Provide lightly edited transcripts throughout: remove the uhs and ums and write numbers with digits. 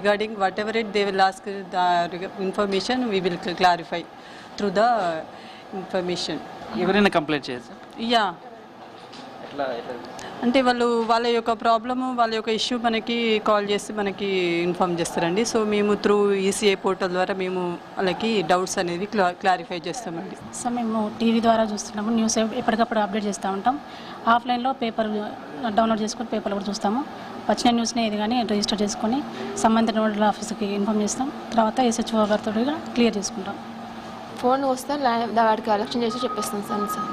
Regarding whatever they will ask the information, we will clarify through the information. ఎవరైనా complaint చేయొచ్చు. Yeah. ఎట్లా అంటే వాళ్ళ యొక్క ప్రాబ్లము వాళ్ళ యొక్క ఇష్యూ మనకి కాల్ చేసి మనకి ఇన్ఫామ్ చేస్తారండి. సో మేము త్రూ ఈసీఐ పోర్టల్ ద్వారా మేము వాళ్ళకి డౌట్స్ అనేది క్లారిఫై చేస్తామండి. సో మేము టీవీ ద్వారా చూస్తున్నాము, న్యూస్ ఎప్పటికప్పుడు అప్డేట్ చేస్తూ ఉంటాం. ఆఫ్లైన్లో పేపర్ డౌన్లోడ్ చేసుకొని పేపర్లు కూడా చూస్తాము. వచ్చిన న్యూస్ని ఏది కానీ రిజిస్టర్ చేసుకొని సంబంధిత నోడల్ ఆఫీస్కి ఇన్ఫామ్ చేస్తాం. తర్వాత ఎస్హెచ్ఓ గారితో క్లియర్ చేసుకుంటాం. ఫోన్ వస్తే వాడికి ఎలక్షన్ చేసి చెప్పేస్తాం సార్.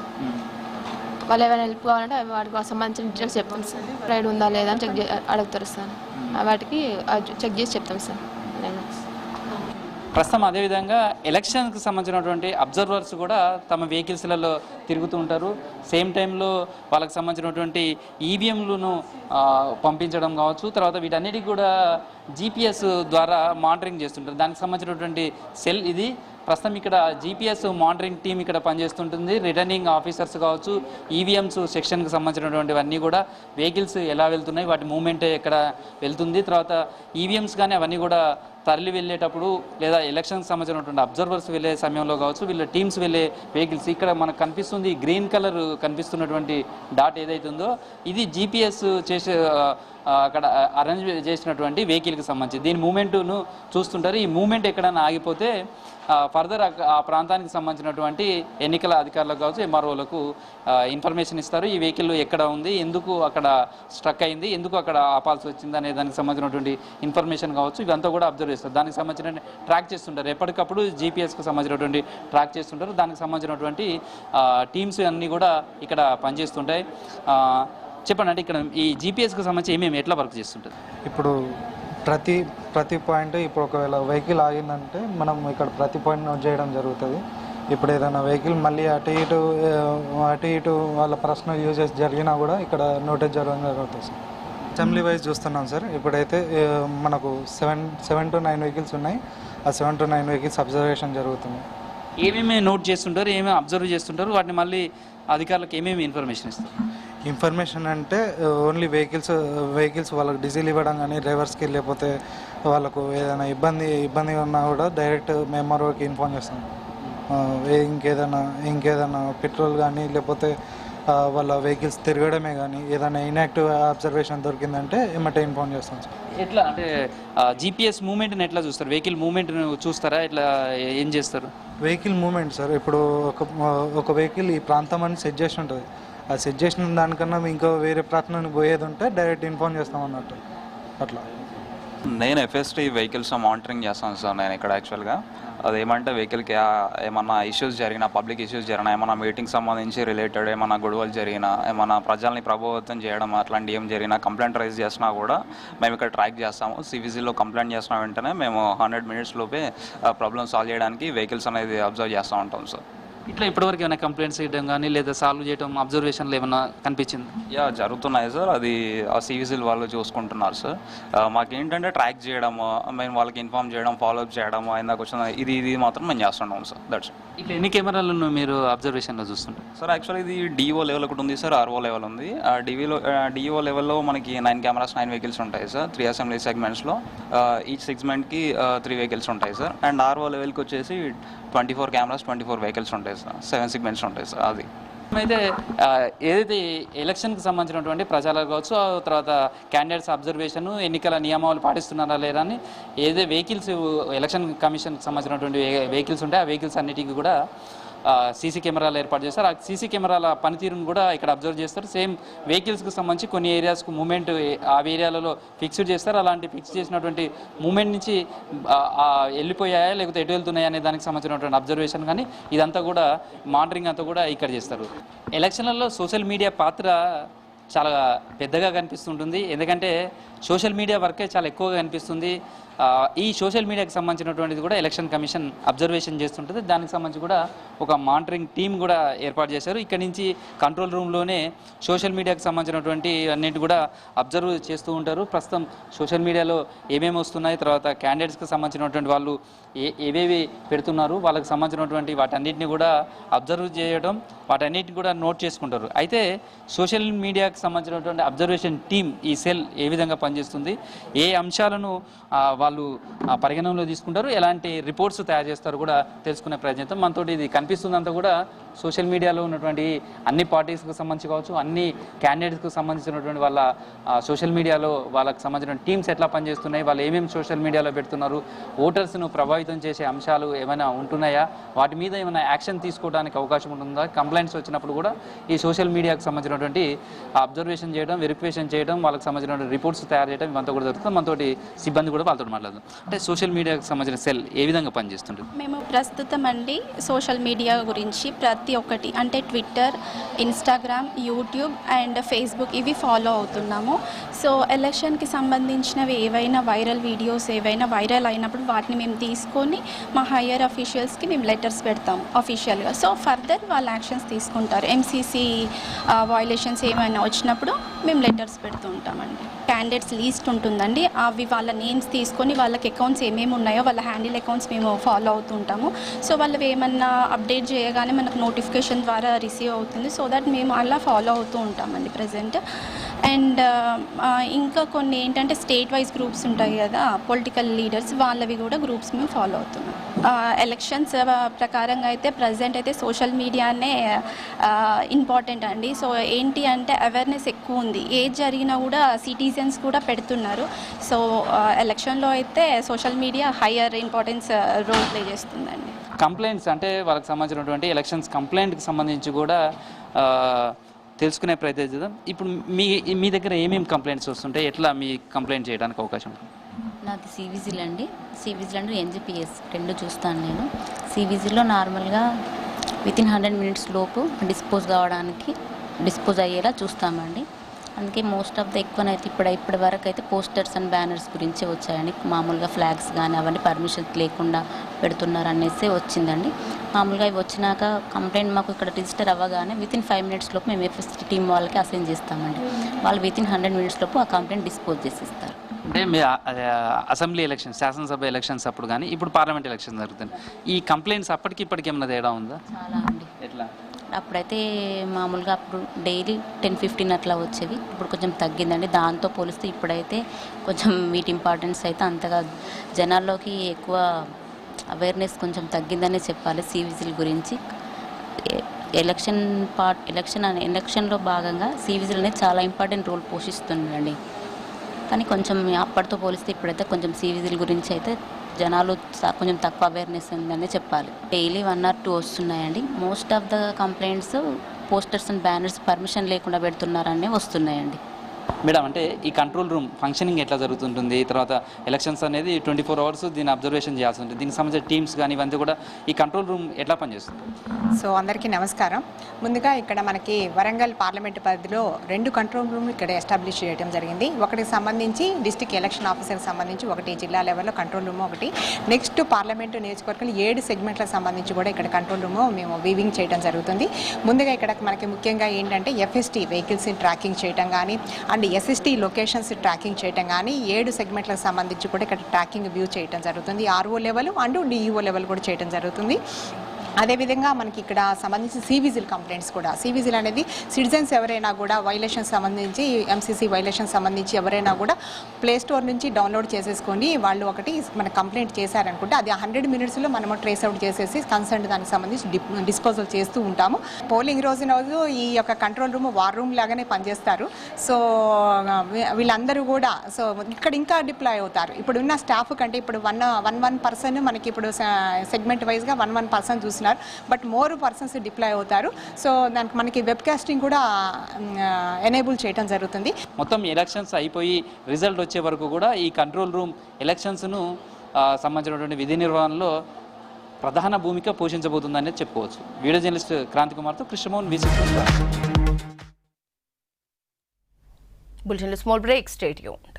వాళ్ళు ఏమైనా హెల్ప్ కావాలంటే వాటికి సంబంధించిన డీటెయిల్స్ చెప్తాం సార్. రైడ్ ఉందా లేదా అని అడుగుతారు సార్. వాటికి చెక్ చేసి చెప్తాం సార్. ప్రస్తుతం అదేవిధంగా ఎలక్షన్కి సంబంధించినటువంటి అబ్జర్వర్స్ కూడా తమ వెహికల్స్లలో తిరుగుతూ ఉంటారు. సేమ్ టైంలో వాళ్ళకి సంబంధించినటువంటి ఈవీఎంలను పంపించడం కావచ్చు, తర్వాత వీటన్నిటికీ కూడా జీపీఎస్ ద్వారా మానిటరింగ్ చేస్తుంటారు. దానికి సంబంధించినటువంటి సెల్ ఇది. ప్రస్తుతం ఇక్కడ జీపీఎస్ మానిటరింగ్ టీం ఇక్కడ పనిచేస్తుంటుంది. రిటర్నింగ్ ఆఫీసర్స్ కావచ్చు, ఈవీఎంస్ సెక్షన్కి సంబంధించినటువంటివన్నీ కూడా వెహికల్స్ ఎలా వెళ్తున్నాయి, వాటి మూవ్మెంట్ ఎక్కడ వెళ్తుంది, తర్వాత ఈవీఎంస్ కానీ అవన్నీ కూడా తరలి వెళ్ళేటప్పుడు లేదా ఎలక్షన్కి సంబంధించినటువంటి అబ్జర్వర్స్ వెళ్ళే సమయంలో కావచ్చు, వీళ్ళ టీమ్స్ వెళ్ళే వెహికల్స్ ఇక్కడ మనకు కనిపిస్తుంది. గ్రీన్ కలర్ కనిపిస్తున్నటువంటి డాట్ ఏదైతే ఉందో ఇది జీపీఎస్ చేసే అక్కడ అరేంజ్ చేసినటువంటి వెహికల్కి సంబంధించి దీని మూమెంట్ను చూస్తుంటారు. ఈ మూమెంట్ ఎక్కడైనా ఆగిపోతే ఫర్దర్ ఆ ప్రాంతానికి సంబంధించినటువంటి ఎన్నికల అధికారులకు కావచ్చు, ఎంఆర్ఓలకు ఇన్ఫర్మేషన్ ఇస్తారు. ఈ వెహికల్ ఎక్కడ ఉంది, ఎందుకు అక్కడ స్ట్రక్ అయింది, ఎందుకు అక్కడ ఆపాల్సి వచ్చింది అనే దానికి సంబంధించినటువంటి ఇన్ఫర్మేషన్ కావచ్చు, ఇవంతా కూడా అబ్జర్వ్ చేస్తారు. దానికి సంబంధించిన ట్రాక్ చేస్తుంటారు. ఎప్పటికప్పుడు జీపీఎస్కి సంబంధించినటువంటి ట్రాక్ చేస్తుంటారు. దానికి సంబంధించినటువంటి టీమ్స్ అన్నీ కూడా ఇక్కడ పనిచేస్తుంటాయి. చెప్పండి, అంటే ఇక్కడ ఈ జీపీఎస్కి సంబంధించి ఏమేమి ఎట్లా వర్క్ చేస్తుంటారు? ఇప్పుడు ప్రతి పాయింట్ ఇప్పుడు ఒకవేళ వెహికల్ ఆగిందంటే మనం ఇక్కడ ప్రతి పాయింట్ నోట్ చేయడం జరుగుతుంది. ఇప్పుడు ఏదైనా వెహికల్ మళ్ళీ అటు ఇటు వాళ్ళ పర్సనల్ యూజెస్ జరిగినా కూడా ఇక్కడ నోటేజ్ జరగడం జరుగుతుంది సార్. అసెంబ్లీ వైజ్ చూస్తున్నాం సార్. ఇప్పుడైతే మనకు 7 to 9 వెహికల్స్ ఉన్నాయి. ఆ 7 to 9 వెహికల్స్ అబ్జర్వేషన్ జరుగుతుంది. ఏమేమి నోట్ చేస్తుంటారు, ఏమేమి అబ్జర్వ్ చేస్తుంటారు, వాటిని మళ్ళీ అధికారులకు ఏమేమి ఇన్ఫర్మేషన్ ఇస్తారు? ఇన్ఫర్మేషన్ అంటే ఓన్లీ వెహికల్స్ వాళ్ళకి డీజిల్ ఇవ్వడం కానీ, డ్రైవర్స్కి లేకపోతే వాళ్ళకు ఏదైనా ఇబ్బందిగా ఉన్నా కూడా డైరెక్ట్ ఎంఆర్ఓకి ఇన్ఫార్మ్ చేస్తాం. ఇంకేదైనా పెట్రోల్ కానీ లేకపోతే వాళ్ళ వెహికల్స్ తిరగడమే కానీ ఏదైనా ఇన్యాక్టివ్ అబ్జర్వేషన్ దొరికిందంటే ఏమంటే ఇన్ఫార్మ్ చేస్తాం సార్. ఎట్లా అంటే జీపీఎస్ మూమెంట్ని ఎట్లా చూస్తారు? వెహికల్ మూమెంట్ని చూస్తారా? ఎట్లా ఏం చేస్తారు? వెహికల్ మూమెంట్ సార్, ఇప్పుడు ఒక వెహికల్ ఈ ప్రాంతం అని సెట్ చేసి ఉంటుంది. ఆ సెట్ చేసిన దానికన్నా ఇంకో వేరే ప్రాంతానికి పోయేది ఉంటే డైరెక్ట్ ఇన్ఫార్మ్ చేస్తాం అన్నట్టు. అట్లా నేను ఎఫ్ఎస్టీ వెహికల్స్ మానిటరింగ్ చేస్తాను సార్. నేను ఇక్కడ యాక్చువల్గా అదేమంటే వెహికల్కి ఏమన్నా ఇష్యూస్ జరిగినా, పబ్లిక్ ఇష్యూస్ జరిగినా, ఏమన్నా మీటింగ్ సంబంధించి రిలేటెడ్ ఏమన్నా గొడవలు జరిగినా, ఏమన్నా ప్రజల్ని ప్రభావితం చేయడం అట్లాంటి ఏం జరిగినా, కంప్లైంట్ రైజ్ చేసినా కూడా మేము ఇక్కడ ట్రాక్ చేస్తాము. సివిసిలో కంప్లైంట్ చేసిన వెంటనే మేము 100 minutes లోపే ప్రాబ్లమ్ సాల్వ్ చేయడానికి వెహికల్స్ అనేది అబ్జర్వ్ చేస్తూ ఉంటాం సార్. ఇట్లా ఇప్పటివరకు ఏమైనా కంప్లైంట్స్ చేయడం కానీ లేదా సాల్వ్ చేయడం అబ్జర్వేషన్లు ఏమైనా కనిపించింది? జరుగుతున్నాయి సార్. అది ఆ సివిసిల్ వాళ్ళు చూసుకుంటున్నారు సార్. మాకేంటంటే ట్రాక్ చేయడము, మేము వాళ్ళకి ఇన్ఫార్మ్ చేయడం, ఫాలోఅప్ చేయడము, ఇందాక వచ్చిన ఇది మాత్రం మేము చేస్తున్నాం సార్. దట్స్ ఇట్లా ఎన్ని కెమెరాలను మీరు అబ్జర్వేషన్లో చూస్తుంటారు సార్? యాక్చువల్లీ ఇది డిఓ లెవెల్ ఒకటి ఉంది సార్, ఆర్ఓ లెవెల్ ఉంది. డిఓ లెవెల్లో మనకి 9 cameras 9 వెహికల్స్ ఉంటాయి సార్. 3 అసెంబ్లీ సెగ్మెంట్స్లో ఈచ్ సెగ్మెంట్కి 3 వెహికల్స్ ఉంటాయి సార్. అండ్ ఆర్ఓ లెవెల్కి వచ్చేసి 24 cameras 24 వెహికల్స్ ఉంటాయి సార్. 7 segments ఉంటాయి సార్. అది అయితే ఏదైతే ఎలక్షన్కి సంబంధించినటువంటి ప్రచారాలు కావచ్చు, తర్వాత క్యాండిడేట్స్ అబ్జర్వేషన్, ఎన్నికల నియమావళి పాటిస్తున్నారా లేదా అని ఏదైతే వెహికల్స్ ఎలక్షన్ కమిషన్కి సంబంధించినటువంటి వెహికల్స్ ఉంటాయి, ఆ వెహికల్స్ అన్నిటికీ కూడా సీసీ కెమెరాలు ఏర్పాటు చేస్తారు. ఆ సీసీ కెమెరాల పనితీరును కూడా ఇక్కడ అబ్జర్వ్ చేస్తారు. సేమ్ వెహికల్స్కి సంబంధించి కొన్ని ఏరియాస్కు మూమెంట్ ఆ ఏరియాలలో ఫిక్స్డ్ చేస్తారు. అలాంటి ఫిక్స్ చేసినటువంటి మూమెంట్ నుంచి వెళ్ళిపోయాయా లేకపోతే ఎటు వెళ్తున్నాయా అనే దానికి సంబంధించినటువంటి అబ్జర్వేషన్ కానీ ఇదంతా కూడా మానిటరింగ్ అంతా కూడా ఇక్కడ చేస్తారు. ఎలక్షన్లలో సోషల్ మీడియా పాత్ర చాలా పెద్దగా కనిపిస్తుంటుంది. ఎందుకంటే సోషల్ మీడియా వర్కే చాలా ఎక్కువగా కనిపిస్తుంది. ఈ సోషల్ మీడియాకి సంబంధించినటువంటిది కూడా ఎలక్షన్ కమిషన్ అబ్జర్వేషన్ చేస్తుంటుంది. దానికి సంబంధించి కూడా ఒక మానిటరింగ్ టీం కూడా ఏర్పాటు చేశారు. ఇక్కడ నుంచి కంట్రోల్ రూమ్లోనే సోషల్ మీడియాకి సంబంధించినటువంటి అన్నింటి కూడా అబ్జర్వ్ చేస్తూ ఉంటారు. ప్రస్తుతం సోషల్ మీడియాలో ఏమేమి వస్తున్నాయి, తర్వాత క్యాండిడేట్స్కి సంబంధించినటువంటి వాళ్ళు ఏవేవి పెడుతున్నారు, వాళ్ళకి సంబంధించినటువంటి వాటన్నిటిని కూడా అబ్జర్వ్ చేయడం, వాటన్నిటిని కూడా నోట్ చేసుకుంటారు. అయితే సోషల్ మీడియాకి కంప్లైంట్కి సంబంధించినటువంటి అబ్జర్వేషన్ టీమ్ ఈ సెల్ ఏ విధంగా పనిచేస్తుంది, ఏ అంశాలను వాళ్ళు పరిగణనలో తీసుకుంటారు, ఎలాంటి రిపోర్ట్స్ తయారు చేస్తారు కూడా తెలుసుకునే ప్రయత్నం మనతో. ఇది కనిపిస్తుందంతా కూడా సోషల్ మీడియాలో ఉన్నటువంటి అన్ని పార్టీస్కి సంబంధించి కావచ్చు, అన్ని క్యాండిడేట్స్కి సంబంధించినటువంటి వాళ్ళ సోషల్ మీడియాలో వాళ్ళకి సంబంధించిన టీమ్స్ ఎట్లా పనిచేస్తున్నాయి, వాళ్ళు ఏమేమి సోషల్ మీడియాలో పెడుతున్నారు, ఓటర్స్ను ప్రభావితం చేసే అంశాలు ఏమైనా ఉంటున్నాయా, వాటి మీద ఏమైనా యాక్షన్ తీసుకోవడానికి అవకాశం ఉంటుందా, కంప్లైంట్స్ వచ్చినప్పుడు కూడా ఈ సోషల్ మీడియాకి సంబంధించినటువంటి అబ్జర్వేషన్ చేయడం, వెరిఫికేషన్ చేయడం, వాళ్ళకి సంబంధించిన రిపోర్ట్స్ తయారు చేయడం ఇవంతా కూడా జరుగుతుంది. మనతోటి సిబ్బంది కూడా వాళ్ళతో మాట్లాడదాం. అంటే సోషల్ మీడియాకి సంబంధించిన సెల్ ఏ విధంగా పనిచేస్తుంటుంది? మేము ప్రస్తుతం అండి సోషల్ మీడియా గురించి ప్రతి ఒక్కటి అంటే Twitter, Instagram, YouTube and Facebook ఇవి ఫాలో అవుతున్నాము. సో ఎలక్షన్కి సంబంధించినవి ఏవైనా వైరల్ వీడియోస్ ఏవైనా వైరల్ అయినప్పుడు వాటిని మేము తీసుకొని మా హయ్యర్ అఫీషియల్స్కి మేము లెటర్స్ పెడతాము అఫీషియల్గా. సో ఫర్దర్ వాళ్ళు యాక్షన్స్ తీసుకుంటారు. ఎంసీసీ వయలేషన్స్ ఏమైనా వచ్చినప్పుడు మేము లెటర్స్ పెడుతూ ఉంటామండి. క్యాండిడేట్స్ లీస్ట్ ఉంటుందండి, అవి వాళ్ళ నేమ్స్ తీసుకొని వాళ్ళకి అకౌంట్స్ ఏమేమి ఉన్నాయో వాళ్ళ హ్యాండిల్ అకౌంట్స్ మేము ఫాలో అవుతూ ఉంటాము. సో వాళ్ళు ఏమన్నా అప్డేట్ చేయగానే మనకు నోటిఫికేషన్ ద్వారా రిసీవ్ అవుతుంది. సో దట్ మేము అలా ఫాలో అవుతూ ఉంటామండి ప్రజెంట్. అండ్ ఇంకా కొన్ని ఏంటంటే స్టేట్ వైజ్ గ్రూప్స్ ఉంటాయి కదా, పొలిటికల్ లీడర్స్, వాళ్ళవి కూడా గ్రూప్స్ మేము ఫాలో అవుతున్నాం. ఎలక్షన్స్ ప్రకారంగా అయితే ప్రజెంట్ అయితే సోషల్ మీడియానే ఇంపార్టెంట్ అండి. సో ఏంటి అంటే అవేర్నెస్ ఎక్కువ ఉంది, ఏది జరిగినా కూడా సిటిజన్స్ కూడా పెడుతున్నారు. సో ఎలక్షన్లో అయితే social media higher importance role play చేస్తుందండి. కంప్లైంట్స్ అంటే వాళ్ళకి సంబంధించినటువంటి ఎలక్షన్స్ కంప్లైంట్కి సంబంధించి కూడా తెలుసుకునే ప్రయత్నం చేద్దాం. ఇప్పుడు మీ దగ్గర ఏమేమి కంప్లైంట్స్ వస్తుంటాయి, ఎట్లా మీ కంప్లైంట్ చేయడానికి అవకాశం ఉంటుంది? నాది సివిజిల్ అండి. సివిజిల్ అండ్ ఎన్జిపిఎస్ రెండు చూస్తాను నేను. సివిజిల్లో నార్మల్గా వితిన్ 100 minutes లోపు డిస్పోజ్ అయ్యేలా చూస్తామండి. అందుకే మోస్ట్ ఆఫ్ ద ఎక్కువనైతే ఇప్పటి వరకు అయితే పోస్టర్స్ అండ్ బ్యానర్స్ గురించి వచ్చాయండి. మామూలుగా ఫ్లాగ్స్ కానీ అవన్నీ పర్మిషన్ లేకుండా పెడుతున్నారు అనేసి వచ్చిందండి. మామూలుగా ఇవి వచ్చినాక కంప్లైంట్ మాకు ఇక్కడ రిజిస్టర్ అవ్వగానే వితిన్ 5 minutes లోపు మేము ఎఫ్ఎస్టీ టీం వాళ్ళకి అసైన్ చేస్తామండి. వాళ్ళు వితిన్ 100 minutes లోపు ఆ కంప్లైంట్ డిస్పోజ్ చేసిస్తారు. అంటే మీ అసెంబ్లీ ఎలక్షన్స్, శాసనసభ ఎలక్షన్స్ అప్పుడు కానీ ఇప్పుడు పార్లమెంట్ ఎలక్షన్ జరుగుతుంది, ఈ కంప్లైంట్స్ అప్పటికి ఇప్పటికి ఏమైనా తేడా ఉందా? చాలా అండి. ఎట్లా? అప్పుడైతే మామూలుగా అప్పుడు డైలీ 10-15 అట్లా వచ్చేవి, ఇప్పుడు కొంచెం తగ్గిందండి. దాంతో పోలిస్తే ఇప్పుడైతే కొంచెం వీటి ఇంపార్టెన్స్ అయితే అంతగా జనాల్లోకి ఎక్కువ అవేర్నెస్ కొంచెం తగ్గిందనే చెప్పాలి సివిజిల్ గురించి. ఎలక్షన్లో భాగంగా సివిజిల్ అనేది చాలా ఇంపార్టెంట్ రోల్ పోషిస్తుందండి. కానీ కొంచెం అప్పటితో పోలిస్తే ఇప్పుడైతే కొంచెం సివిజిల్ గురించి అయితే జనాలు కొంచెం తక్కువ అవేర్నెస్ ఉందని చెప్పాలి. డైలీ 1 or 2 వస్తున్నాయండి. Most of the complaints posters and banners permission లేకుండా పెడుతున్నారనే వస్తున్నాయండి. మేడం, అంటే ఈ కంట్రోల్ రూమ్ ఫంక్షనింగ్ ఎట్లా జరుగుతుంటుంది, తర్వాత ఎలక్షన్స్ అనేది 24 hours దీన్ని అబ్జర్వేషన్ చేయాల్సి ఉంటుంది, దీనికి సంబంధించిన టీమ్స్ కానీ ఇవన్నీ కూడా ఈ కంట్రోల్ రూమ్ ఎట్లా పనిచేస్తుంది? సో అందరికీ నమస్కారం. ముందుగా ఇక్కడ మనకి వరంగల్ పార్లమెంటు పరిధిలో 2 కంట్రోల్ రూమ్లు ఇక్కడ ఎస్టాబ్లిష్ చేయడం జరిగింది. ఒకటికి సంబంధించి డిస్ట్రిక్ట్ ఎలక్షన్ ఆఫీసర్కి సంబంధించి ఒకటి, జిల్లా లెవెల్లో కంట్రోల్ రూమ్ ఒకటి, నెక్స్ట్ పార్లమెంటు నియోజకవర్గంలో 7 సెగ్మెంట్లకు సంబంధించి కూడా ఇక్కడ కంట్రోల్ రూమ్ మేము వీవింగ్ చేయడం జరుగుతుంది. ముందుగా ఇక్కడ మనకి ముఖ్యంగా ఏంటంటే ఎఫ్ఎస్టీ వెహికల్స్ని ట్రాకింగ్ చేయడం కానీ అండ్ ఎస్ఎస్టీ లొకేషన్స్ ట్రాకింగ్ చేయడం కానీ 7 సెగ్మెంట్లకు సంబంధించి కూడా ఇక్కడ ట్రాకింగ్ వ్యూ చేయడం జరుగుతుంది. RO level and DEO level కూడా చేయడం జరుగుతుంది. అదేవిధంగా మనకి ఇక్కడ సంబంధించి సివిజిల్ కంప్లైంట్స్ కూడా, సివిజిల్ అనేది సిటిజన్స్ ఎవరైనా కూడా వైలేషన్ సంబంధించి ఎంసీసీ వైలేషన్ సంబంధించి ఎవరైనా కూడా ప్లే స్టోర్ నుంచి డౌన్లోడ్ చేసేసుకొని వాళ్ళు ఒకటి మన కంప్లైంట్ చేశారనుకుంటే అది 100 minutesలో మనము ట్రేస్ అవుట్ చేసేసి కన్సర్న్ దానికి సంబంధించి డిస్పోజల్ చేస్తూ ఉంటాము. పోలింగ్ రోజు ఈ యొక్క కంట్రోల్ రూమ్ వార్ రూమ్ లాగానే పనిచేస్తారు. సో వీళ్ళందరూ కూడా సో ఇక్కడ ఇంకా డిప్లాయ్ అవుతారు. ఇప్పుడు ఉన్న స్టాఫ్ కంటే ఇప్పుడు వన్ పర్సన్ మనకి ఇప్పుడు సెగ్మెంట్ వైజ్గా 1 person చూస్తున్నారు, బట్ మోర్ పర్సన్స్ డిప్లాయ్ అవుతారు. సో దానికి మనకి వెబ్ కాస్టింగ్ కూడా ఎనేబుల్ చేయడం జరుగుతుంది. మొత్తం ఎలక్షన్స్ అయిపోయి రిజల్ట్ వచ్చే వరకు కూడా ఈ కంట్రోల్ రూమ్ ఎలక్షన్స్ను సంబంధించినటువంటి విధి నిర్వహణలో ప్రధాన భూమిక పోషించబోతుందని చెప్పుకోవచ్చు. వీడియో జర్నలిస్ట్ క్రాంతి కుమార్తో కృష్ణమోహన్, V6. బులెటిన్లో స్మాల్ బ్రేక్, స్టే ట్యూన్డ్.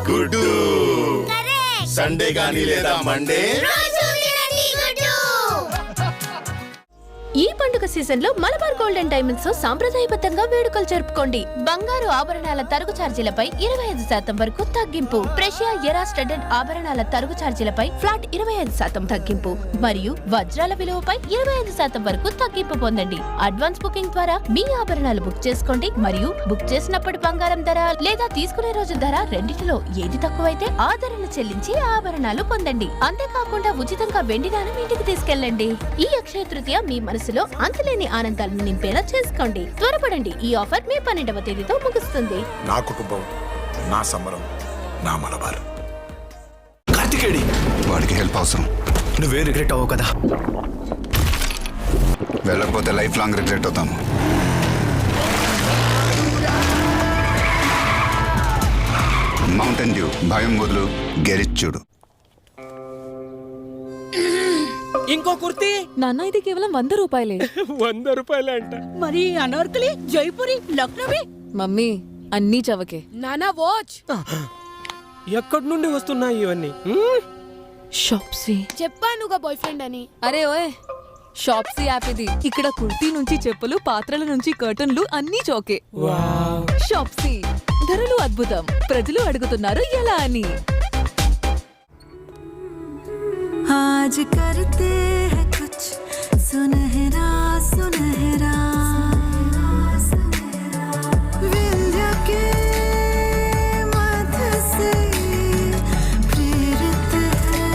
గుడ్డు సండే గానీ లేదా మండే ఈ పండుగ సీజన్ లో మలబార్ గోల్డెన్ డైమండ్స్ తో సాంప్రదాయబద్ధంగా వేడుకలు జరుపుకోండి. బంగారు ఆభరణాల తరుగు ఛార్జీలపై 25% వరకు తగ్గింపు. ప్రెషియా ఎరా స్టడ్డెడ్ ఆభరణాల తరుగు ఛార్జీలపై ఫ్లాట్ 25% తగ్గింపు మరియు వజ్రాల విలువపై 25% వరకు తగ్గింపు పొందండి. అడ్వాన్స్ బుకింగ్ ద్వారా మీ ఆభరణాలు బుక్ చేసుకోండి మరియు బుక్ చేసినప్పటి బంగారం ధర లేదా తీసుకునే రోజు ధర రెండిటిలో ఏది తక్కువైతే ఆ ధరను చెల్లించి ఆభరణాలు పొందండి. అంతేకాకుండా ఉచితంగా వెండి నాణెం ఇంటికి తీసుకెళ్ళండి. ఈ అక్షయ తృతీయ మీ మనసులో అంతులేని ఆనందాలను నింపేలా చేసుకోండి. త్వరపడండి, ఈ ఆఫర్ మే 12వ తేదీతో ముగుస్తుంది. నా కుటుంబం, నా సంబరం, నా మలబార్. కార్తికేడి వాడికి హెల్ప్ అవసరం. నువ్వే రిగ్రెట్ అవ్వవు కదా? వెళ్ళకపోతే లైఫ్ లాంగ్ రిగ్రెట్ అవుతాను. మౌంటైన్ డ్యూ, భయం వదులు, గెరిచ్చుడు. ఇంకో కుర్తీ నాన్న, ఇది కేవలం 100 రూపాయలే. 100 రూపాయలే అంట. మరి అనార్కలి, జైపురి, లక్నవి. మమ్మీ అన్నీ చవకే. నానా వాచ్ ఎక్కడి నుండి వస్తున్నాయి ఇవన్నీ? షాప్సీ చెప్పానుగా బాయ్ ఫ్రెండ్ అని. అరే ఓయ్, షాప్సీ యాప్ ఇది. ఇక్కడ కుర్తీ నుంచి చెప్పులు, పాత్రల నుంచి కర్టన్లు అన్నీ చౌకే. షాప్సీ ధరలు అద్భుతం. ప్రజలు అడుగుతున్నారు ఎలా అని. आज करते हैं कुछ सुनहरा सुनहरा, विंध्य के मध्य से प्रेरित है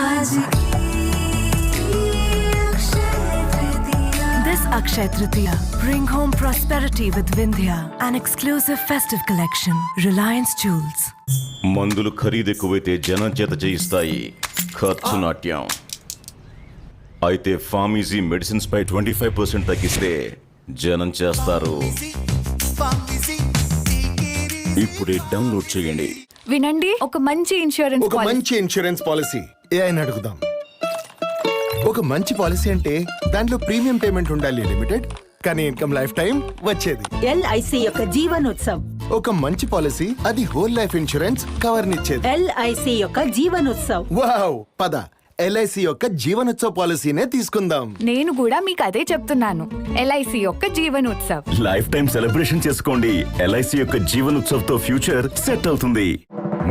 आज की Akshaya Tritiya. This Akshaya Tritiya, bring home prosperity with Vindhya, an exclusive festive collection. Reliance Jewels. మందులు ఖరీదెక్కువైతే జనం చేత చేయిస్తాయి ఖర్చు నాట్యం. అయితే ఫార్మసీ మెడిసిన్స్ పై 25% తగ్గిస్తే జనం చేస్తారు. ఇప్పుడే డౌన్లోడ్ చేయండి. వినండి, ఒక మంచి ఇన్సూరెన్స్ పాలసీ ఏ అని అడుగుదాం. ఒక మంచి పాలసీ అంటే దాంట్లో ప్రీమియం పేమెంట్ ఉండాలి లిమిటెడ్, కానీ ఇన్కమ్ లైఫ్ టైం వచ్చేది. ఎల్ఐసి యొక్క జీవనోత్సవ్. ఒక మంచి పాలసీ, అది హోల్ లైఫ్ ఇన్సూరెన్స్ కవర్ నిచ్చేది. ఎల్ఐసి యొక్క జీవనోత్సవ్. వావ్, పద ఎల్ఐసి యొక్క జీవనోత్సవ్ పాలసీనే తీసుకుందాం. నేను కూడా మీకు అదే చెప్తున్నాను, ఎల్ఐసి యొక్క జీవనోత్సవ్. లైఫ్ టైం సెలబ్రేషన్ చేసుకోండి. ఎల్ఐసి యొక్క జీవనోత్సవ్ తో ఫ్యూచర్ సెట్ అవుతుంది.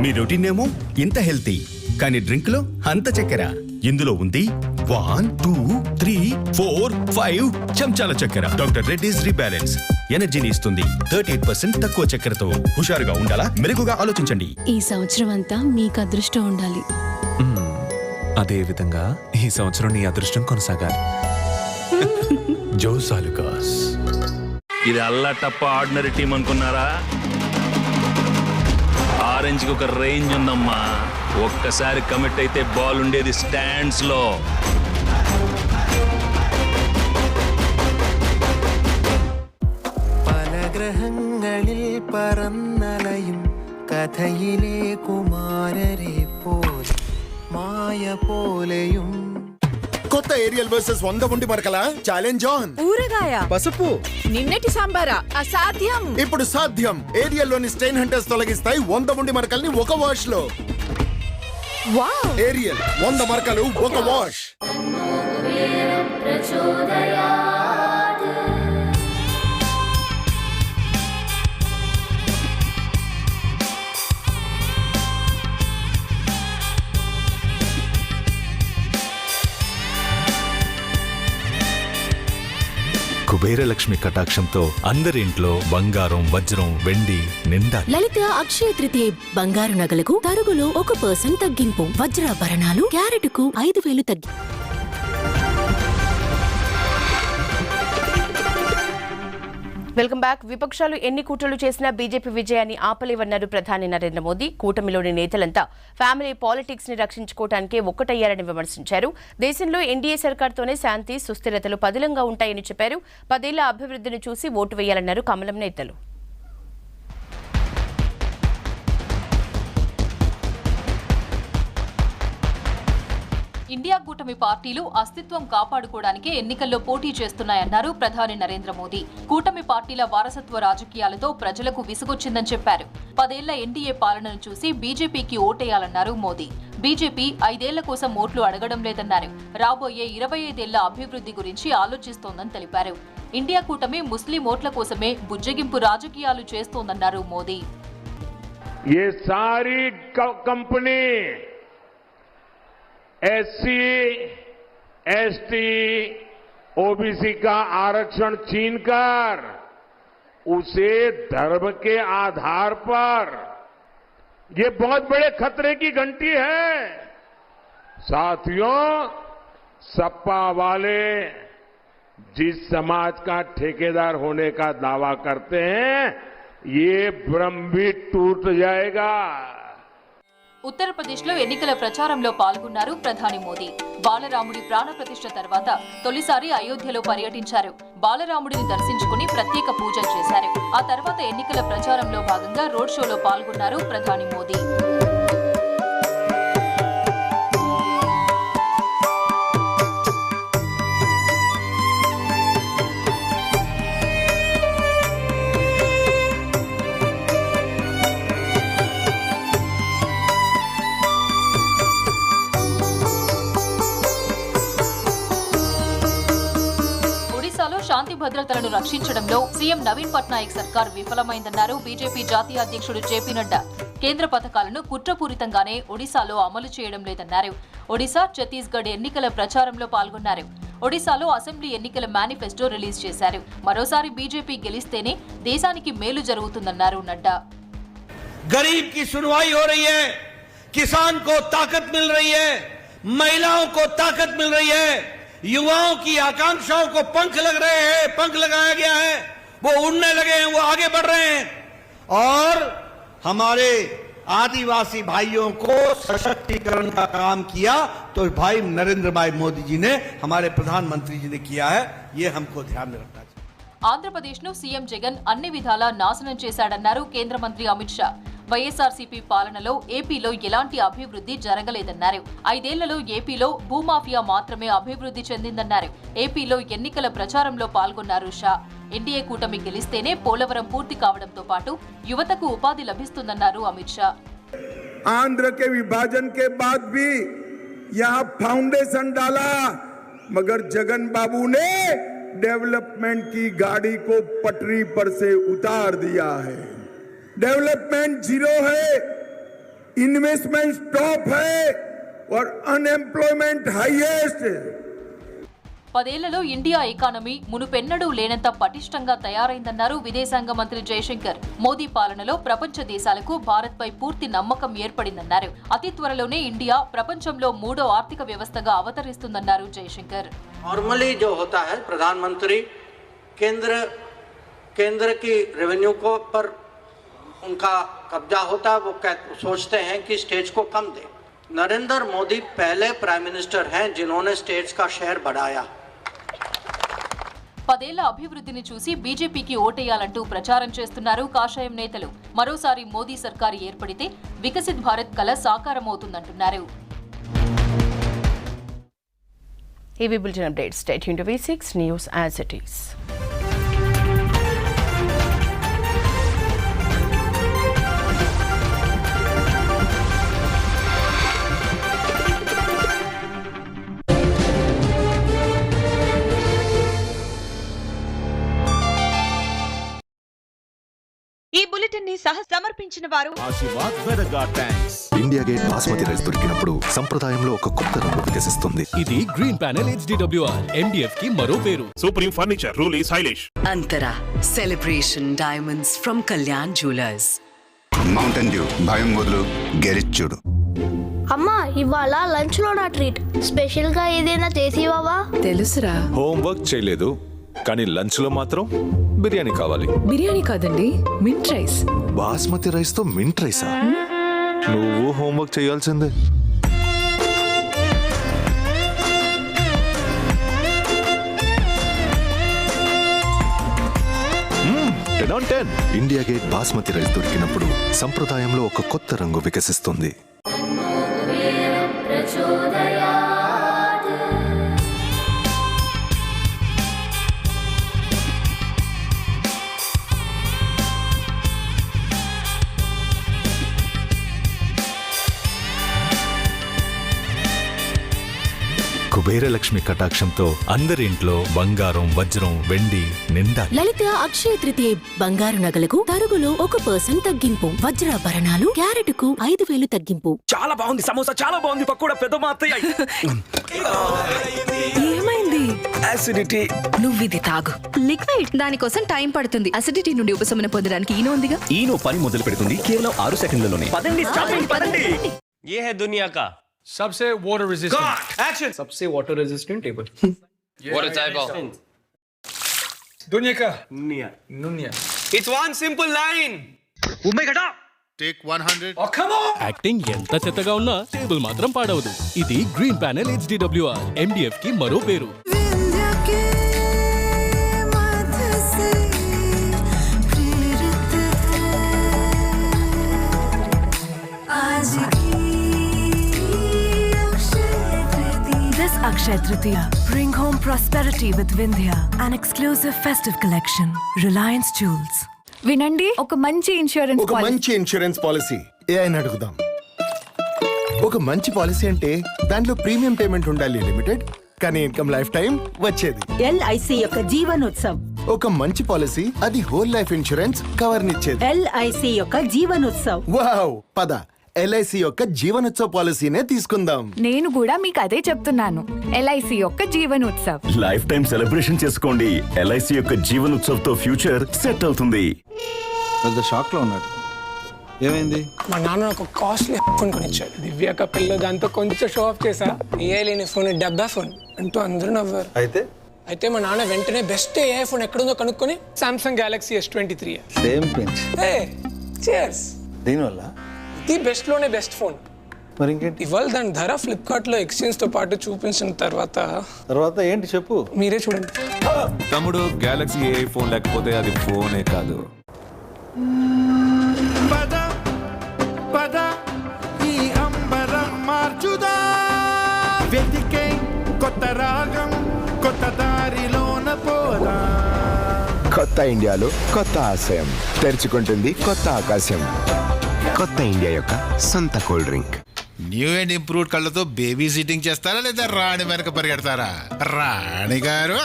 మీ రొటీన్ ఏమో ఇంత హెల్తీ, కానీ డ్రింక్ లో అంత చక్కెర. ఇందులో ఉంది 1, 2, 3, 4, 5 చెంచాల చక్కెర. డాక్టర్ రెడ్డిస్ రీబ్యాలెన్స్ ఎనర్జీని ఇస్తుంది. 38% తక్కువ చక్కెరతో హుషారుగా ఉండాలా, మెరుగుగా ఆలోచించండి. ఈ సంవత్సరం అంతా మీకు అదృష్టం ఉండాలి. అదే విధంగా ఈ సంవత్సరం నీ అదృష్టం కొనసాగాలి. జోస్ ఆలుకాస్. ఇది అల్లాటప్ప ఆర్డినరీ టీం అనుకున్నారా? ఆరెంజ్ కి ఒక రేంజ్ ఉందమ్మా. ఒక్కసారి కమిట్ అయితే బాల్ ఉండేది స్టాండ్స్ లో. പല ഗ്രഹങ്ങളിൽ പറന്നലയും കഥയിലെ കുമാരരെ പോലെ മായ പോലെയും. కొత్త ఏరియల్ వర్సెస్ 100 ఉండి మరకల ఛాలెంజ్ ఆన్. ఊరగాయ, పసుపు, నిన్నటి సాంబారా అసాధ్యం. ఇప్పుడు సాధ్యం. ఏరియల్ లోని స్టెయిన్ హంటర్స్ తొలగిస్తాయి 100 ఉండి మరకల్ని ఒక వాష్ లో. వావ్, ఏరియల్ 100 మరకలు ఒక వాష్. కుబేర లక్ష్మి కటాక్షంతో అందరి ఇంట్లో బంగారం, వజ్రం, వెండి నిండా. లలిత అక్షయ తృతీయ బంగారు నగలకు తరుగులో 1% తగ్గింపు. వజ్రాభరణాలు క్యారెట్కు 5,000 తగ్గి. Welcome back. విపక్షాలు ఎన్ని కుట్రలు చేసినా బీజేపీ విజయాన్ని ఆపలేవన్నారు ప్రధాని నరేంద్ర మోదీ. కూటమిలోని నేతలంతా ఫ్యామిలీ పాలిటిక్స్ ని రక్షించుకోవడానికే ఒక్కటయ్యారని విమర్శించారు. దేశంలో ఎన్డీఏ సర్కార్తోనే శాంతి, సుస్థిరతలు పదిలంగా ఉంటాయని చెప్పారు. 10 ఏళ్ల అభివృద్ధిని చూసి ఓటు వేయాలన్నారు కమలం నేతలు. ఇండియా కూటమి పార్టీలు అస్తిత్వం కాపాడుకోవడానికే ఎన్నికల్లో పోటీ చేస్తున్నాయన్నారు ప్రధాని నరేంద్ర మోదీ. కూటమి పార్టీల వారసత్వ రాజకీయాలతో ప్రజలకు విసుగొచ్చిందని చెప్పారు. 10 ఏళ్ల ఎన్డీఏ పాలనను చూసి బీజేపీకి ఓటేయాలన్నారు మోదీ. బీజేపీ 5 ఏళ్ల కోసం ఓట్లు అడగడం లేదన్నారు. రాబోయే 25 ఏళ్ల అభివృద్ధి గురించి ఆలోచిస్తోందని తెలిపారు. ఇండియా కూటమి ముస్లిం ఓట్ల కోసమే బుజ్జగింపు రాజకీయాలు చేస్తోందన్నారు మోదీ. ये सारी कंपनी एससी, एसटी, ओबीसी का आरक्षण छीनकर उसे धर्म के आधार पर, ये बहुत बड़े खतरे की घंटी है। साथियों, सपा वाले जिस समाज का ठेकेदार होने का दावा करते हैं, ये भ्रम भी टूट जाएगा। ఉత్తరప్రదేశ్లో ఎన్నికల ప్రచారంలో పాల్గొన్నారు ప్రధాని మోదీ. బాలరాముడి ప్రాణప్రతిష్ఠ తర్వాత తొలిసారి అయోధ్యలో పర్యటించారు. బాలరాముడిని దర్శించుకుని ప్రత్యేక పూజలు చేశారు. ఆ తర్వాత ఎన్నికల ప్రచారంలో భాగంగా రోడ్ షోలో పాల్గొన్నారు ప్రధాని మోదీ. శాంతి భద్రతలను రక్షించడంలో సీఎం నవీన్ పట్నాయక్ సర్కార్ విఫలమైందన్నారు బీజేపీ జాతీయ అధ్యక్షుడు జేపీ నడ్డా. కేంద్ర పథకాలను కుట్రపూరితంగానే ఒడిశాలో అమలు చేయడం లేదన్నారు. ఒడిశా, ఛత్తీస్గఢ్ ఎన్నికల ప్రచారంలో పాల్గొన్నారు. ఒడిశాలో అసెంబ్లీ ఎన్నికల మేనిఫెస్టో రిలీజ్ చేశారు. మరోసారి బీజేపీ గెలిస్తేనే దేశానికి మేలు జరుగుతుందన్నారు నడ్డా. गरीब की सुनवाई हो रही है, किसान को ताकत मिल रही है, महिलाओं को ताकत मिल रही है, युवाओं की आकांक्षाओं को पंख लग रहे हैं, पंख लगाया गया है, वो उड़ने लगे हैं, वो आगे बढ़ रहे हैं। और हमारे आदिवासी भाइयों को सशक्तिकरण का काम किया तो भाई नरेंद्र भाई मोदी जी ने, हमारे प्रधानमंत्री जी ने किया है, ये हमको ध्यान में रखना चाहिए। ఆంధ్రప్రదేశ్ను సీఎం జగన్ అన్ని విధాలా నాశనం చేశాడన్నారు కేంద్ర మంత్రి అమిత్ షా. వైఎస్ఆర్సీపీ పాలనలో ఏపీలో ఎలాంటి అభివృద్ధి జరగలేదన్నారు. 5 ఏళ్లలో ఏపీలో భూమాఫియా మాత్రమే అభివృద్ధి చెందిందన్నారు. ఏపీలో ఎన్నికల ప్రచారంలో పాల్గొన్నారు షా. ఎన్డీఏ కూటమి గెలిస్తేనే పోలవరం పూర్తి కావడంతో పాటు యువతకు ఉపాధి లభిస్తుందన్నారు అమిత్ షా. आंध्र के विभाजन के बाद भी यहाँ फाउंडेशन डाला, मगर जगन बाबू ने डेवलपमेंट की गाड़ी को पटरी पर से उतार दिया है। डेवलपमेंट जीरो है, इन्वेस्टमेंट स्टॉप है और अनएम्प्लॉयमेंट हाईएस्ट है। 10 ఏళ్లలో ఇండియా ఎకానమీ మునుపెన్నడూ లేనంత పటిష్టంగా తయారైందన్నారు విదేశాంగ మంత్రి జయశంకర్. మోదీ పాలనలో ప్రపంచ దేశాలకు భారత్పై పూర్తి నమ్మకం ఏర్పడిందన్నారు. అతి త్వరలోనే ఇండియా ప్రపంచంలో 3వ ఆర్థిక వ్యవస్థగా అవతరిస్తుందన్నారు జయశంకర్. नॉर्मली जो होता है, प्रधानमंत्री केंद्र की रेवेन्यू को पर उनका कब्जा होता है, वो सोचते हैं कि स्टेट्स को कम दे। नरेंद्र मोदी पहले प्राइम मिनिस्टर हैं जिन्होंने स्टेट्स का शेयर बढ़ाया। 10 ఏళ్ల అభివృద్ధిని చూసి బీజేపీకి ఓటేయాలంటూ ప్రచారం చేస్తున్నారు కాషాయం నేతలు. మరోసారి మోదీ సర్కారు ఏర్పడితే వికసిత్ భారత్ కల సాకారమవుతుందంటున్నారు. AB bulletin updates. Stay tuned to V6 news as it is. ఈ బులెటిన్ ని సమర్పించిన వారు ఆశీర్వాద్ వెదగా thanks. India Gate basmati rice దొరికినప్పుడు సంప్రదాయంలో ఒక కొత్త రంగు వికసిస్తుంది. ఇది గ్రీన్ ప్యానెల్ HDWR MDF కి మరో పేరు. Supreme furniture truly stylish. Antara celebration diamonds from Kalyan jewellers. Mountain Dew భయం వదులు గెరిచ్చుడు. అమ్మా, ఇవాళ లంచ్ లో నా ట్రీట్ స్పెషల్ గా ఏదైనా చేసివావా? తెలుసురా. హోంవర్క్ చేయలేదు కానీ లంచ్ లో మాత్రం బిర్యానీ కావాలి. బిర్యానీ కాదండి, మింట్ రైస్. బాస్మతి రైస్ తో మింట్ రైసా? నువ్వు హోంవర్క్ చేయాల్సిందే. ఇండియా గేట్ బాస్మతి రైస్ దొరికినప్పుడు సంప్రదాయంలో ఒక కొత్త రంగు వికసిస్తుంది. కుబేరలక్ష్మి కటాక్షంతో అందరి ఇంట్లో బంగారం వజ్రం వెండి నిండా లలిత అక్షయ తృతీయ బంగారు నగలకు తరుగులో 1% తగ్గింపు, వజ్రాభరణాలు క్యారెట్కు 5,000 తగ్గింపు. చాలా బాగుంది సమోసా, చాలా బాగుంది పకోడా, పెద్ద మాత్రయ్య. ఏమైంది? అసిడిటీ. నువ్విది తాగు. లిక్విడ్ దానికోసం టైం పడుతుంది. అసిడిటీ నుండి ఉపశమనం పొందడానికి ఈనో ఉందిగా. ఈనో పని మొదలు పెడుతుంది కేవలం 6 సెకండ్లలోనే. పదండి పదండి. ये है दुनिया का सबसे वाटर रेजिस्टेंट एक्शन सबसे water resistant table what a type of दुनिया का नुनिया it's one simple line उम्मे घटा take 100. oh come on acting ఎంత చెత్తగా ఉన్నా టేబుల్ మాత్రం పాడవదు. ఇది గ్రీన్ ప్యానెల్ HDWR MDF కి మరో పేరు. This Akshaya Tritiya, bring home prosperity with Vindhya, an exclusive festive collection. Reliance Jewels. వినండి, ఒక మంచి ఇన్సూరెన్స్ పాలసీ ఏ అని అడుగుదాం. ఒక మంచి పాలసీ అంటే దాంట్లో ప్రీమియం పేమెంట్ ఉండాలి లిమిటెడ్, కానీ ఇన్కమ్ లైఫ్ టైం వచ్చేది. LIC యొక్క జీవనోత్సవ్. ఒక మంచి పాలసీ అది హోల్ లైఫ్ ఇన్సూరెన్స్ కవర్ నిచ్చేది. LIC యొక్క జీవనోత్సవ్. వావ్, పద LIC యొక్క జీవనోత్సవ పాలసీనే తీసుకుందాం. నేను కూడా మీకు అదే చెప్తున్నాను. LIC యొక్క జీవనోత్సవ్. లైఫ్ టైం సెలబ్రేషన్ చేసుకోండి. LIC యొక్క జీవనోత్సవ్ తో ఫ్యూచర్ సెట్ అవుతుంది. పెద్ద షాక్ లో ఉన్నాడు. ఏమైంది? మా నాన్న ఒక కాస్ట్లీ ఫోన్ కొనిచ్చాడు. దివ్యాక పిల్ల దాంతో కొంచెం షో ఆఫ్ చేసా. ఏఐ లేని ఫోన్, డబ్బా ఫోన్ అంటూ అందరూ నవ్వారు. అయితే మా నాన్న వెంటనే బెస్ట్ ఏఐ ఫోన్ ఎక్కడుందో కనుక్కొని Samsung Galaxy S23 same pinch. Chairs. దీనివల్ల ఇది బెస్ట్ లోనే బెస్ట్ ఫోన్. మరి ఇంకేంటి? ఇవాళ దాని ధర ఫ్లిప్కార్ట్ లో ఎక్స్చేంజ్ తో పాటు చూపించిన తర్వాత ఏంటి చెప్పు. మీరే చూడండి. తమ్ముడు, గెలాక్సీ ఏ ఫోన్ లేకపోతే అది ఫోనే కాదు. పద పద ఈ అంబరం మార్చుదా, వెతికే కొత్త రాగం, కొత్త దారిలోన పోదా. కొత్త ఇండియాలో కొత్త ఆశయం తెరుచుకుంటుంది కొత్త ఆకాశం. కొత్త ఇండియా యొక్క సొంత cool drink. New and improved కళ్ళతో బేబీ సిట్టింగ్ చేస్తారా లేదా రాణి వెనక పరిగెడతారా? రాణి గారు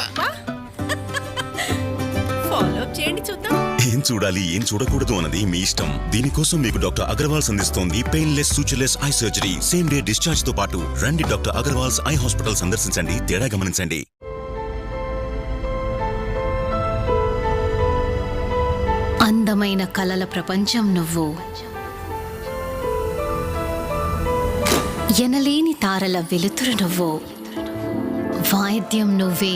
ఫాలో చేయండి చూద్దాం. ఏం చూడాలి ఏం చూడకూడదు అన్నది మీ ఇష్టం. దీనికోసం మీకు డాక్టర్ అగర్వాల్స్ అందిస్తోంది painless sutureless eye surgery. Same day discharge తో పాటు రండి డాక్టర్ అగర్వాల్స్ ఐ హాస్పిటల్ సందర్శించండి. తేడా గమనించండి. అందమైన కలల ప్రపంచం నువ్వు, ఎనలేని తారల వెలుతురు నువ్వు, వాయిద్యం నువ్వే,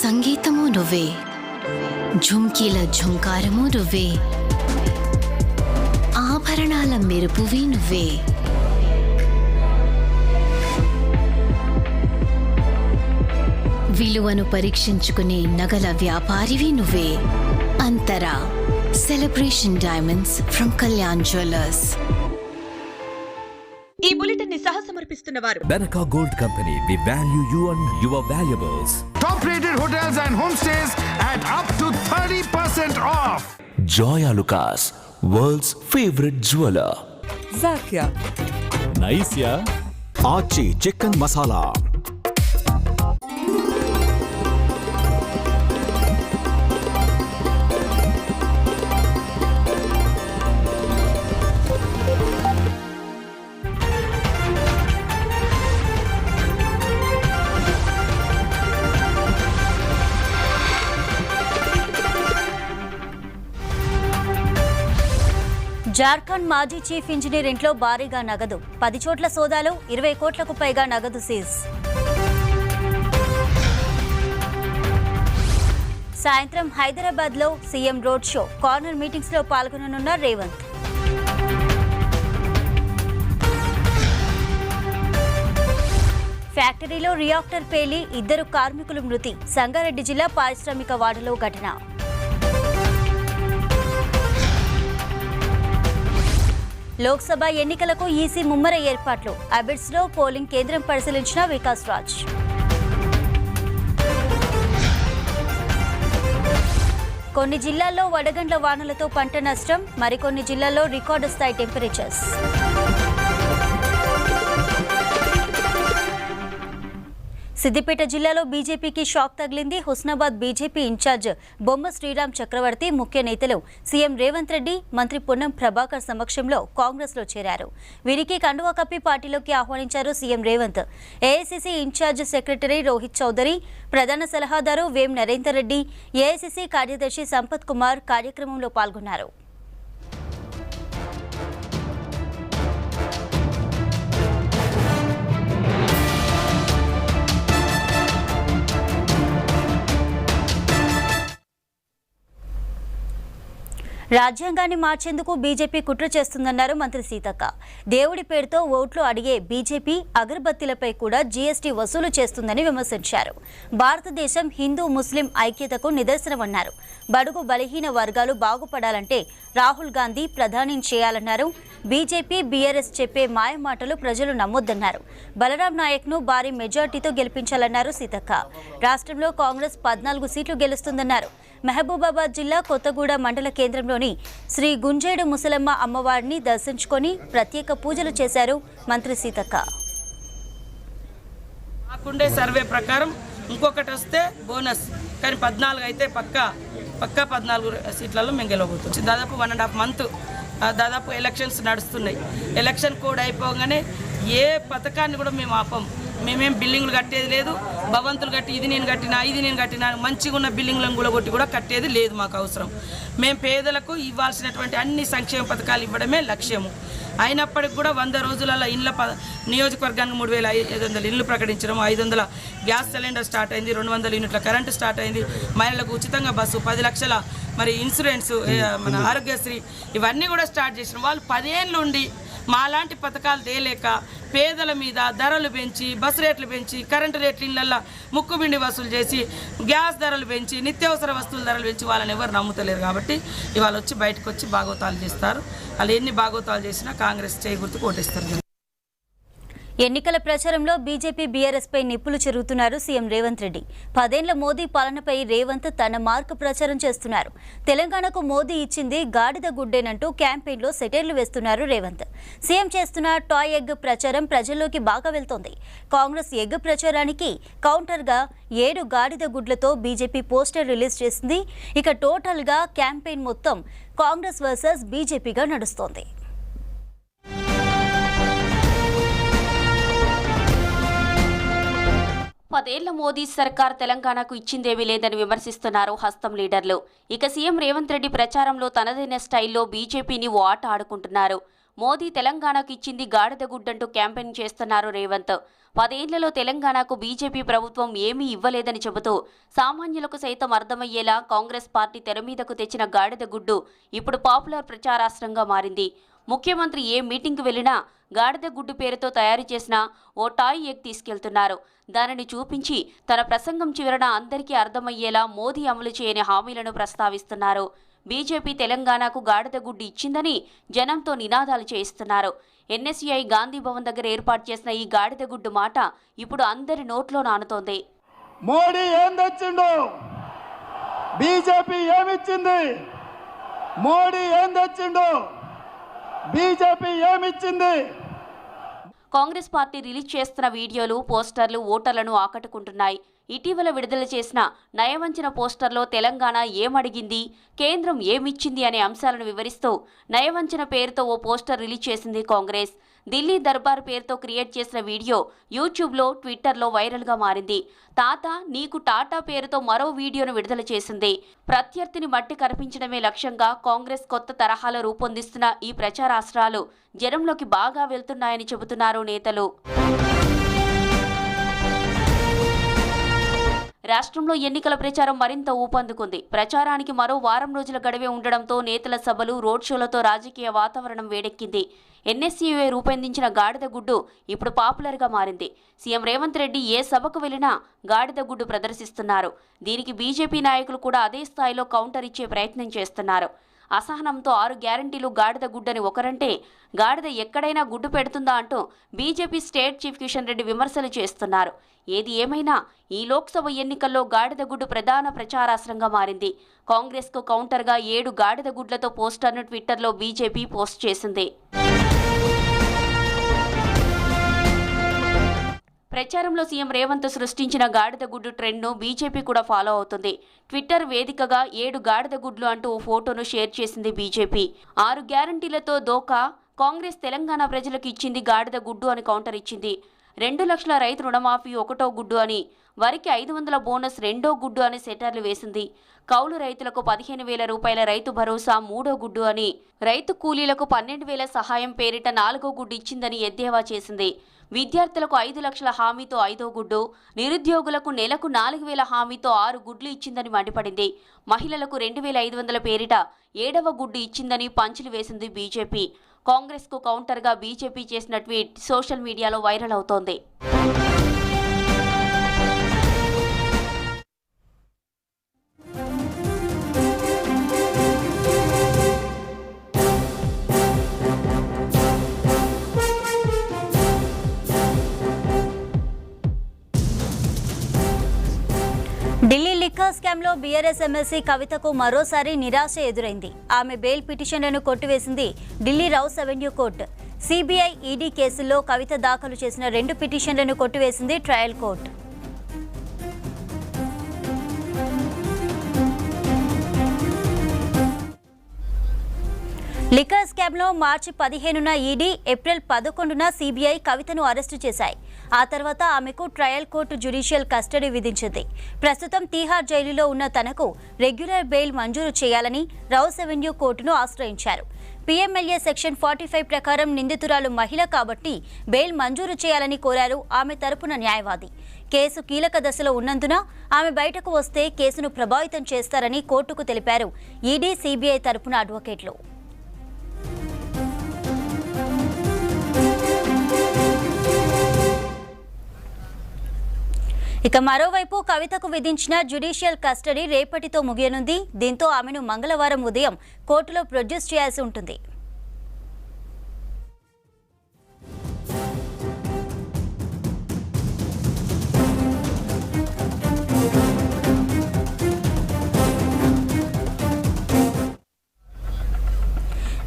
సంగీతము నువ్వే, ఝుంకీల ఝుంకారము నువ్వే, ఆభరణాల మెరుపువి నువ్వే. విలువను పరీక్షించుకునే నగల వ్యాపారివి నువ్వే. Antara celebration diamonds from Kalyan jewellers. ఈ బులెటిన్ ని సహ సమర్పిస్తున్నవారు Benaka Gold Company. We value you and your valuables. Top rated hotels and homestays at up to 30% off. Joya Lucas, world's favorite jeweler. Zakia. Nice, yeah? Archie Chicken Masala. Jharkhand మాజీ chief engineer ఇంట్లో భారీగా నగదు, 10 చోట్ల సోదాలు, 20 కోట్లకు పైగా నగదు seize. సాయంత్రం హైదరాబాద్ లో CM road show, corner meetings లో పాల్గొననున్న రేవంత్. ఫ్యాక్టరీలో రియాక్టర్ పేలి 2 కార్మికులు మృతి, సంగారెడ్డి జిల్లా పారిశ్రామిక వాడలో ఘటన. లోక్సభ ఎన్నికలకు ఈసీ ముమ్మర ఏర్పాట్లు, అబిడ్స్ లో పోలింగ్ కేంద్రం పరిశీలించిన వికాస్ రాజ్. కొన్ని జిల్లాల్లో వడగండ్ల వానలతో పంట నష్టం, మరికొన్ని జిల్లాల్లో రికార్డు స్థాయి టెంపరేచర్స్. సిద్దిపేట జిల్లాలో బీజేపీకి షాక్ తగిలింది. హుస్నాబాద్ బీజేపీ ఇన్ఛార్జ్ బొమ్మ శ్రీరామ్ చక్రవర్తి ముఖ్య నేతలు సీఎం రేవంత్ రెడ్డి, మంత్రి పొన్నం ప్రభాకర్ సమక్షంలో కాంగ్రెస్లో చేరారు. వీరికి కండువా కప్పి పార్టీలోకి ఆహ్వానించారు CM Revanth. AICC incharge secretary Rohit Chaudhary, ప్రధాన సలహాదారు వేం నరేందర్ రెడ్డి, ఏఐసీసీ కార్యదర్శి సంపత్ కుమార్ కార్యక్రమంలో పాల్గొన్నారు. రాజ్యాంగాన్ని మార్చేందుకు బీజేపీ కుట్ర చేస్తుందన్నారు మంత్రి సీతక్క. దేవుడి పేరుతో ఓట్లు అడిగే బీజేపీ అగరబత్తీలపై కూడా జీఎస్టీ వసూలు చేస్తుందని విమర్శించారు. భారతదేశం హిందూ ముస్లిం ఐక్యతకు నిదర్శనమన్నారు. బడుగు బలహీన వర్గాలు బాగుపడాలంటే రాహుల్ గాంధీ ప్రధాని చేయాలన్నారు. బీజేపీ బీఆర్ఎస్ చెప్పే మాయమాటలు ప్రజలు నమ్మొద్దన్నారు. బలరాం నాయక్ను భారీ మెజార్టీతో గెలిపించాలన్నారు సీతక్క. రాష్ట్రంలో కాంగ్రెస్ 14 సీట్లు గెలుస్తుందన్నారు. మహబూబాబాద్ జిల్లా కొత్తగూడ మండల కేంద్రంలోని శ్రీ గుంజేడు ముసలమ్మ అమ్మవారిని దర్శించుకొని ప్రత్యేక పూజలు చేశారు మంత్రి సీతక్క. మాకుండే సర్వే ప్రకారం ఇంకొకటి వస్తే బోనస్, కానీ 14 అయితే పక్కా 14 సీట్లలో మేము గెలవబోతున్నాం. దాదాపు 1.5 మంత్ దాదాపు ఎలక్షన్స్ నడుస్తున్నాయి. ఎలక్షన్ కోడ్ అయిపోగానే ఏ పథకాన్ని కూడా మేము ఆపం. మేమేం బిల్డింగ్లు కట్టేది లేదు, భవంతులు కట్టి ఇది నేను కట్టినా మంచిగా ఉన్న బిల్డింగ్లను కూలగొట్టి కూడా కట్టేది లేదు. మాకు అవసరం మేము పేదలకు ఇవ్వాల్సినటువంటి అన్ని సంక్షేమ పథకాలు ఇవ్వడమే లక్ష్యము. అయినప్పటికి కూడా 100 రోజులలో ఇండ్ల నియోజకవర్గానికి 3500 ఇండ్లు ప్రకటించడం, 500 గ్యాస్ సిలిండర్ స్టార్ట్ అయింది, 200 యూనిట్ల కరెంటు స్టార్ట్ అయింది, మహిళలకు ఉచితంగా బస్సు, 10 లక్షల మరి ఇన్సూరెన్స్, మన ఆరోగ్యశ్రీ ఇవన్నీ కూడా స్టార్ట్ చేసిన వాళ్ళు 10 ఏళ్ళు ఉండి మాలాంటి పథకాలు తేలేక పేదల మీద ధరలు పెంచి, బస్సు రేట్లు పెంచి, కరెంటు రేట్లు ఇళ్ళల్లో ముక్కుబిండి వసూలు చేసి, గ్యాస్ ధరలు పెంచి, నిత్యావసర వస్తువుల ధరలు పెంచి వాళ్ళని ఎవరు నమ్ముతలేరు. కాబట్టి ఇవాళ వచ్చి బయటకు వచ్చి భాగవతాలు చేస్తారు. వాళ్ళు ఎన్ని భాగవతాలు చేసినా కాంగ్రెస్ చేయి గుర్తుకు ఓటేస్తారు. ఎన్నికల ప్రచారంలో బీజేపీ బీఆర్ఎస్ పై నిప్పులు చెరుగుతున్నారు సీఎం రేవంత్ రెడ్డి. 10 ఏళ్ల మోదీ పాలనపై రేవంత్ తన మార్క్ ప్రచారం చేస్తున్నారు. తెలంగాణకు మోదీ ఇచ్చింది గాడిద గుడ్డేనంటూ క్యాంపెయిన్లో సెటైర్లు వేస్తున్నారు రేవంత్. సీఎం చేస్తున్న టాయ్ ఎగ్ ప్రచారం ప్రజల్లోకి బాగా వెళ్తోంది. కాంగ్రెస్ ఎగ్ ప్రచారానికి కౌంటర్గా 7 గాడిద గుడ్లతో బీజేపీ పోస్టర్ రిలీజ్ చేసింది. ఇక టోటల్గా క్యాంపెయిన్ మొత్తం కాంగ్రెస్ వర్సెస్ బీజేపీగా నడుస్తోంది. 10 ఏళ్ల మోదీ సర్కార్ తెలంగాణకు ఇచ్చిందేమీ లేదని విమర్శిస్తున్నారు హస్తం లీడర్లు. ఇక సీఎం రేవంత్ రెడ్డి ప్రచారంలో తనదైన స్టైల్లో బీజేపీని ఓ ఆట ఆడుకుంటున్నారు. మోదీ తెలంగాణకు ఇచ్చింది గాడిద గుడ్డంటూ క్యాంపెయిన్ చేస్తున్నారు రేవంత్. 10 ఏళ్లలో తెలంగాణకు బీజేపీ ప్రభుత్వం ఏమీ ఇవ్వలేదని చెబుతూ సామాన్యులకు సైతం అర్థమయ్యేలా కాంగ్రెస్ పార్టీ తెర మీదకు తెచ్చిన గాడిద గుడ్డు ఇప్పుడు పాపులర్ ప్రచారాస్త్రంగా మారింది. ముఖ్యమంత్రి ఏ మీటింగ్కు వెళ్లినా గాడిద గుడ్డు పేరుతో తయారు చేసిన ఓ టాయ్ ఎగ్ తీసుకెళ్తున్నారు. దానిని చూపించి తన ప్రసంగం చివరన అందరికీ అర్థమయ్యేలా మోదీ అమలు చేయని హామీలను ప్రస్తావిస్తున్నారు. బీజేపీ తెలంగాణకు గాడిద గుడ్డు ఇచ్చిందని జనంతో నినాదాలు చేయిస్తున్నారు. ఎన్ఎస్యుఐ గాంధీ భవన్ దగ్గర ఏర్పాటు చేసిన ఈ గాడిద గుడ్డు మాట ఇప్పుడు అందరి నోట్లో నానుతోంది. మోడీ ఏం తెచ్చిండు, బీజేపీ ఏమిచ్చింది, మోడీ ఏం తెచ్చిండు, బీజేపీ ఏమిచ్చింది. కాంగ్రెస్ పార్టీ రిలీజ్ చేస్తున్న వీడియోలు, పోస్టర్లు ఓటర్లను ఆకట్టుకుంటున్నాయి. ఇటీవల విడుదల చేసిన నయవంచన పోస్టర్లో తెలంగాణ ఏమడిగింది, కేంద్రం ఏమిచ్చింది అనే అంశాలను వివరిస్తూ నయవంచన పేరుతో ఓ పోస్టర్ రిలీజ్ చేసింది కాంగ్రెస్. ఢిల్లీ దర్బార్ పేరుతో క్రియేట్ చేసిన వీడియో యూట్యూబ్లో, ట్విట్టర్లో వైరల్గా మారింది. తాత నీకు టాటా పేరుతో మరో వీడియోను విడుదల చేసింది. ప్రత్యర్థిని మట్టి కనిపించడమే లక్ష్యంగా కాంగ్రెస్ కొత్త తరహాలో రూపొందిస్తున్న ఈ ప్రచారాస్త్రాలు జనంలోకి బాగా వెళ్తున్నాయని చెబుతున్నారు నేతలు. రాష్ట్రంలో ఎన్నికల ప్రచారం మరింత ఊపందుకుంది. ప్రచారానికి మరో వారం రోజుల గడువే ఉండడంతో నేతల సభలు, రోడ్ షోలతో రాజకీయ వాతావరణం వేడెక్కింది. ఎన్ఎస్యుఐ రూపొందించిన గాడిద గుడ్డు ఇప్పుడు పాపులర్గా మారింది. సీఎం రేవంత్ రెడ్డి ఏ సభకు వెళ్లినా గాడిద గుడ్డు ప్రదర్శిస్తున్నారు. దీనికి బీజేపీ నాయకులు కూడా అదే స్థాయిలో కౌంటర్ ఇచ్చే ప్రయత్నం చేస్తున్నారు. అసహనంతో 6 గ్యారంటీలు గాడిద గుడ్డని ఒకరంటే గాడిద ఎక్కడైనా గుడ్డు పెడుతుందా అంటూ BJP state chief Kishan Reddy విమర్శలు చేస్తున్నారు. ఏది ఏమైనా ఈ లోక్సభ ఎన్నికల్లో గాడిద గుడ్డు ప్రధాన ప్రచారాస్త్రంగా మారింది. కాంగ్రెస్కు కౌంటర్గా 7 గాడిద గుడ్లతో పోస్టర్ను ట్విట్టర్లో బీజేపీ పోస్ట్ చేసింది. ప్రచారంలో సీఎం రేవంత్ సృష్టించిన గాడిద గుడ్డు ట్రెండ్ను బీజేపీ కూడా ఫాలో అవుతుంది. ట్విట్టర్ వేదికగా 7 గాడిద గుడ్లు అంటూ ఓ ఫోటోను షేర్ చేసింది బీజేపీ. 6 గ్యారంటీలతో దోకా కాంగ్రెస్ తెలంగాణ ప్రజలకు ఇచ్చింది గాడిద గుడ్డు అని కౌంటర్ ఇచ్చింది. 2 లక్షల రైతు రుణమాఫీ 1వ గుడ్డు అని, వరికి 500 బోనస్ 2వ గుడ్డు అని సెటర్లు వేసింది. కౌలు రైతులకు 15,000 రూపాయల రైతు భరోసా 3వ గుడ్డు అని, రైతు కూలీలకు 12,000 సహాయం పేరిట 4వ గుడ్డు ఇచ్చిందని ఎద్దేవా చేసింది. విద్యార్థులకు 5 లక్షల హామీతో 5వ గుడ్డు, నిరుద్యోగులకు నెలకు 4,000 హామీతో 6 గుడ్లు ఇచ్చిందని మండిపడింది. మహిళలకు 2,500 పేరిట 7వ గుడ్డు ఇచ్చిందని పంచులు వేసింది బీజేపీ. కాంగ్రెస్కు కౌంటర్గా బీజేపీ చేసిన ట్వీట్ సోషల్ మీడియాలో వైరల్ అవుతోంది. ఢిల్లీ లిక్కర్ స్కామ్లో బీఆర్ఎస్ ఎమ్మెల్సీ కవితకు మరోసారి నిరాశ ఎదురైంది. ఆమె బెయిల్ పిటిషన్లను కొట్టివేసింది Delhi rows avenue court. CBI, ED కేసుల్లో కవిత దాఖలు చేసిన 2 పిటిషన్లను కొట్టివేసింది ట్రయల్ కోర్టు. లిక్కర్ స్కామ్లో మార్చి 15న ఈడీ, ఏప్రిల్ 11న సిబిఐ కవితను అరెస్టు చేశాయి. ఆ తర్వాత ఆమెకు ట్రయల్ కోర్టు జ్యుడిషియల్ కస్టడీ విధించింది. ప్రస్తుతం తీహార్ జైలులో ఉన్న తనకు రెగ్యులర్ బెయిల్ మంజూరు చేయాలని రౌస్ అవెన్యూ కోర్టును ఆశ్రయించారు. పీఎంఎల్ఏ సెక్షన్ 45 ప్రకారం నిందితురాలు మహిళ కాబట్టి బెయిల్ మంజూరు చేయాలని కోరారు ఆమె తరపున న్యాయవాది. కేసు కీలక దశలో ఉన్నందున ఆమె బయటకు వస్తే కేసును ప్రభావితం చేస్తారని కోర్టుకు తెలిపారు ఈడీ, సిబిఐ తరపున అడ్వకేట్లు. ఇక మరోవైపు కవితకు విధించిన జ్యుడిషియల్ కస్టడీ రేపటితో ముగియనుంది. దీంతో ఆమెను మంగళవారం ఉదయం కోర్టులో ప్రొడ్యూస్ చేయాల్సి ఉంటుంది.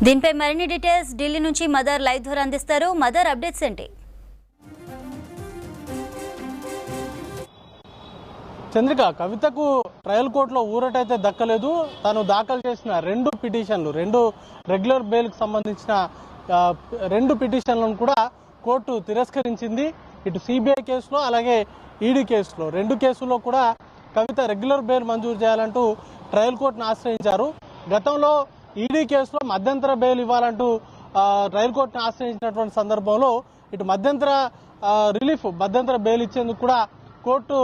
దీనిపై మరిన్ని డీటెయిల్స్ ఢిల్లీ నుంచి మదర్ లైవ్ ద్వారా అందిస్తారు. మదర్, అప్డేట్స్ ఏంటి? చంద్రిక, కవితకు ట్రయల్ కోర్టులో ఊరటైతే దక్కలేదు. తాను దాఖలు చేసిన 2 పిటిషన్లు, 2 రెగ్యులర్ బెయిల్కి సంబంధించిన 2 పిటిషన్లను కూడా కోర్టు తిరస్కరించింది. ఇటు సిబిఐ కేసులో అలాగే ఈడీ కేసులో 2 కేసుల్లో కూడా కవిత రెగ్యులర్ బెయిల్ మంజూరు చేయాలంటూ ట్రయల్ కోర్టును ఆశ్రయించారు. గతంలో ఈడీ కేసులో మధ్యంతర బెయిల్ ఇవ్వాలంటూ ట్రయల్ కోర్టును ఆశ్రయించినటువంటి సందర్భంలో ఇటు మధ్యంతర రిలీఫ్, మధ్యంతర బెయిల్ ఇచ్చేందుకు కూడా కోర్టు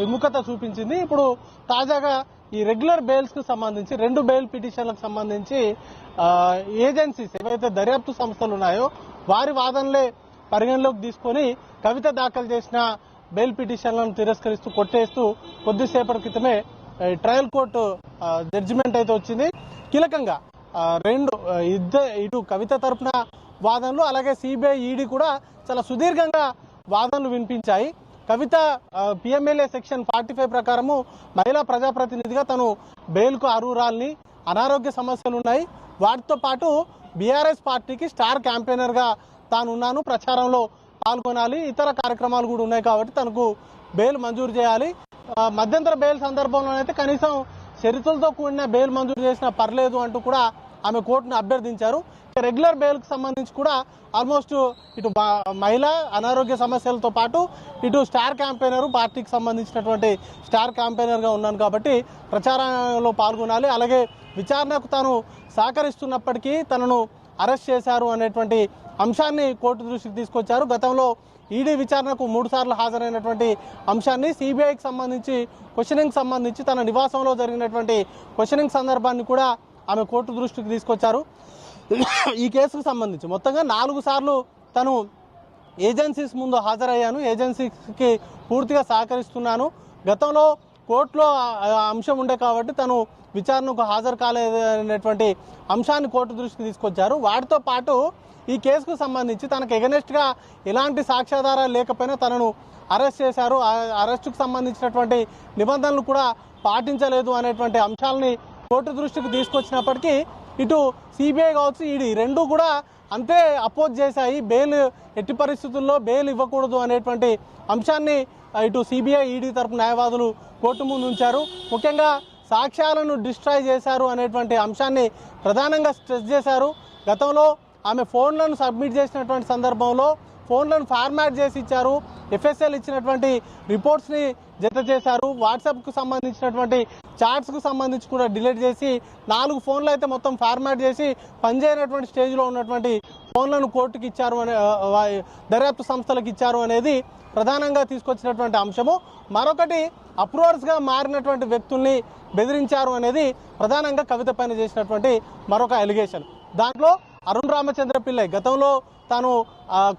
విముఖత చూపించింది. ఇప్పుడు తాజాగా ఈ రెగ్యులర్ బెయిల్స్ కు సంబంధించి 2 బెయిల్ పిటిషన్లకు సంబంధించి ఏజెన్సీస్, ఏవైతే దర్యాప్తు సంస్థలు ఉన్నాయో వారి వాదనలే పరిగణలోకి తీసుకొని కవిత దాఖలు చేసిన బెయిల్ పిటిషన్లను తిరస్కరిస్తూ కొట్టేస్తూ కొద్దిసేపటి క్రితమే ట్రయల్ కోర్టు జడ్జిమెంట్ అయితే వచ్చింది. కీలకంగా ఇటు కవిత తరపున వాదనలు అలాగే సిబిఐ, ఈడీ కూడా చాలా సుదీర్ఘంగా వాదనలు వినిపించాయి. కవిత పిఎంఎల్ఏ సెక్షన్ 45 ప్రకారము మహిళా ప్రజాప్రతినిధిగా తను బెయిల్కు అర్హురాల్ని, అనారోగ్య సమస్యలు ఉన్నాయి, వాటితో పాటు బీఆర్ఎస్ పార్టీకి స్టార్ క్యాంపెయినర్గా తాను ఉన్నాను, ప్రచారంలో పాల్గొనాలి, ఇతర కార్యక్రమాలు కూడా ఉన్నాయి కాబట్టి తనకు బెయిల్ మంజూరు చేయాలి. మధ్యంతర బెయిల్ సందర్భంలోనైతే కనీసం షరతులతో కూడిన బెయిల్ మంజూరు చేసినా పర్లేదు అంటూ కూడా ఆమె కోర్టును అభ్యర్థించారు. రెగ్యులర్ బెయిల్కి సంబంధించి కూడా ఆల్మోస్ట్ ఇటు మహిళా అనారోగ్య సమస్యలతో పాటు ఇటు స్టార్ క్యాంపెయినర్, పార్టీకి సంబంధించినటువంటి స్టార్ క్యాంపెయినర్గా ఉన్నాను కాబట్టి ప్రచారంలో పాల్గొనాలి, అలాగే విచారణకు తాను సహకరిస్తున్నప్పటికీ తనను అరెస్ట్ చేశారు అనేటువంటి అంశాన్ని కోర్టు దృష్టికి తీసుకొచ్చారు. గతంలో ఈడీ విచారణకు 3 సార్లు హాజరైనటువంటి అంశాన్ని సిబిఐకి సంబంధించి క్వశ్చనింగ్ సంబంధించి తన నివాసంలో జరిగినటువంటి క్వశ్చనింగ్ సందర్భాన్ని కూడా ఆమె కోర్టు దృష్టికి తీసుకొచ్చారు. ఈ కేసుకు సంబంధించి మొత్తంగా 4 సార్లు తను ఏజెన్సీస్ ముందు హాజరయ్యాను, ఏజెన్సీకి పూర్తిగా సహకరిస్తున్నాను, గతంలో కోర్టులో అంశం ఉండే కాబట్టి తను విచారణకు హాజరు కాలేదనేటువంటి అంశాన్ని కోర్టు దృష్టికి తీసుకొచ్చారు. వాటితో పాటు ఈ కేసుకు సంబంధించి తనకు ఎగనెస్ట్గా ఎలాంటి సాక్ష్యాధారాలు లేకపోయినా తనను అరెస్ట్ చేశారు, అరెస్టుకు సంబంధించినటువంటి నిబంధనలు కూడా పాటించలేదు అనేటువంటి అంశాలని కోర్టు దృష్టికి తీసుకొచ్చినప్పటికీ ఇటు సిబిఐ కావచ్చు, ఈడీ 2 కూడా అంతే అపోజ్ చేశాయి. బెయిల్ ఎట్టి పరిస్థితుల్లో బెయిల్ ఇవ్వకూడదు అనేటువంటి అంశాన్ని ఇటు సిబిఐ ఈడీ తరపు న్యాయవాదులు కోర్టు ముందు ఉంచారు. ముఖ్యంగా సాక్ష్యాలను డిస్ట్రాయ్ చేశారు అనేటువంటి అంశాన్ని ప్రధానంగా స్ట్రెస్ చేశారు. గతంలో ఆమె ఫోన్లను సబ్మిట్ చేసినటువంటి సందర్భంలో ఫోన్లను ఫార్మాట్ చేసి ఇచ్చారు. ఎఫ్ఎస్ఎల్ ఇచ్చినటువంటి రిపోర్ట్స్ని జత చేశారు. వాట్సాప్కు సంబంధించినటువంటి చాట్స్కు సంబంధించి కూడా డిలీట్ చేసి 4 ఫోన్లు అయితే మొత్తం ఫార్మాట్ చేసి పనిచేయనటువంటి స్టేజ్లో ఉన్నటువంటి ఫోన్లను కోర్టుకి ఇచ్చారు అనే దర్యాప్తు సంస్థలకు ఇచ్చారు అనేది ప్రధానంగా తీసుకొచ్చినటువంటి అంశము. మరొకటి అప్రూవర్స్గా మారినటువంటి వ్యక్తుల్ని బెదిరించారు అనేది ప్రధానంగా కవిత పైన చేసినటువంటి మరొక అలిగేషన్. దాంట్లో అరుణ్ రామచంద్ర పిల్లై గతంలో తాను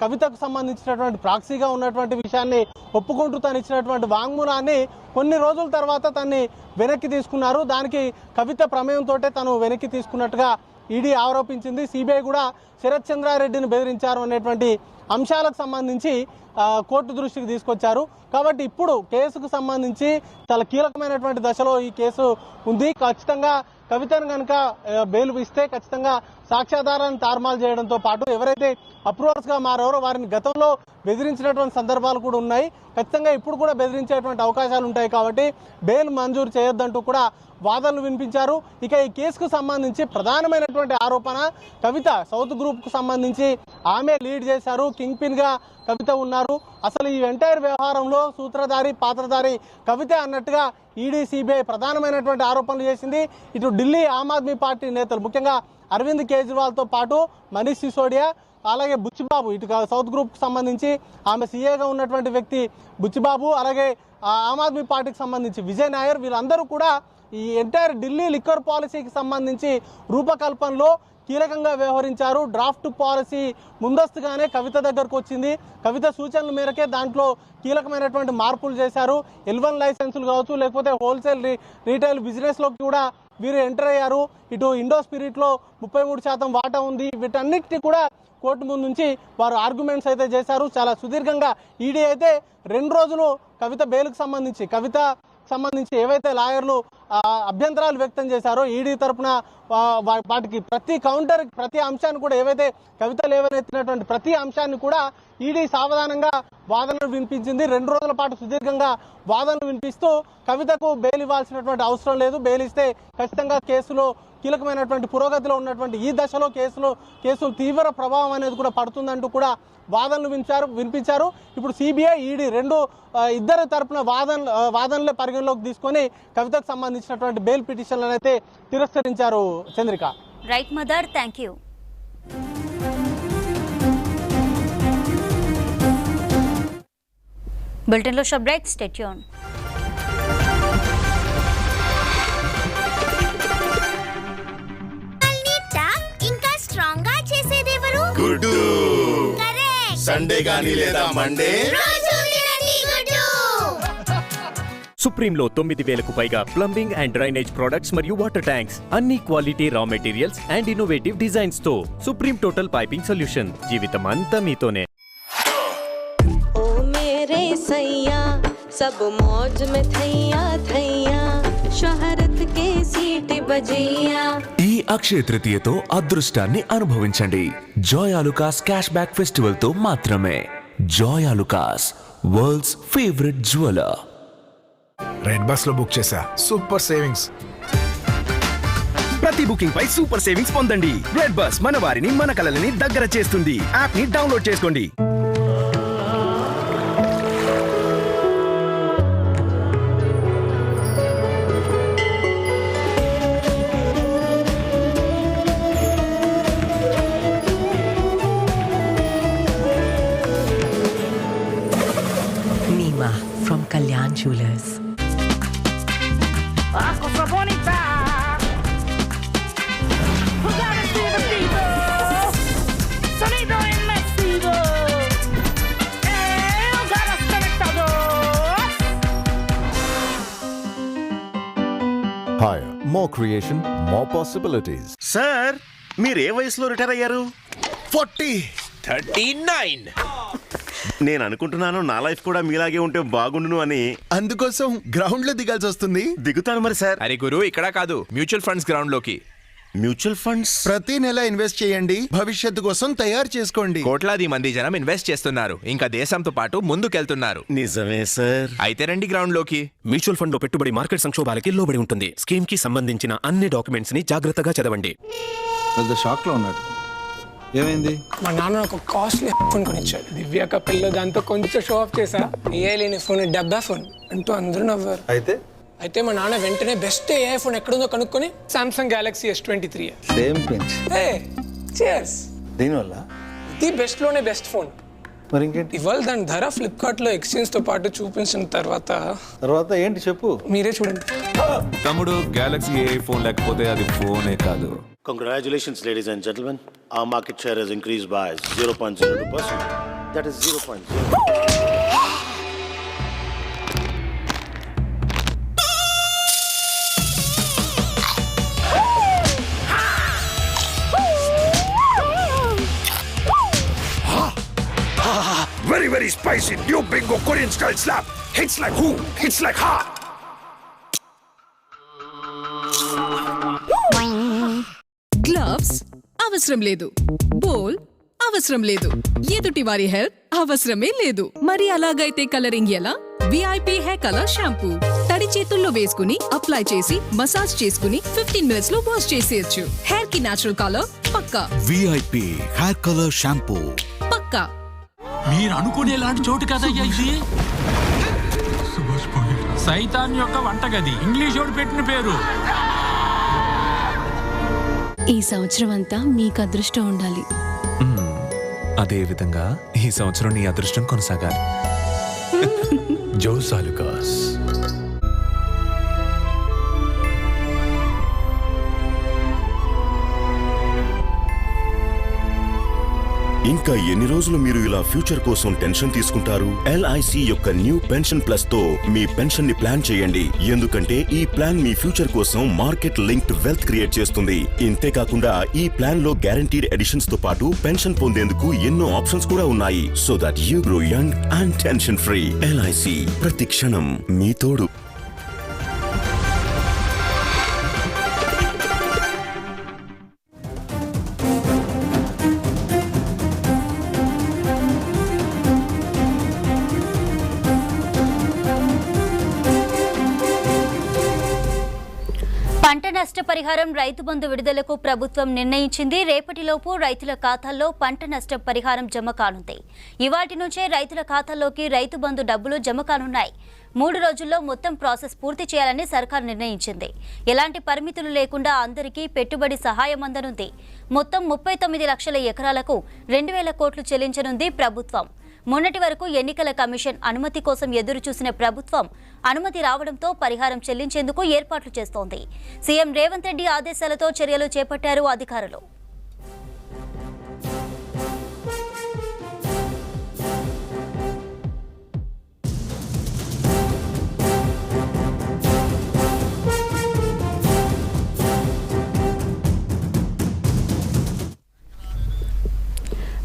కవితకు సంబంధించినటువంటి ప్రాక్సీగా ఉన్నటువంటి విషయాన్ని ఒప్పుకుంటూ తను ఇచ్చినటువంటి వాంగ్మూలాన్ని కొన్ని రోజుల తర్వాత తన్ని వెనక్కి తీసుకున్నారు. దానికి కవిత ప్రమేయంతో తను వెనక్కి తీసుకున్నట్టుగా ఈడీ ఆరోపించింది. సిబిఐ కూడా శరత్ చంద్రారెడ్డిని బెదిరించారు అనేటువంటి అంశాలకు సంబంధించి కోర్టు దృష్టికి తీసుకొచ్చారు. కాబట్టి ఇప్పుడు కేసుకు సంబంధించి చాలా కీలకమైనటువంటి దశలో ఈ కేసు ఉంది. ఖచ్చితంగా కవితను కనుక బెయిల్ ఇస్తే ఖచ్చితంగా సాక్ష్యాధారాన్ని తారుమారు చేయడంతో పాటు ఎవరైతే అప్రూవర్స్గా మారారో వారిని గతంలో బెదిరించినటువంటి సందర్భాలు కూడా ఉన్నాయి. ఖచ్చితంగా ఇప్పుడు కూడా బెదిరించేటువంటి అవకాశాలు ఉంటాయి. కాబట్టి బెయిల్ మంజూరు చేయొద్దంటూ కూడా వాదనలు వినిపించారు. ఇక ఈ కేసుకు సంబంధించి ప్రధానమైనటువంటి ఆరోపణ కవిత సౌత్ గ్రూప్కు సంబంధించి ఆమె లీడ్ చేశారు. కింగ్ పిన్గా కవిత ఉన్నారు. అసలు ఈ ఎంటైర్ వ్యవహారంలో సూత్రధారి పాత్రధారి కవిత అన్నట్టుగా ఈడీ సిబిఐ ప్రధానమైనటువంటి ఆరోపణలు చేసింది. ఇటు ఢిల్లీ ఆమ్ ఆద్మీ పార్టీ నేతలు ముఖ్యంగా అరవింద్ కేజ్రీవాల్తో పాటు మనీష్ సిసోడియా అలాగే బుచ్చిబాబు ఇటు సౌత్ గ్రూప్కి సంబంధించి ఆమె సీఏగా ఉన్నటువంటి వ్యక్తి బుచ్చిబాబు అలాగే ఆమ్ ఆద్మీ పార్టీకి సంబంధించి విజయ్ నాయర్ వీళ్ళందరూ కూడా ఈ ఎంటైర్ ఢిల్లీ లిక్కర్ పాలసీకి సంబంధించి రూపకల్పనలో కీలకంగా వ్యవహరించారు. డ్రాఫ్ట్ పాలసీ ముందస్తుగానే కవిత దగ్గరకు వచ్చింది. కవిత సూచనల మేరకే దాంట్లో కీలకమైనటువంటి మార్పులు చేశారు. L1 లైసెన్సులు కావచ్చు లేకపోతే హోల్సేల్ రీటైల్ బిజినెస్లోకి కూడా వీరు ఎంటర్ అయ్యారు. ఇటు ఇండో స్పిరిట్లో 33% వాటా ఉంది. వీటన్నిటిని కూడా కోర్టు ముందు నుంచి వారు ఆర్గ్యుమెంట్స్ అయితే చేశారు. చాలా సుదీర్ఘంగా ఈడీ అయితే 2 రోజులు కవిత బెయిల్కి సంబంధించి ఏవైతే లాయర్లు అభ్యంతరాలు వ్యక్తం చేశారో ఈడీ తరపున వాటికి ప్రతి అంశాన్ని కూడా ఏవైతే కవిత లేవనెత్తినటువంటి ప్రతి అంశాన్ని కూడా ఈడీ సావధానంగా వాదనలు వినిపించింది. 2 రోజుల పాటు సుదీర్ఘంగా వాదనలు వినిపిస్తూ కవితకు బెయిల్ ఇవ్వాల్సినటువంటి అవసరం లేదు, బెయిల్ ఇస్తే ఖచ్చితంగా కేసులో కీలకమైనటువంటి పురోగతిలో ఉన్నటువంటి ఈ దశలో కేసు తీవ్ర ప్రభావం అనేది కూడా పడుతుందంటూ కూడా వాదనలు వినిపించారు. ఇప్పుడు సిబిఐ ఈడీ ఇద్దరు తరపున వాదనలే పరిగణలోకి తీసుకొని కవితకు సంబంధించినటువంటి బెయిల్ పిటిషన్లను అయితే తిరస్కరించారు. Chandrika. Right mother, thank you. బులెటిన్లో షో బ్రేక్, స్టే ట్యూన్. ఇంకా స్ట్రాంగ్ గా చేసేదెవరు? గుడ్డు. కరెక్ట్. సండే గానీ లేదా మండే రోజు తినండి గుడ్డు. సుప్రీంలో 9,000కు పైగా ప్లంబింగ్ అండ్ డ్రైనేజ్ ప్రొడక్ట్స్ మరియు వాటర్ ట్యాంక్స్, అన్ని క్వాలిటీ రా మెటీరియల్స్ అండ్ ఇన్నోవేటివ్ డిజైన్స్ తో సుప్రీం టోటల్ పైపింగ్ సొల్యూషన్. జీవితం అంతా మీతోనే. ఓ మేరే సయ్యా సబ్ మౌజ్ మే థయ్యా థయ్యా షహరత్ కే సీటీ బజయ్యా. ఈ అక్షయ తృతీయతో అదృష్టాన్ని అనుభవించండి Joy Alukkas cash back festival తో మాత్రమే. Joy Alukkas, world's favourite jeweller. Red bus లో బుక్ చేశా, సూపర్ సేవింగ్స్. ప్రతి బుకింగ్ పై సూపర్ సేవింగ్స్ పొందండి. రెడ్ బస్ మన వారిని మన కలలని దగ్గర చేస్తుంది. యాప్ ని డౌన్లోడ్ చేసుకోండి. Nima from Kalyan Jewelers. Higher, more creation, more possibilities. Sir, మీరు ఏ వయసులో రిటైర్ అయ్యారు? 39. నేను అనుకుంటున్నాను నా లైఫ్ కూడా మీలాగే ఉంటే బాగుండును అని. అందుకోసం గ్రౌండ్ లో దిగాల్సి వస్తుంది. దిగుతాను మరి సార్. అరే గురు, ఇక్కడ కాదు, మ్యూచువల్ ఫండ్స్ గ్రౌండ్ లోకి. మ్యూచువల్ ఫండ్స్ ప్రతి నెల ఇన్వెస్ట్ చేయండి, భవిష్యత్తు కోసం తయారు చేసుకోండి. కోట్లాది మంది జనం ఇన్వెస్ట్ చేస్తున్నారు, ఇంకా దేశంతో పాటు ముందుకెళ్తున్నారు. నిజమే సార్. అయితే రండి గ్రౌండ్ లోకి. మ్యూచువల్ ఫండ్ లో పెట్టుబడి మార్కెట్ సంక్షోభాలకి లోబడి ఉంటుంది. స్కీమ్ కి సంబంధించిన అన్ని డాక్యుమెంట్స్ ని జాగ్రత్తగా చదవండి. పెద్ద షాక్ లో ఉన్నాడు. ఏమైంది? మా నాన్న ఒక కాస్ట్లీ ఫోన్ కొనిచ్చాడు. దివ్యాక పిల్ల దాంతో కొంచెం షో ఆఫ్ చేసా. ఏఐ లేని ఫోన్, డబ్బా ఫోన్ అంటూ అందరూ నవ్వారు. అయితే మా నాన్న వెంటనే బెస్ట్ ఏఐ ఫోన్ ఎక్కడుందో కనుక్కొని Samsung Galaxy S23 same pinch. Cheers. దీనివల్ల ఇది బెస్ట్ లోనే బెస్ట్ ఫోన్. మరి ఇంకేంటి? ఇవాళ దాని ధర ఫ్లిప్కార్ట్ లో ఎక్స్చేంజ్ తో పాటు చూపించిన తర్వాత ఏంటి చెప్పు, మీరే చూడండి. తమ్ముడు, గెలాక్సీ ఏ ఫోన్ లేకపోతే అది ఫోనే కాదు. Congratulations, ladies and gentlemen. Our market share has increased by 0.02%. That is 0.0. Very, very spicy new bingo Korean style slap. Hits like who? Hits like ha. Gloves అవసరం లేదు, బోల్ అవసరం లేదు, ఎదుటి వారి హెల్ప్ అవసరమే లేదు. మరి అలాగైతే కలరింగ్ ఎలా? VIP hair colour shampoo. తడి చేతుల్లో వేసుకుని అప్లై చేసి మసాజ్ చేసుకుని 15 మినిట్స్ లో వాష్ చేసేయచ్చు. హెయిర్ కి నేచురల్ కలర్ పక్కా. విఐపి హెయిర్ కలర్ షాంపూ పక్కా. మీరు అనుకునేలాంటి చోటు కదయ్యా ఇది. సైతాన్ యొక్క వంటగది, ఇంగ్లీష్ వాడు పెట్టిన పేరు. ఈ సంవత్సరం అంతా మీకు అదృష్టం ఉండాలి. అదే విధంగా ఈ సంవత్సరం నీ అదృష్టం కొనసాగాలి. జోస్ ఆలుకాస్. ఇంకా ఎన్ని రోజులు మీరు ఇలా ఫ్యూచర్ కోసం టెన్షన్ తీసుకుంటారు? LIC యొక్క న్యూ పెన్షన్ ప్లస్ తో మీ పెన్షన్ ని ప్లాన్ చేయండి. ఎందుకంటే ఈ ప్లాన్ మీ ఫ్యూచర్ కోసం మార్కెట్ లింక్డ్ వెల్త్ క్రియేట్ చేస్తుంది. ఇంతేకాకుండా ఈ ప్లాన్ లో గ్యారంటీడ్ ఎడిషన్స్ తో పాటు పెన్షన్ పొందేందుకు ఎన్నో ఆప్షన్స్ కూడా ఉన్నాయి. So that you grow young and tension free. LIC, ప్రతి క్షణం మీ తోడు. పంట నష్టపరిహారం, రైతు బంధు విడుదలకు ప్రభుత్వం నిర్ణయించింది. రేపటిలోపు రైతుల ఖాతాల్లో పంట నష్ట పరిహారం జమ కానుంది. ఇవాటి నుంచే రైతుల ఖాతాల్లోకి రైతు బంధు డబ్బులు జమ కానున్నాయి. 3 రోజుల్లో మొత్తం ప్రాసెస్ పూర్తి చేయాలని సర్కార్ నిర్ణయించింది. ఎలాంటి పరిమితులు లేకుండా అందరికీ పెట్టుబడి సహాయం అందనుంది. మొత్తం 39 లక్షల ఎకరాలకు 2,000 కోట్లు చెల్లించనుంది ప్రభుత్వం. మొన్నటి వరకు ఎన్నికల కమిషన్ అనుమతి కోసం ఎదురు చూసిన ప్రభుత్వం అనుమతి రావడంతో పరిహారం చెల్లించేందుకు ఏర్పాట్లు చేస్తోంది. సీఎం రేవంత్ రెడ్డి ఆదేశాలతో చర్యలు చేపట్టారు అధికారులు.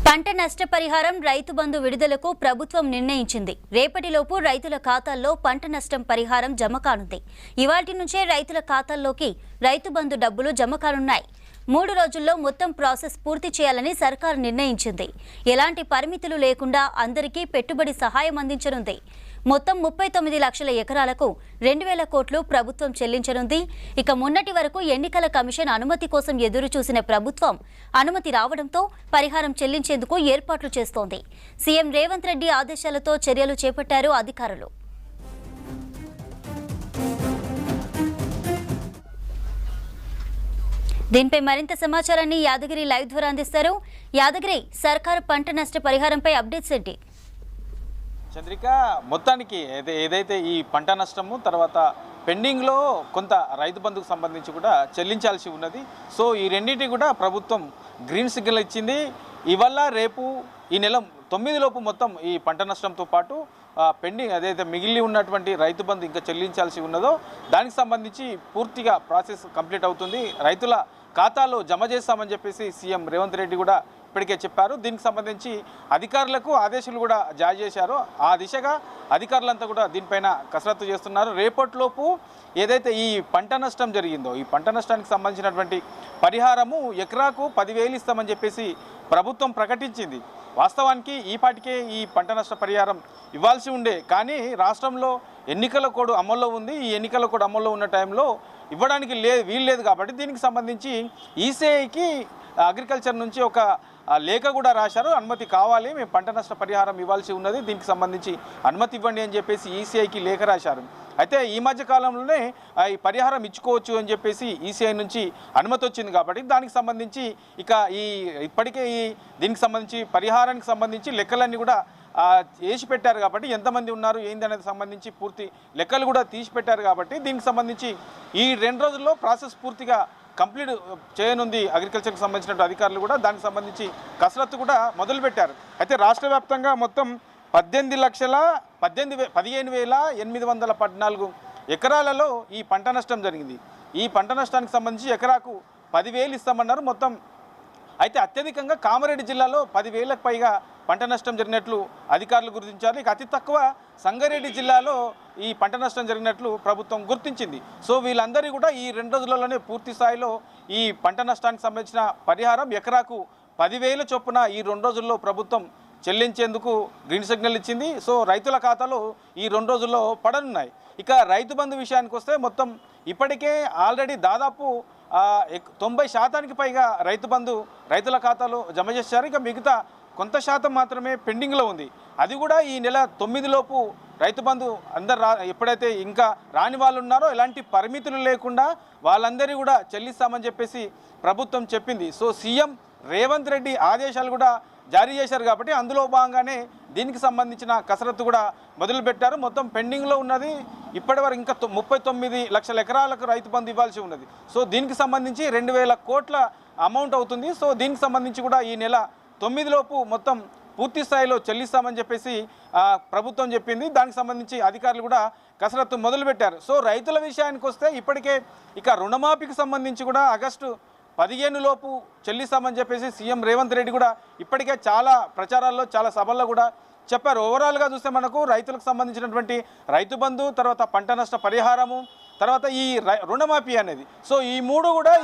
పంట నష్టపరిహారం, రైతు బంధు విడుదలకు ప్రభుత్వం నిర్ణయించింది. రేపటిలోపు రైతుల ఖాతాల్లో పంట నష్టం పరిహారం జమ కానుంది. ఇవాటి నుంచే రైతుల ఖాతాల్లోకి రైతు బంధు డబ్బులు జమ కానున్నాయి. 3 రోజుల్లో మొత్తం ప్రాసెస్ పూర్తి చేయాలని సర్కారు నిర్ణయించింది. ఎలాంటి పరిమితులు లేకుండా అందరికీ పెట్టుబడి సహాయం అందించనుంది. మొత్తం 39 లక్షల ఎకరాలకు 2,000 కోట్లు ప్రభుత్వం చెల్లించనుంది. ఇక మొన్నటి వరకు ఎన్నికల కమిషన్ అనుమతి కోసం ఎదురు చూసిన ప్రభుత్వం అనుమతి రావడంతో పరిహారం చెల్లించేందుకు ఏర్పాట్లు చేస్తోంది. సీఎం రేవంత్ రెడ్డి ఆదేశాలతో చర్యలు చేపట్టారు అధికారులు. దీనిపై మరింత సమాచారాన్ని యాదగిరి లైవ్ ద్వారా అందిస్తారు. యాదగిరి, సర్కారు పంట నష్ట పరిహారంపై అప్డేట్స్ ఏంటి? చంద్రిక, మొత్తానికి ఏదైతే ఈ పంట నష్టము తర్వాత పెండింగ్లో కొంత రైతు బంధుకు సంబంధించి కూడా చెల్లించాల్సి ఉన్నది. సో ఈ రెండింటికి కూడా ప్రభుత్వం గ్రీన్ సిగ్నల్ ఇచ్చింది. ఇవాళ రేపు ఈ నెల 9 లోపు మొత్తం ఈ పంట నష్టంతో పాటు పెండింగ్ అదైతే మిగిలి ఉన్నటువంటి రైతు బంధు ఇంకా చెల్లించాల్సి ఉన్నదో దానికి సంబంధించి పూర్తిగా ప్రాసెస్ కంప్లీట్ అవుతుంది. రైతుల ఖాతాలో జమ చేస్తామని చెప్పేసి సీఎం రేవంత్ రెడ్డి కూడా ఇప్పటికే చెప్పారు. దీనికి సంబంధించి అధికారులకు ఆదేశాలు కూడా జారీ చేశారు. ఆ దిశగా అధికారులంతా కూడా దీనిపైన కసరత్తు చేస్తున్నారు. రేపటిలోపు ఏదైతే ఈ పంట నష్టం జరిగిందో ఈ పంట నష్టానికి సంబంధించినటువంటి పరిహారము ఎకరాకు 10,000 ఇస్తామని చెప్పేసి ప్రభుత్వం ప్రకటించింది. వాస్తవానికి ఈపాటికే ఈ పంట నష్ట పరిహారం ఇవ్వాల్సి ఉండే, కానీ రాష్ట్రంలో ఎన్నికల కోడ్ అమల్లో ఉంది. ఈ ఎన్నికల కోడ్ అమల్లో ఉన్న టైంలో ఇవ్వడానికి వీల్లేదు కాబట్టి దీనికి సంబంధించి ఈసీఐకి అగ్రికల్చర్ నుంచి ఒక లేఖ కూడా రాశారు. అనుమతి కావాలి, మేము పంట నష్ట పరిహారం ఇవ్వాల్సి ఉన్నది, దీనికి సంబంధించి అనుమతి ఇవ్వండి అని చెప్పేసి ఈసీఐకి లేఖ రాశారు. అయితే ఈ మధ్య కాలంలోనే ఈ పరిహారం ఇచ్చుకోవచ్చు అని చెప్పేసి ఈసీఐ నుంచి అనుమతి వచ్చింది కాబట్టి దానికి సంబంధించి ఇక ఇప్పటికే దీనికి సంబంధించి పరిహారానికి సంబంధించి లెక్కలన్నీ కూడా వేసి పెట్టారు కాబట్టి ఎంతమంది ఉన్నారు ఏంది అనేది సంబంధించి పూర్తి లెక్కలు కూడా తీసి పెట్టారు కాబట్టి దీనికి సంబంధించి ఈ 2 రోజుల్లో ప్రాసెస్ పూర్తిగా కంప్లీట్ చేయనుంది. అగ్రికల్చర్కి సంబంధించిన అధికారులు కూడా దానికి సంబంధించి కసరత్తు కూడా మొదలుపెట్టారు. అయితే రాష్ట్ర వ్యాప్తంగా మొత్తం 15,814 ఎకరాలలో ఈ పంట నష్టం జరిగింది. ఈ పంట నష్టానికి సంబంధించి ఎకరాకు 10,000 ఇస్తామన్నారు మొత్తం. అయితే అత్యధికంగా కామారెడ్డి జిల్లాలో 10,000కు పైగా పంట నష్టం జరిగినట్లు అధికారులు గుర్తించారు. ఇక అతి తక్కువ సంగారెడ్డి జిల్లాలో ఈ పంట నష్టం జరిగినట్లు ప్రభుత్వం గుర్తించింది. సో వీళ్ళందరూ కూడా ఈ 2 రోజుల్లోనే పూర్తి స్థాయిలో ఈ పంట నష్టానికి సంబంధించిన పరిహారం ఎకరాకు 10,000 చొప్పున ఈ 2 రోజుల్లో ప్రభుత్వం చెల్లించేందుకు గ్రీన్ సిగ్నల్ ఇచ్చింది. సో రైతుల ఖాతాలో ఈ 2 రోజుల్లో పడనున్నాయి. ఇక రైతు బంధు విషయానికి వస్తే మొత్తం ఇప్పటికే ఆల్రెడీ దాదాపు 90% పైగా రైతు బంధు రైతుల ఖాతాలో జమ చేశారు. ఇక మిగతా కొంత శాతం మాత్రమే పెండింగ్లో ఉంది. అది కూడా ఈ నెల 9 లోపు రైతు బంధు ఎప్పుడైతే ఇంకా రాని వాళ్ళు ఉన్నారో ఎలాంటి పరిమితులు లేకుండా వాళ్ళందరూ కూడా చెల్లిస్తామని చెప్పేసి ప్రభుత్వం చెప్పింది. సో సీఎం రేవంత్ రెడ్డి ఆదేశాలు కూడా జారీ చేశారు కాబట్టి అందులో భాగంగానే దీనికి సంబంధించిన కసరత్తు కూడా మొదలుపెట్టారు. మొత్తం పెండింగ్లో ఉన్నది ఇప్పటివరకు ఇంకా 39 లక్షల ఎకరాలకు రైతు బంధు ఇవ్వాల్సి ఉన్నది. సో దీనికి సంబంధించి 2,000 కోట్ల అమౌంట్ అవుతుంది. సో దీనికి సంబంధించి కూడా ఈ నెల 9 లోపు మొత్తం పూర్తి స్థాయిలో చెల్లిస్తామని చెప్పేసి ప్రభుత్వం చెప్పింది. దానికి సంబంధించి అధికారులు కూడా కసరత్తు మొదలుపెట్టారు. సో రైతుల విషయానికి వస్తే ఇప్పటికే ఇక రుణమాఫీకి సంబంధించి కూడా ఆగస్టు 15 లోపు చెల్లిస్తామని చెప్పేసి సీఎం రేవంత్ రెడ్డి కూడా ఇప్పటికే చాలా ప్రచారాల్లో చాలా సభల్లో కూడా చెప్పారు. ఓవరాల్గా చూస్తే మనకు రైతులకు సంబంధించినటువంటి రైతు బంధు, తర్వాత పంట నష్ట పరిహారము, తర్వాత ఈ రుణమాఫీ అనేది, సో ఈ 3 కూడా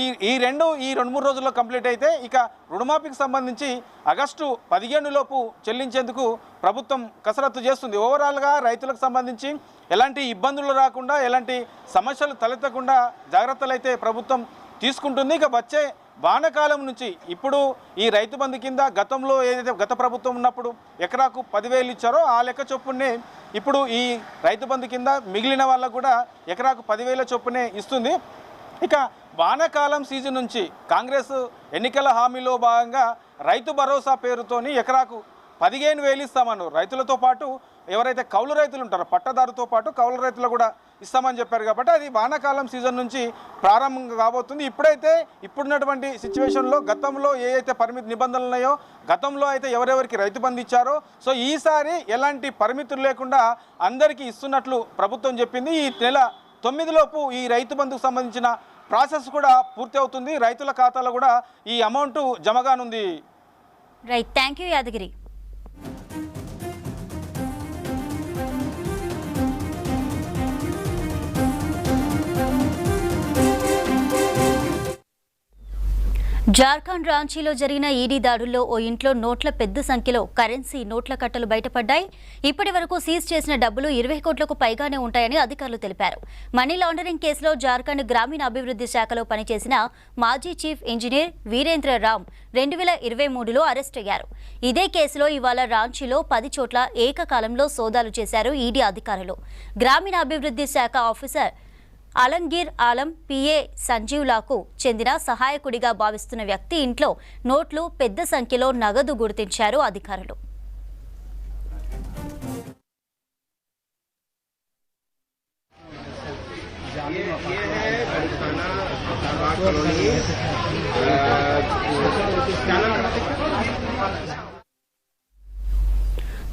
ఈ 2-3 రోజుల్లో కంప్లీట్ అయితే ఇక రుణమాఫీకి సంబంధించి ఆగస్టు 15 లోపు చెల్లించేందుకు ప్రభుత్వం కసరత్తు చేస్తుంది. ఓవరాల్గా రైతులకు సంబంధించి ఎలాంటి ఇబ్బందులు రాకుండా ఎలాంటి సమస్యలు తలెత్తకుండా జాగ్రత్తలు అయితే ప్రభుత్వం తీసుకుంటుంది. ఇక వచ్చే వానాకాలం నుంచి ఇప్పుడు ఈ రైతు బంధు కింద గతంలో ఏదైతే గత ప్రభుత్వం ఉన్నప్పుడు ఎకరాకు 10,000 ఇచ్చారో ఆ లెక్క చొప్పునే ఇప్పుడు ఈ రైతు బంధు కింద మిగిలిన వాళ్ళకు కూడా ఎకరాకు 10,000 చొప్పునే ఇస్తుంది. ఇక వానాకాలం సీజన్ నుంచి కాంగ్రెస్ ఎన్నికల హామీలో భాగంగా రైతు భరోసా పేరుతోని ఎకరాకు 15,000 ఇస్తామన్నారు. రైతులతో పాటు ఎవరైతే కౌలు రైతులు ఉంటారో పట్టదారుతో పాటు కౌలు రైతులు కూడా ఇస్తామని చెప్పారు కాబట్టి అది వానాకాలం సీజన్ నుంచి ప్రారంభం కాబోతుంది. ఇప్పుడున్నటువంటి సిచ్యువేషన్లో గతంలో ఏవైతే పరిమితి నిబంధనలు ఉన్నాయో గతంలో అయితే ఎవరెవరికి రైతు బంధు ఇచ్చారో సో ఈసారి ఎలాంటి పరిమితులు లేకుండా అందరికీ ఇస్తున్నట్లు ప్రభుత్వం చెప్పింది. ఈ నెల 9 లోపు ఈ రైతు బంధుకు సంబంధించిన ప్రాసెస్ కూడా పూర్తి అవుతుంది. రైతుల ఖాతాలో కూడా ఈ అమౌంట్ జమగానుంది. Right, thank you Yadagiri. Jharkhand రాంచీలో జరిగిన ఈడీ దాడుల్లో ఓ ఇంట్లో నోట్ల పెద్ద సంఖ్యలో కరెన్సీ నోట్ల కట్టలు బయటపడ్డాయి. ఇప్పటి వరకు సీజ్ చేసిన డబ్బులు 20 కోట్లకు పైగానే ఉంటాయని అధికారులు తెలిపారు. మనీ లాండరింగ్ కేసులో జార్ఖండ్ గ్రామీణ అభివృద్ధి శాఖలో పనిచేసిన మాజీ చీఫ్ ఇంజనీర్ వీరేంద్ర రామ్ 2023లో అరెస్ట్ అయ్యారు. ఇదే కేసులో ఇవాళ రాంచీలో 10 చోట్ల ఏకకాలంలో సోదాలు చేశారు ఈడీ అధికారులు. గ్రామీణ అభివృద్ధి శాఖ ఆఫీసర్ అలంగీర్ ఆలం పిఏ సంజీవ్లాకు చెందిన సహాయకుడిగా భావిస్తున్న వ్యక్తి ఇంట్లో నోట్లు పెద్ద సంఖ్యలో నగదు గుర్తించారు అధికారులు.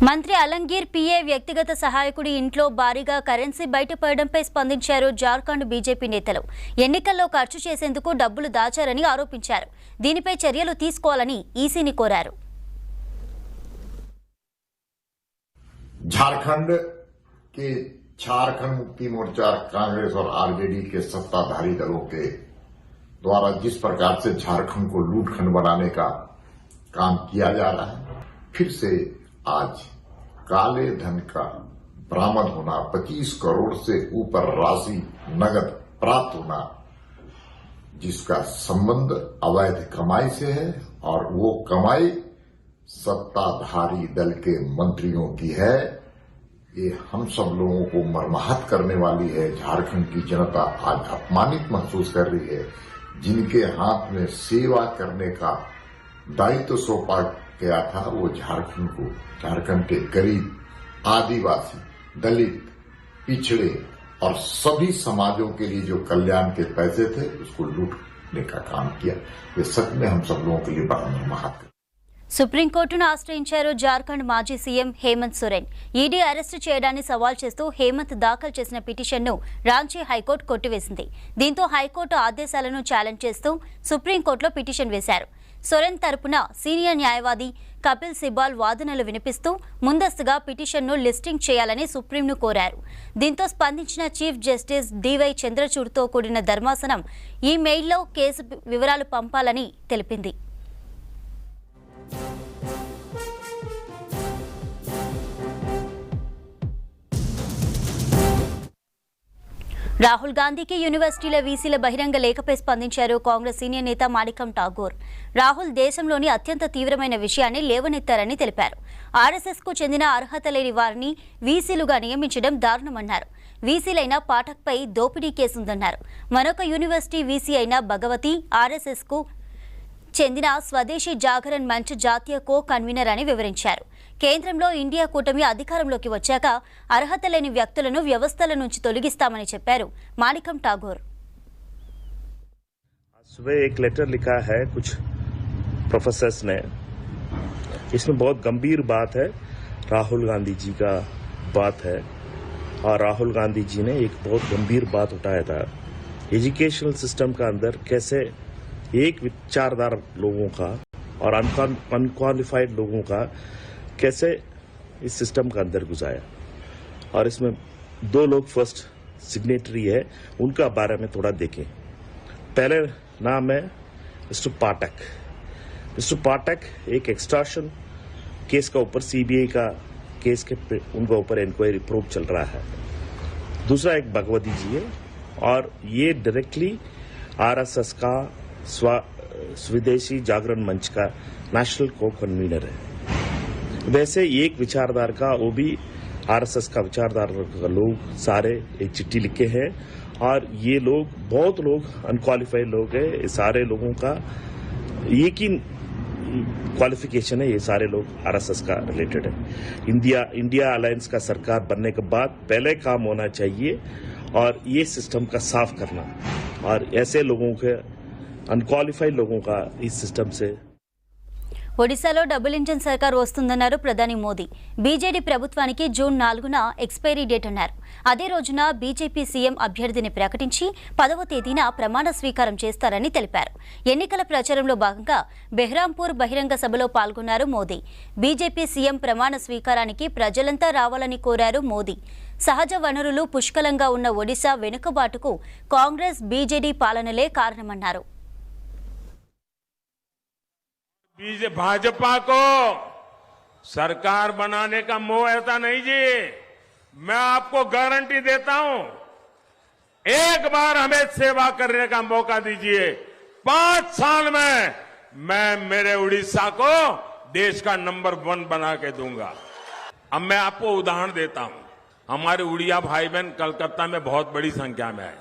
మంత్రి అలంగీర్ పిఏ వ్యక్తిగత సహాయకుడి ఇంట్లో భారీగా కరెన్సీ బయటపడడంపై స్పందించారు జార్ఖండ్ బీజేపీ నేతలు. ఎన్నికల్లో ఖర్చు చేసేందుకు డబ్బులు దాచారని ఆరోపించారు. దీనిపై చర్యలు తీసుకోవాలని ఈసీని కోరారు. झारखंड मुक्ति मोर्चा, कांग्रेस और आरजेडी के सत्ताधारी दलों के द्वारा जिस प्रकार से झारखंड को लूटखंड बनाने का काम किया जा रहा है, फिर से आज काले धन का बरामद होना, 25 करोड़ से ऊपर राशि नगद प्राप्त होना, जिसका संबंध अवैध कमाई से है और वो कमाई सत्ताधारी दल के मंत्रियों की है। ये हम सब लोगों को मर्माहत करने वाली है। झारखंड की जनता आज अपमानित महसूस कर रही है। जिनके हाथ में सेवा करने का दायित्व सौंपा गया था, वो झारखंड के गरीब, आदिवासी, दलित, पिछड़े और सभी समाजों के लिए जो कल्याण के पैसे थे, उसको लूटने का काम किया। ये सच में हम सब लोगों के लिए बड़ा मर्माहत है। సుప్రీంకోర్టును ఆశ్రయించారు జార్ఖండ్ మాజీ CM Hemant Soren. ED arrest చేయడాన్ని సవాల్ చేస్తూ హేమంత్ దాఖలు చేసిన పిటిషన్ను రాంచీ హైకోర్టు కొట్టివేసింది. దీంతో హైకోర్టు ఆదేశాలను ఛాలెంజ్ చేస్తూ సుప్రీంకోర్టులో పిటిషన్ వేశారు. సోరెన్ తరపున సీనియర్ న్యాయవాది కపిల్ సిబాల్ వాదనలు వినిపిస్తూ ముందస్తుగా పిటిషన్ను లిస్టింగ్ చేయాలని సుప్రీంను కోరారు. దీంతో స్పందించిన చీఫ్ జస్టిస్ డివై చంద్రచూడ్తో కూడిన ధర్మాసనం ఈ మెయిల్లో కేసు వివరాలు పంపాలని తెలిపింది. రాహుల్ గాంధీకి యూనివర్సిటీల వీసీల బహిరంగ లేఖపై స్పందించారు కాంగ్రెస్ సీనియర్ నేత మాణికం ఠాగూర్. రాహుల్ దేశంలోని అత్యంత తీవ్రమైన విషయాన్ని లేవనెత్తారని తెలిపారు. ఆర్ఎస్ఎస్కు చెందిన అర్హత లేని వారిని వీసీలుగా నియమించడం దారుణమన్నారు. వీసీలైన పాఠక్పై దోపిడీ కేసుందన్నారు. మరొక యూనివర్సిటీ వీసీ అయిన భగవతి ఆర్ఎస్ఎస్కు చెందిన స్వదేశీ జాగరణ్ మంచ్ జాతీయ కో కన్వీనర్ అని వివరించారు. కేంద్రంలో ఇండియా కూటమి అధికారంలోకి వచ్చాక అర్హత లేని వ్యక్తులను వ్యవస్థల నుంచి తొలగిస్తామని చెప్పారు మాణికం ఠాగూర్. सुबह एक लेटर लिखा है कुछ प्रोफेसर्स ने, इसमें बहुत गंभीर बात है, राहुल गांधी जी का बात है और राहुल गांधी जी ने एक बहुत गंभीर बात उठाया था, एजुकेशनल सिस्टम का अंदर कैसे एक विचारधार लोगों का और अनक्वालिफाइड लोगों का कैसे इस सिस्टम का अंदर घुसाया। और इसमें दो लोग फर्स्ट सिग्नेटरी है, उनका बारे में थोड़ा देखें। पहले नाम है मिस्टर पाठक। मिस्टर पाठक एक एक्सटॉर्शन केस का ऊपर सीबीआई का केस के उनका ऊपर इंक्वायरी प्रोब चल रहा है। दूसरा एक भगवती जी है और ये डायरेक्टली आरएसएस का स्वदेशी जागरण मंच का नेशनल को कन्वीनर है। वैसे एक विचारधार का, वो भी आरएसएस का विचारधार का लोग सारे एक चिट्ठी लिखे हैं और ये लोग बहुत लोग अनक्वालिफाइड लोग हैं। सारे लोगों का एक ही क्वालिफिकेशन है, ये सारे लोग आरएसएस का रिलेटेड है। इंडिया अलायंस का सरकार बनने के बाद पहले काम होना चाहिए और ये सिस्टम का साफ करना और ऐसे लोगों के अनक्वालिफाइड लोगों का इस सिस्टम से। ఒడిశాలో డబుల్ ఇంజన్ సర్కార్ వస్తుందన్నారు ప్రధాని మోదీ. బీజేడీ ప్రభుత్వానికి జూన్ 4న ఎక్స్పైరీ డేట్ అన్నారు. అదే రోజున బీజేపీ సీఎం అభ్యర్థిని ప్రకటించి 10వ తేదీన ప్రమాణ స్వీకారం చేస్తారని తెలిపారు. ఎన్నికల ప్రచారంలో భాగంగా బెహ్రాంపూర్ బహిరంగ సభలో పాల్గొన్నారు మోదీ. బీజేపీ సీఎం ప్రమాణ స్వీకారానికి ప్రజలంతా రావాలని కోరారు మోదీ. సహజ వనరులు పుష్కలంగా ఉన్న ఒడిశా వెనుకబాటుకు కాంగ్రెస్ బీజేడీ పాలనలే కారణమన్నారు. भाजपा को सरकार बनाने का मोह ऐसा नहीं जी, मैं आपको गारंटी देता हूं, एक बार हमें सेवा करने का मौका दीजिए, 5 साल में मैं मेरे उड़ीसा को देश का नंबर 1 बना के दूंगा। अब मैं आपको उदाहरण देता हूं, हमारे उड़िया भाई बहन कलकत्ता में बहुत बड़ी संख्या में है,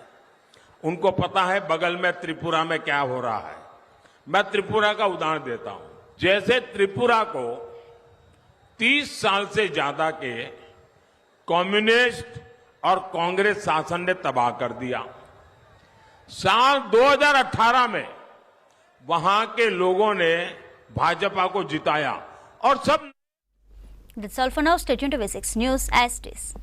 उनको पता है बगल में त्रिपुरा में क्या हो रहा है। मैं त्रिपुरा का उदाहरण देता हूं। जैसे त्रिपुरा को 30 साल से ज्यादा के कम्युनिस्ट और कांग्रेस शासन ने तबाह कर दिया। साल 2018 में वहां के लोगों ने भाजपा को जिताया और सब That's all for now. Stay tuned to V6 News as it is.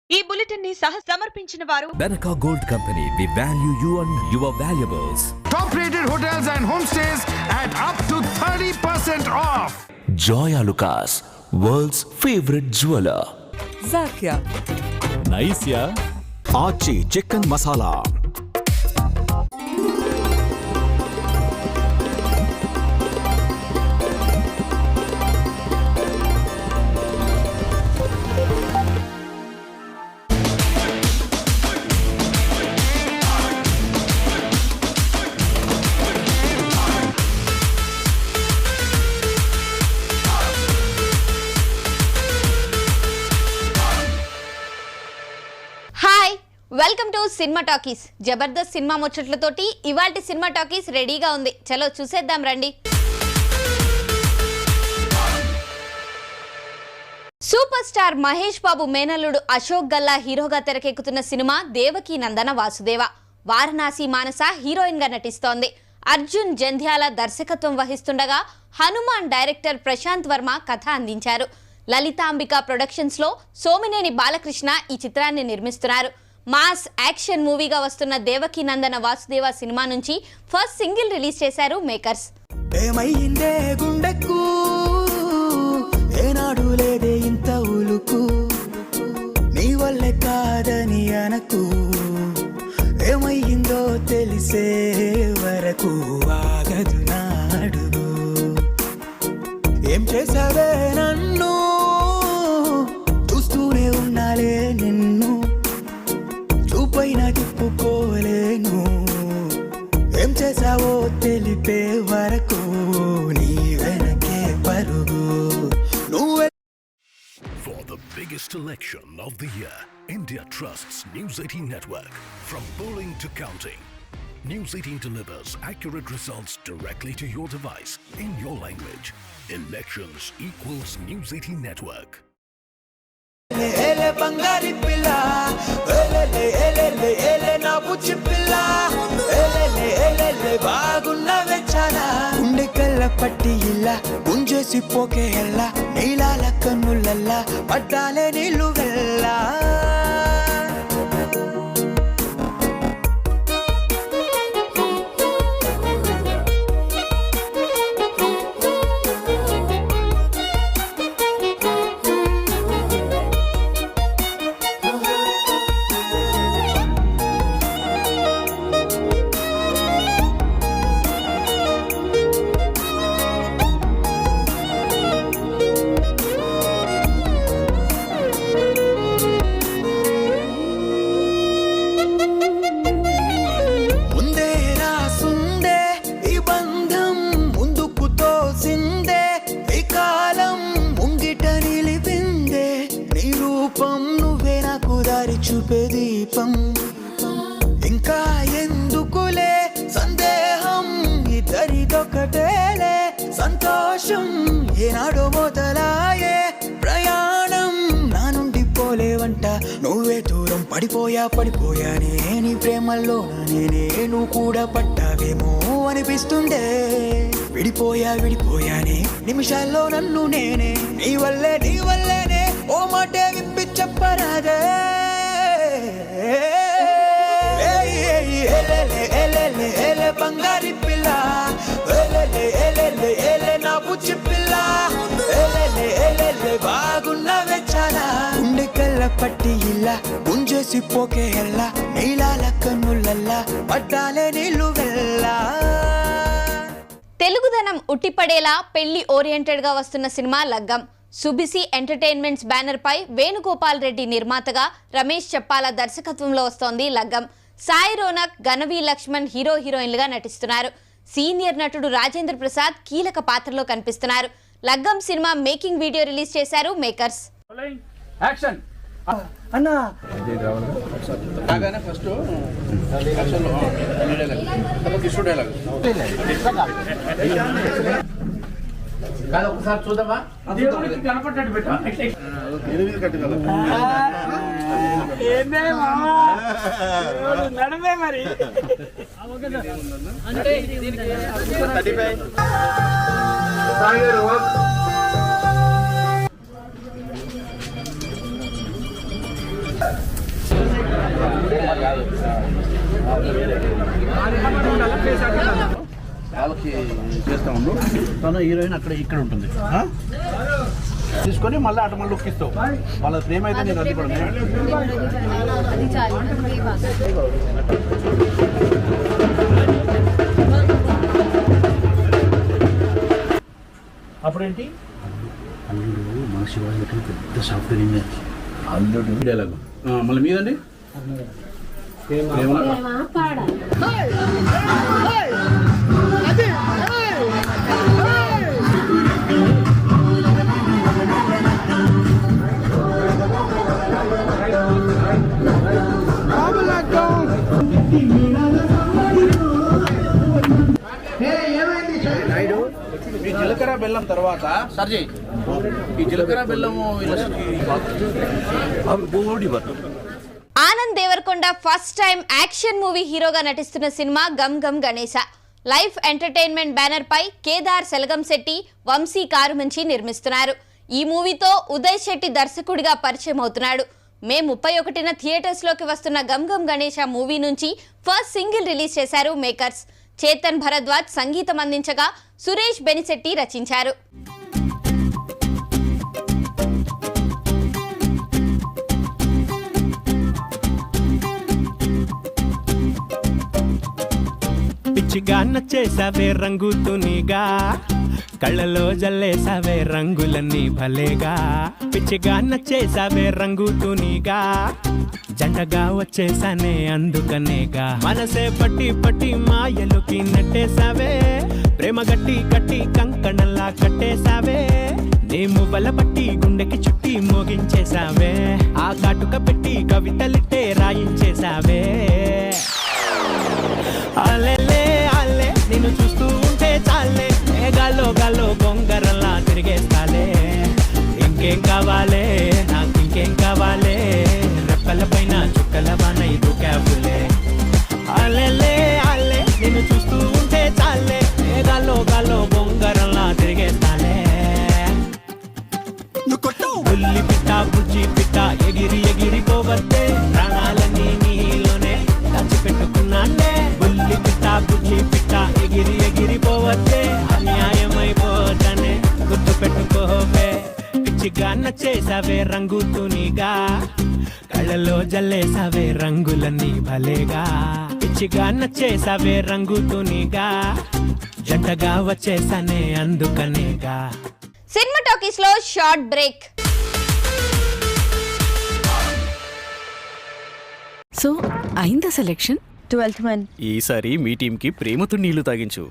ఈ బులెటిన్ ని సమర్పించిన వారు Benaka Gold Company. We value you and your valuables. Top rated hotels and homestays at up to 30% off. Joya Lucas, world's favorite jeweler. Zakia. Nice, yeah? Archie Chicken Masala. Welcome to cinema talkies. జబర్దస్త్ cinema ముచ్చట్లతోటి ఇవాల్టి cinema talkies రెడీగా ఉంది. చలో చూసేద్దాం రండి. Super star Mahesh Babu మేనల్లుడు అశోక్ గల్లా హీరోగా తెరకెక్కుతున్న సినిమా దేవకీ నందన వాసుదేవ. వారణాసి మానస హీరోయిన్ గా నటిస్తోంది. అర్జున్ జంధ్యాల దర్శకత్వం వహిస్తుండగా హనుమాన్ డైరెక్టర్ ప్రశాంత్ వర్మ కథ అందించారు. లలితాంబిక ప్రొడక్షన్స్ లో సోమినేని బాలకృష్ణ ఈ చిత్రాన్ని నిర్మిస్తున్నారు. మాస్ యాక్షన్ మూవీగా వస్తున్న దేవకీ నందన వాసుదేవ సినిమా నుంచి ఫస్ట్ సింగిల్ రిలీజ్ చేశారు మేకర్స్. ఏమైందే గుండెకు ఏనాడు లేదే ఇంత ఉలుకు నీ వల్లే కాదని అనకు ఏమైందో తెలిసే వరకు ఆగదు నాడుగు ఏం చేసావే నన్ను చూస్తూనే ఉన్నాలే నిన్ను చూపైనా తిప్పుకోలేను ఏం చేసావో తెలిపే వరకు నీ వెనకే పరుగు నువ్వే. For the biggest election of the year, India trusts News 18 Network. From polling to counting, News 18 delivers accurate results directly to your device in your language. Elections equals News 18 Network. ఏలే బంగారి పిల్ల ఏలే ఏలే ఏలే నా బుచ్చి పిల్ల ఏలే ఏలే బాగున్నవే చాలా గుండె కళ్ళ పట్టి ఇలా గుంజేసి పోకే ఎల్లా నీలాల కన్నులల్లా పడ్డాలే నీళ్ళు వెళ్ళా చూపే దీపం ఇంకా ఎందుకులే సందేహం ఇద్దరిదొకటేలే సంతోషం ఏనాడో మొదలాయే ప్రయాణం నా నుండి పోలేవంట నువ్వే దూరం పడిపోయానే నీ ప్రేమల్లో నేను కూడా పట్టావేమో అనిపిస్తుండే విడిపోయానే నిమిషాల్లో నన్ను నేనే నీ వల్లేనే ఓ మాటే విప్పి చెప్పరాదే ఏలే బంగారి పిల్ల ఏలే నా బుచ్చి పిల్ల ఏలే బాగున్నవే చాలా గుండె కళ్ళ పట్టి ఇలా గుంజేసి పోకే ఎల్లా నీలాల కన్నులల్లా పడ్డాలే నీళ్ళు వెళ్ళా. తెలుగుదనం ఉట్టిపడేలా పెళ్లి ఓరియంటెడ్ గా వస్తున్న సినిమా లగ్గం. సుబిసి ఎంటర్టైన్మెంట్స్ బ్యానర్ పై వేణుగోపాల్ రెడ్డి నిర్మాతగా రమేష్ చెప్పాల దర్శకత్వంలో వస్తోంది లగ్గం. సాయి రోనక్, గణవి లక్ష్మణ్ హీరోయిన్లుగా నటిస్తున్నారు. సీనియర్ నటుడు రాజేంద్ర ప్రసాద్ కీలక పాత్రలో కనిపిస్తున్నారు. లగ్గం సినిమా మేకింగ్ వీడియో రిలీజ్ చేశారు మేకర్స్. అన్న రాగానే ఫస్ట్ కాదు ఒకసారి చూద్దామా కనపడ్డాడు నడమే మరి వాళ్ళకి చేస్తా ఉండు. తను హీరోయిన్ అక్కడ ఇక్కడ ఉంటుంది. తీసుకొని మళ్ళీ అటు మళ్ళీ లుక్కిస్తావు. వాళ్ళ ప్రేమ అయితే నేను అందుకోవడం అప్పుడేంటి అల్లుడు మన శివాజీ పెద్ద సాఫ్ట్వేర్ ఇంజనీర్. అల్లుడు డైలాగు మళ్ళీ మీదండి నాయుడు ఈ జీలకర్ర బెల్లం తర్వాత సర్జీ ఈ జీలకర్ర బెల్లము Anand Devarakonda first time action movie హీరోగా నటిస్తున్న cinema Gam Gam Ganesha. Life entertainment banner పై కేదార్ సెలగంశెట్టి, వంశీ కారుమంచి నిర్మిస్తున్నారు. ఈ మూవీతో ఉదయ్ శెట్టి దర్శకుడిగా పరిచయం అవుతున్నాడు. మే 31న థియేటర్స్ లోకి వస్తున్న గమ్ గమ్ గణేశ మూవీ నుంచి ఫస్ట్ సింగిల్ రిలీజ్ చేశారు మేకర్స్. చేతన్ భరద్వాజ్ సంగీతం అందించగా సురేష్ బెనిశెట్టి రచించారు. పిచ్చిగా నచ్చేసావే రంగుతునిగా, కళ్ళలో జల్లేసావే రంగులన్నీ భలేగా. పిచ్చిగా నచ్చేసావే రంగుతునిగా, జంటగా వచ్చేసానే అందుకనేగా. మనసే పట్టి పట్టి మాయలోకి నెట్టేసావే, ప్రేమ గట్టి కట్టి కంకణంలా కట్టేసావే. నీ మువ్వల పట్టి గుండెకి చుట్టి మోగించేసావే, ఆ కాటుక పెట్టి కవితలిట్టే రాయించేసావే. అల్లెలే అల్లే నిన్ను చూస్తూ ఉంటే చాలే, గాల్లో గాల్లో గొంగరలా తిరిగేస్తాలే. ఇంకేం కావాలే నాకు ఇంకేం కావాలే, రెప్పల పైన చుక్కల వాన ఇది క్యాబులే. అల్లెలే అల్లే నిన్ను చూస్తూ ఉంటే చాలే, గాల్లో గాల్లో గొంగరలా తిరిగేస్తాలే. బుల్లి పిట్ట బుజ్జి పిట్ట ఎగిరి ఎగిరి పోవద్దే, ప్రాణాలన్నీ నీలోనే దాచిపెట్టుకున్నానే. బుల్లి పిట్ట బుజ్జి పిట్ట ఎగిరి ఎగిరి పోవద్దే, అన్యాయమైపోతానే గుర్తు పెట్టుకోవే. పిచ్చిగా నచ్చేసావే రంగుతునిగా, కళ్ళలో జల్లేసావే రంగులన్నీ భలేగా. పిచ్చిగా నచ్చేసావే రంగుతునిగా, జంటగా వచ్చేసానే అందుకనేగా. సినిమా టాకీస్ లో షార్ట్ బ్రేక్. సో అయిందా సెలెక్షన్? 12th man. ఈసారి మీ టీంకి ప్రేమతో నీళ్లు తాగించు.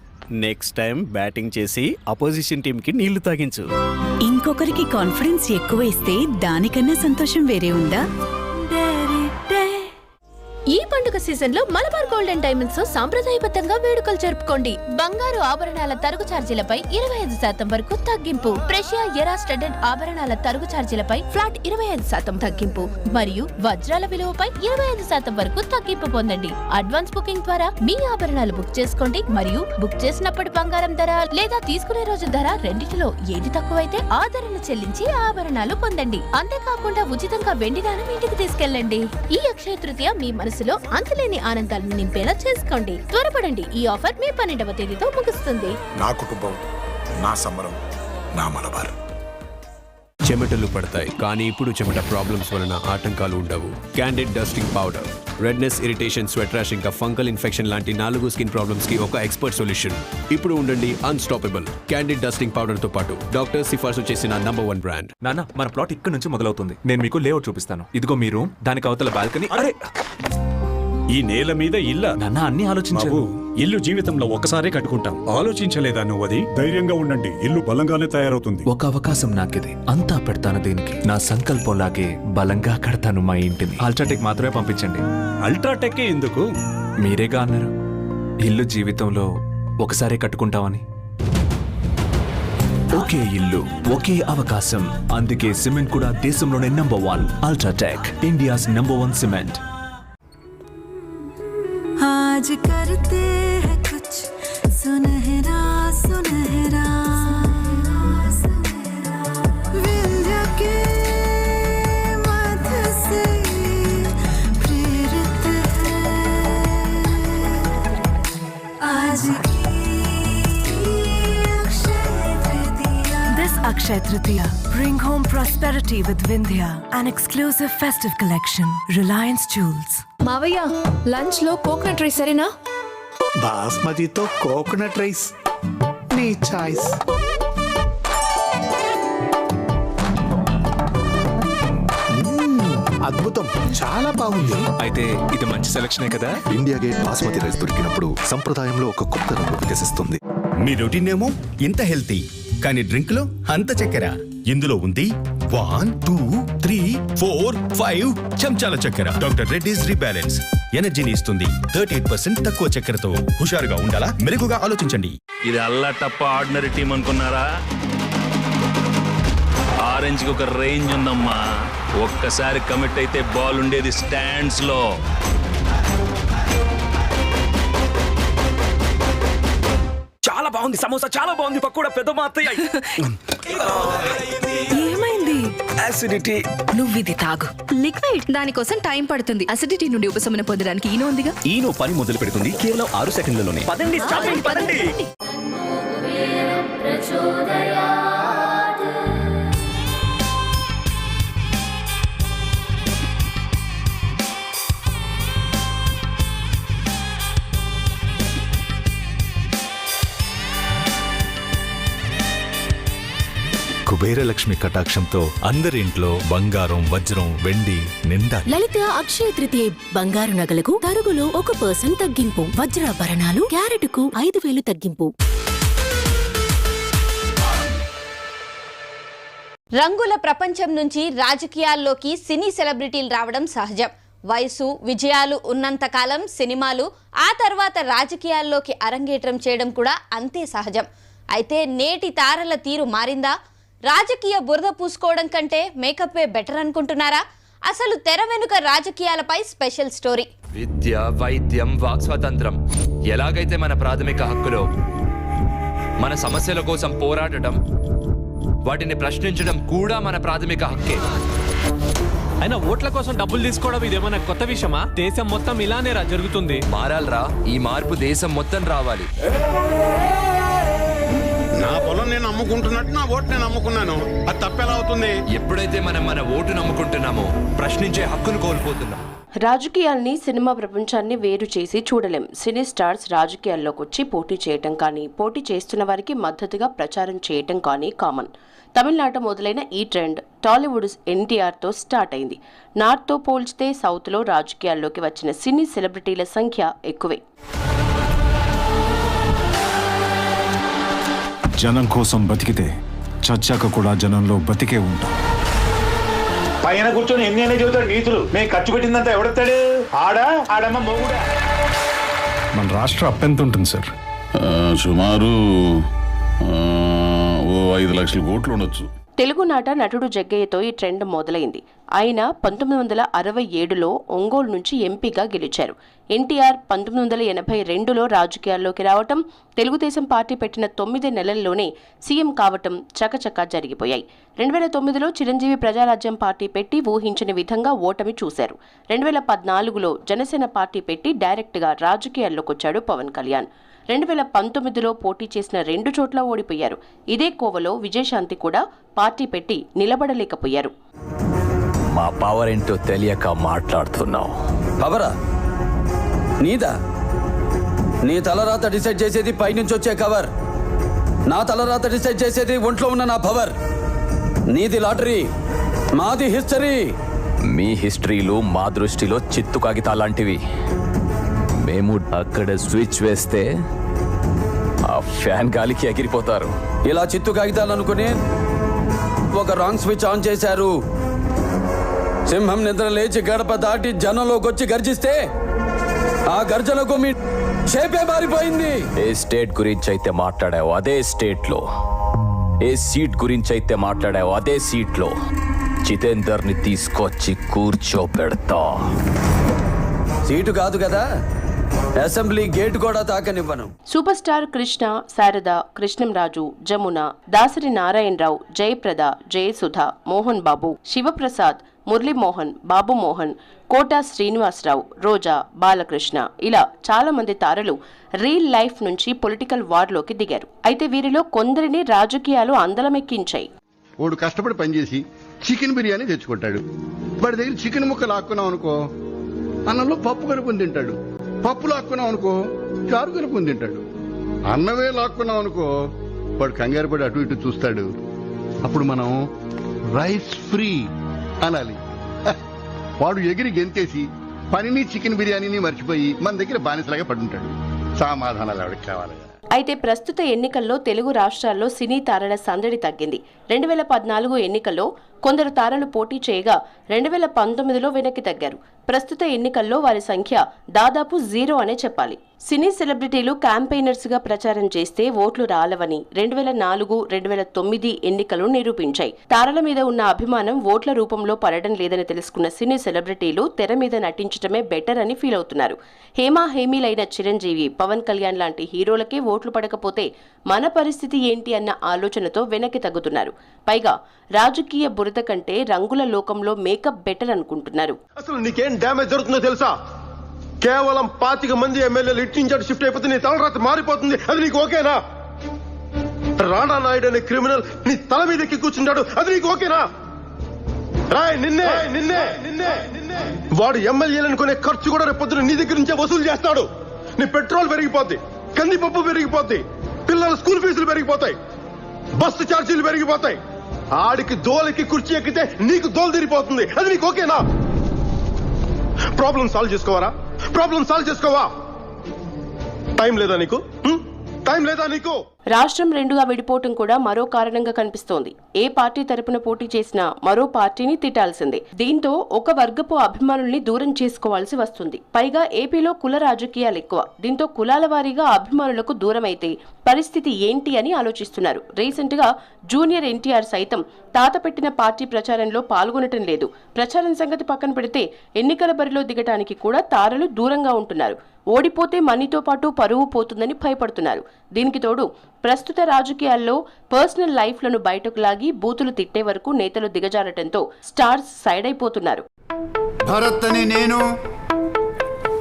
నెక్స్ట్ టైం బ్యాటింగ్ చేసి అపోజిషన్ టీంకి నీళ్లు తాగించు. ఇంకొకరికి కాన్ఫిడెన్స్ ఎక్కువ ఇస్తే దానికన్నా సంతోషం వేరే ఉందా? ఈ పండుగ సీజన్ లో మలబార్ గోల్డెన్ డైమండ్స్ తో సాంప్రదాయబద్ధంగా వేడుకలు జరుపుకోండి. బంగారు ఆభరణాల తరుగు ఛార్జీలపై 25% వరకు తగ్గింపు. ప్రెషియా ఎరా స్టడ్డెడ్ ఆభరణాల తరుగు ఛార్జీలపై ఫ్లాట్ 25% తగ్గింపు మరియు వజ్రాల విలువపై 25% వరకు తగ్గింపు పొందండి. అడ్వాన్స్ బుకింగ్ ద్వారా మీ ఆభరణాలు బుక్ చేసుకోండి మరియు బుక్ చేసినప్పటి బంగారం ధర లేదా తీసుకునే రోజు ధర రెండిటిలో ఏది తక్కువైతే ఆ ధరను చెల్లించి ఆభరణాలు పొందండి. అంతేకాకుండా ఉచితంగా వెండి నాణెం ఇంటికి తీసుకెళ్ళండి. ఈ అక్షయ తృతీయ మీ మనసులో అంతులేని ఆనందాలను నింపేలా చేసుకోండి. త్వరపడండి, ఈ ఆఫర్ మే 12వ తేదీతో ముగుస్తుంది. నా కుటుంబం, నా సంబరం, నా మలబార్. చెమటలు పడతాయి కానీ ఇప్పుడు చెమట ప్రాబ్లమ్స్ వలన ఆటంకాలు ఉండవు. Candid dusting powder redness, irritation, sweat rash ఇంకా ఫంగల్ ఇన్ఫెక్షన్ లాంటి 4 స్కిన్ ప్రాబ్లమ్స్ కి ఒక ఎక్స్పర్ట్ సొల్యూషన్. ఇప్పుడు ఉండండి అన్స్టాపబుల్ క్యాండిడ్ డస్టింగ్ పౌడర్ తో పాటు డాక్టర్ సిఫార్సు చేసిన #1 బ్రాండ్. నాన్న, మన ప్లాట్ ఇక్కడ నుంచి మొదలవుతుంది. నేను మీకు లేఅవుట్ చూపిస్తాను. ఇదిగో మీ రూమ్, దానికి అవతల బాల్కనీ. అరే ఈ నేల మీద ఇల్ల నాన్న అన్ని ఆలోచించావు. ఇల్లు జీవితంలో ఒకసారే కట్టుకుంటాం. ఆలోచించలేదా నువ్వు అది? ధైర్యంగా ఉండండి, ఇల్లు బలంగానే తయారవుతుంది. ఒక అవకాశం నాకిది, అంతా పెడతాను దీనికి. నా సంకల్పంలాగే బలంగా కడతాను మా ఇంటిని. అల్ట్రాటెక్ మాత్రమే పంపించండి. అల్ట్రాటెక్ ఎందుకు? మీరేగా అన్నారు ఇల్లు జీవితంలో ఒకసారి కట్టుకుంటామని. ఒకే ఇల్లు, ఒకే అవకాశం. అందుకే సిమెంట్ కూడా దేశంలోనే number 1. UltraTech, India's number 1 cement. आज करते हैं कुछ सुनहरा सुनहरा, विंध्य के मध्य से प्रेरित है आज की Akshaya Tritiya. This Akshaya Tritiya, bring home prosperity with Vindhya, an exclusive festive collection. Reliance Jewels. మావయ్య, లంచ్ లో కోకోనట్ రైస్ సరేనా? బాస్మతితో కోకోనట్ రైస్, నీ చాయిస్. అద్భుతం, చాలా బాగుంది. అయితే ఇది మంచి సెలక్షనే కదా. ఇండియా గేట్ బాస్మతి రైస్ దొరికినప్పుడు సంప్రదాయంలో ఒక కొత్త రంగు వికసిస్తుంది. మీ రొటీన్ ఏమో ఇంత హెల్తీ, కానీ డ్రింక్ లో అంత చక్కెర. ఇందులో ఉంది 1, 2, 3, 4, 5 చెంచాల చక్కెర. డాక్టర్ రెడ్డిస్ రీబ్యాలెన్స్ ఎనర్జీని ఇస్తుంది 38% తక్కువ చక్కెరతో. హుషారుగా ఉండాలా? మెరుగుగా ఆలోచించండి. ఇది అల్లాటప్ప ఆర్డినరీ టీం అనుకున్నారా? ఆరెంజ్ కి ఒక రేంజ్ ఉందమ్మా. ఒక్కసారి కమిట్ అయితే బాల్ ఉండేది స్టాండ్స్ లో. చాలా బాగుంది సమోసా, చాలా బాగుంది పకోడా. పెద్ద మాత్రయ్య ఏమైంది? అసిడిటీ. నువ్వు ఇది తాగు. లిక్విడ్, దానికోసం టైం పడుతుంది. అసిడిటీ నుండి ఉపశమనం పొందడానికి ఈనో ఉందిగా. ఈనో పని మొదలు పెడుతుంది కేవలం 6 సెకండ్లలోనే. పదండి, పదండి. కుబేరలక్ష్మి కటాక్షంతో అందరింట్లో బంగారం, వజ్రం, వెండి నిండా. లలిత అక్షయ తృతీయ బంగారు నగలకు తరుగులో 1% తగ్గింపు. వజ్రాభరణాలు క్యారెట్కు 5,000 తగ్గింపు. రంగుల ప్రపంచం నుంచి రాజకీయాల్లోకి సినీ సెలబ్రిటీలు రావడం సహజం. వయసు, విజయాలు ఉన్నంతకాలం సినిమాలు, ఆ తర్వాత రాజకీయాల్లోకి అరంగేట్రం చేయడం కూడా అంతే సహజం. అయితే నేటి తారల తీరు మారిందా? రాజకీయ బురద పూసుకోవడం కంటే మేకప్పే బెటర్ అనుకుంటున్నారా? అసలు తెర వెనుక రాజకీయాలపై స్పెషల్ స్టోరీ. విద్య, వైద్యం, వాక్ స్వాతంత్రం ఎలాగైతే మన ప్రాథమిక హక్కులో, మన సమస్యల కోసం పోరాడటం, వాటిని ప్రశ్నించడం కూడా మన ప్రాథమిక హక్కే. అయినా ఓట్ల కోసం డబ్బులు తీసుకోవడం ఇదేమన్నా కొత్త విషయమా? దేశం మొత్తం ఇలానే జరుగుతుంది. మారాలరా, ఈ మార్పు దేశం మొత్తం రావాలి. నా పొలం నేను అమ్ముకుంటున్నట్టు నా ఓటు నేను అమ్ముకున్నాను. అది తప్పెలా అవుతుంది? ఎప్పుడైతే మనం మన ఓటు నమ్ముకుంటున్నామో ప్రశ్నించే హక్కును కోల్పోతున్నాం. రాజకీయాల్ని, సినిమా ప్రపంచాన్ని వేరు చేసి చూడలేం. సినీ స్టార్స్ రాజకీయాల్లోకి వచ్చి పోటీ చేయటం కానీ, పోటీ చేస్తున్న వారికి మద్దతుగా ప్రచారం చేయటం కానీ కామన్. తమిళనాట మొదలైన ఈ ట్రెండ్ టాలీవుడ్ ఎన్టీఆర్తో స్టార్ట్ అయింది. నార్త్తో పోల్చితే సౌత్లో రాజకీయాల్లోకి వచ్చిన సినీ సెలబ్రిటీల సంఖ్య ఎక్కువే. జనం కోసం బతికితే చచ్చాక కూడా జనంలో బతికే ఉంటాం. పైన కూర్చొని ఎన్ని చెబుతాడు నీతులు. మేము ఖర్చు పెట్టిందంతా ఎవడెత్తాడు? ఆడమ్మ మొగుడా? మన రాష్ట్ర అప్పెంత ఉంటుంది సార్? సుమారు 5 లక్షల కోట్లు ఉండొచ్చు. తెలుగునాట నటుడు జగ్గయ్యతో ఈ ట్రెండ్ మొదలైంది. ఆయన 1967లో ఒంగోలు నుంచి ఎంపీగా గెలిచారు. ఎన్టీఆర్ 1982లో రాజకీయాల్లోకి రావటం, తెలుగుదేశం పార్టీ పెట్టిన 9 నెలల్లోనే సీఎం కావటం చకచకా జరిగిపోయాయి. 2009లో చిరంజీవి ప్రజారాజ్యం పార్టీ పెట్టి ఊహించని విధంగా ఓటమి చూశారు. 2014లో జనసేన పార్టీ పెట్టి డైరెక్ట్గా రాజకీయాల్లోకి వచ్చాడు పవన్ కళ్యాణ్. 2019లో పోటీ చేసిన 2 చోట్ల ఓడిపోయారు. ఇదే కోవలో విజయశాంతి కూడా పార్టీ పెట్టి నిలబడలేకపోయారు. మా పవర్ ఏంటో తెలియక మాట్లాడుతున్నావు. పవరా నీదా? నీ తలరాత డిసైడ్ చేసేది పైనుంచి వచ్చే కవర్. నా తలరాత డిసైడ్ చేసేది ఒంట్లో ఉన్న నా పవర్. నీది లాటరీ, మాది హిస్టరీ. మీ హిస్టరీలు మా దృష్టిలో చిత్తు కాగితాలాంటివి. మేము అక్కడ స్విచ్ వేస్తే ఆ ఫ్యాన్ గాలికి ఎగిరిపోతారు. ఇలా చిత్తు కాగితాలు అనుకుని ఒక రాంగ్ స్విచ్ ఆన్ చేశారు. సింహం నిద్ర లేచి గడప దాటి జనంలోకి వచ్చి గర్జిస్తే ఆ గర్జనకు మీ షేపే మారిపోయింది. ఏ స్టేట్ గురించి అయితే మాట్లాడావో అదే స్టేట్ లో, ఏ సీట్ గురించి అయితే మాట్లాడావో అదే సీట్ లో జితేందర్ని తీసుకొచ్చి కూర్చోపెడతా. సీటు కాదు కదా, అసెంబ్లీ గేట్ కూడా తాకనివ్వను. సూపర్ స్టార్ కృష్ణ, శారద, కృష్ణంరాజు, జమున, దాసరి నారాయణరావు, జయప్రద, జయసుధ, మోహన్ బాబు, శివప్రసాద్, మురళీమోహన్, బాబు మోహన్, కోట శ్రీనివాసరావు, రోజా, బాలకృష్ణ ఇలా చాలా మంది తారలు రియల్ లైఫ్ నుంచి పొలిటికల్ వార్లోకి దిగారు. అయితే వీరిలో కొందరిని రాజకీయాలు అందలమెక్కించాయి. వాడు కష్టపడి పనిచేసి చికెన్ బిర్యానీ తెచ్చుకుంటాడు. వాడి దగ్గర చికెన్ ముక్క లాక్కున్నాం అనుకో, అన్నంలో పప్పు కలుపుని తింటాడు. పప్పు లాక్కున్నాం అనుకో, చారు కలుపుని తింటాడు. అన్నమే లాక్కున్నాం అనుకో, వాడు కంగారు పడి అటు ఇటు చూస్తాడు. అప్పుడు మనం రైస్ ఫ్రీ అనాలి. వాడు ఎగిరి గెంతేసి పనిని చికెన్ బిర్యానీని మర్చిపోయి మన దగ్గర బానిసలాగా పడుంటాడు. సమాధానాలు ఎవరికి కావాలి? అయితే ప్రస్తుత ఎన్నికల్లో తెలుగు రాష్ట్రాల్లో సినీ తారల సందడి తగ్గింది. 2014 ఎన్నికల్లో కొందరు తారలు పోటీ చేయగా 2019లో వెనక్కి తగ్గారు. ప్రస్తుత ఎన్నికల్లో వారి సంఖ్య దాదాపు 0 అనే చెప్పాలి. సినీ సెలబ్రిటీలు క్యాంపెయినర్స్ గా ప్రచారం చేస్తే ఓట్లు రాలవని 2004, 2009 ఎన్నికలు నిరూపించాయి. తారల మీద ఉన్న అభిమానం ఓట్ల రూపంలో పడడం లేదని తెలుసుకున్న సినీ సెలబ్రిటీలు తెర మీద నటించడమే బెటర్ అని ఫీల్ అవుతున్నారు. హేమా హేమీలైన చిరంజీవి, పవన్ కళ్యాణ్ లాంటి హీరోలకే ఓట్లు పడకపోతే మన పరిస్థితి ఏంటి అన్న ఆలోచనతో వెనక్కి తగ్గుతున్నారు. పైగా రాజకీయ బురద కంటే రంగుల లోకంలో మేకప్ బెటర్ అనుకుంటున్నారు. అసలు నీకేం డ్యామేజ్ జరుగుతుందో తెలుసా? కేవలం 25 మంది ఎమ్మెల్యేలు ఇట్టించాడు షిఫ్ట్ అయిపోతే నీ తలరాత మారిపోతుంది. అది నీకు ఓకేనా? రాణా నాయుడు అనే క్రిమినల్ నీ తల మీద ఎక్కి కూర్చుంటాడు. అది నీకు ఓకేనా? రాయ్ నిన్నే నిన్నే నిన్నే వాడు ఎమ్మెల్యేలను కొనే ఖర్చు కూడా రేపు పొద్దున నీ దగ్గర నుంచే వసూలు చేస్తాడు. నీ పెట్రోల్ పెరిగిపోద్ది, కందిపప్పు పెరిగిపోద్ది, పిల్లల స్కూల్ ఫీజులు పెరిగిపోతాయి, బస్సు ఛార్జీలు పెరిగిపోతాయి. ఆడికి దోలకి కుర్చీ ఎక్కితే నీకు దోలు తీరిపోతుంది. అది నీకు ఓకేనా? ప్రాబ్లం సాల్వ్ చేసుకోవారా? ప్రాబ్లం సాల్వ్ చేసుకోవా? టైం లేదా నీకు? టైం లేదా నీకు? రాష్ట్రం రెండుగా విడిపోవటం కూడా మరో కారణంగా కనిపిస్తోంది. ఏ పార్టీ తరపున పోటీ చేసినా మరో పార్టీని తిట్టాల్సిందే. దీంతో ఒక వర్గపు అభిమానుల్ని దూరం చేసుకోవాల్సి వస్తుంది. పైగా ఏపీలో కుల రాజకీయాలు ఎక్కువ. దీంతో కులాల వారీగా అభిమానులకు దూరం అయితే పరిస్థితి ఏంటి అని ఆలోచిస్తున్నారు. రీసెంట్ గా జూనియర్ ఎన్టీఆర్ సైతం తాత పెట్టిన పార్టీ ప్రచారంలో పాల్గొనటం లేదు. ప్రచారం సంగతి పక్కన పెడితే ఎన్నికల బరిలో దిగటానికి కూడా తారలు దూరంగా ఉంటున్నారు. ఓడిపోతే మనీతో పాటు పరువు పోతుందని భయపడుతున్నారు. దీనికి తోడు ప్రస్తుత రాజకీయాల్లో పర్సనల్ లైఫ్లను బయటకు లాగి బూతులు తిట్టే వరకు నేతలు దిగజారటంతో స్టార్స్ సైడ్ అయిపోతున్నారు. భరత్ అని నేను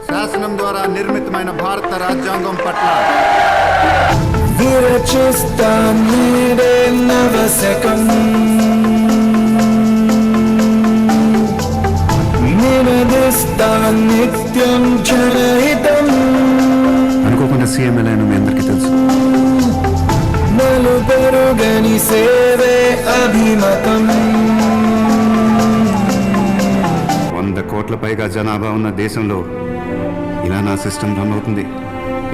శాసనం ద్వారా నిర్మితమైన భారత రాజ్యాంగం పట్ల నిత్యం జనహితం. అనుకోకుండా సీఎం ఎలానో మీ అందరికీ తెలుసు. నలుపెరుగని సేవే అభిమతం. 100 కోట్ల పైగా జనాభా ఉన్న దేశంలో ఇలా నా సిస్టమ్ రన్ అవుతుంది.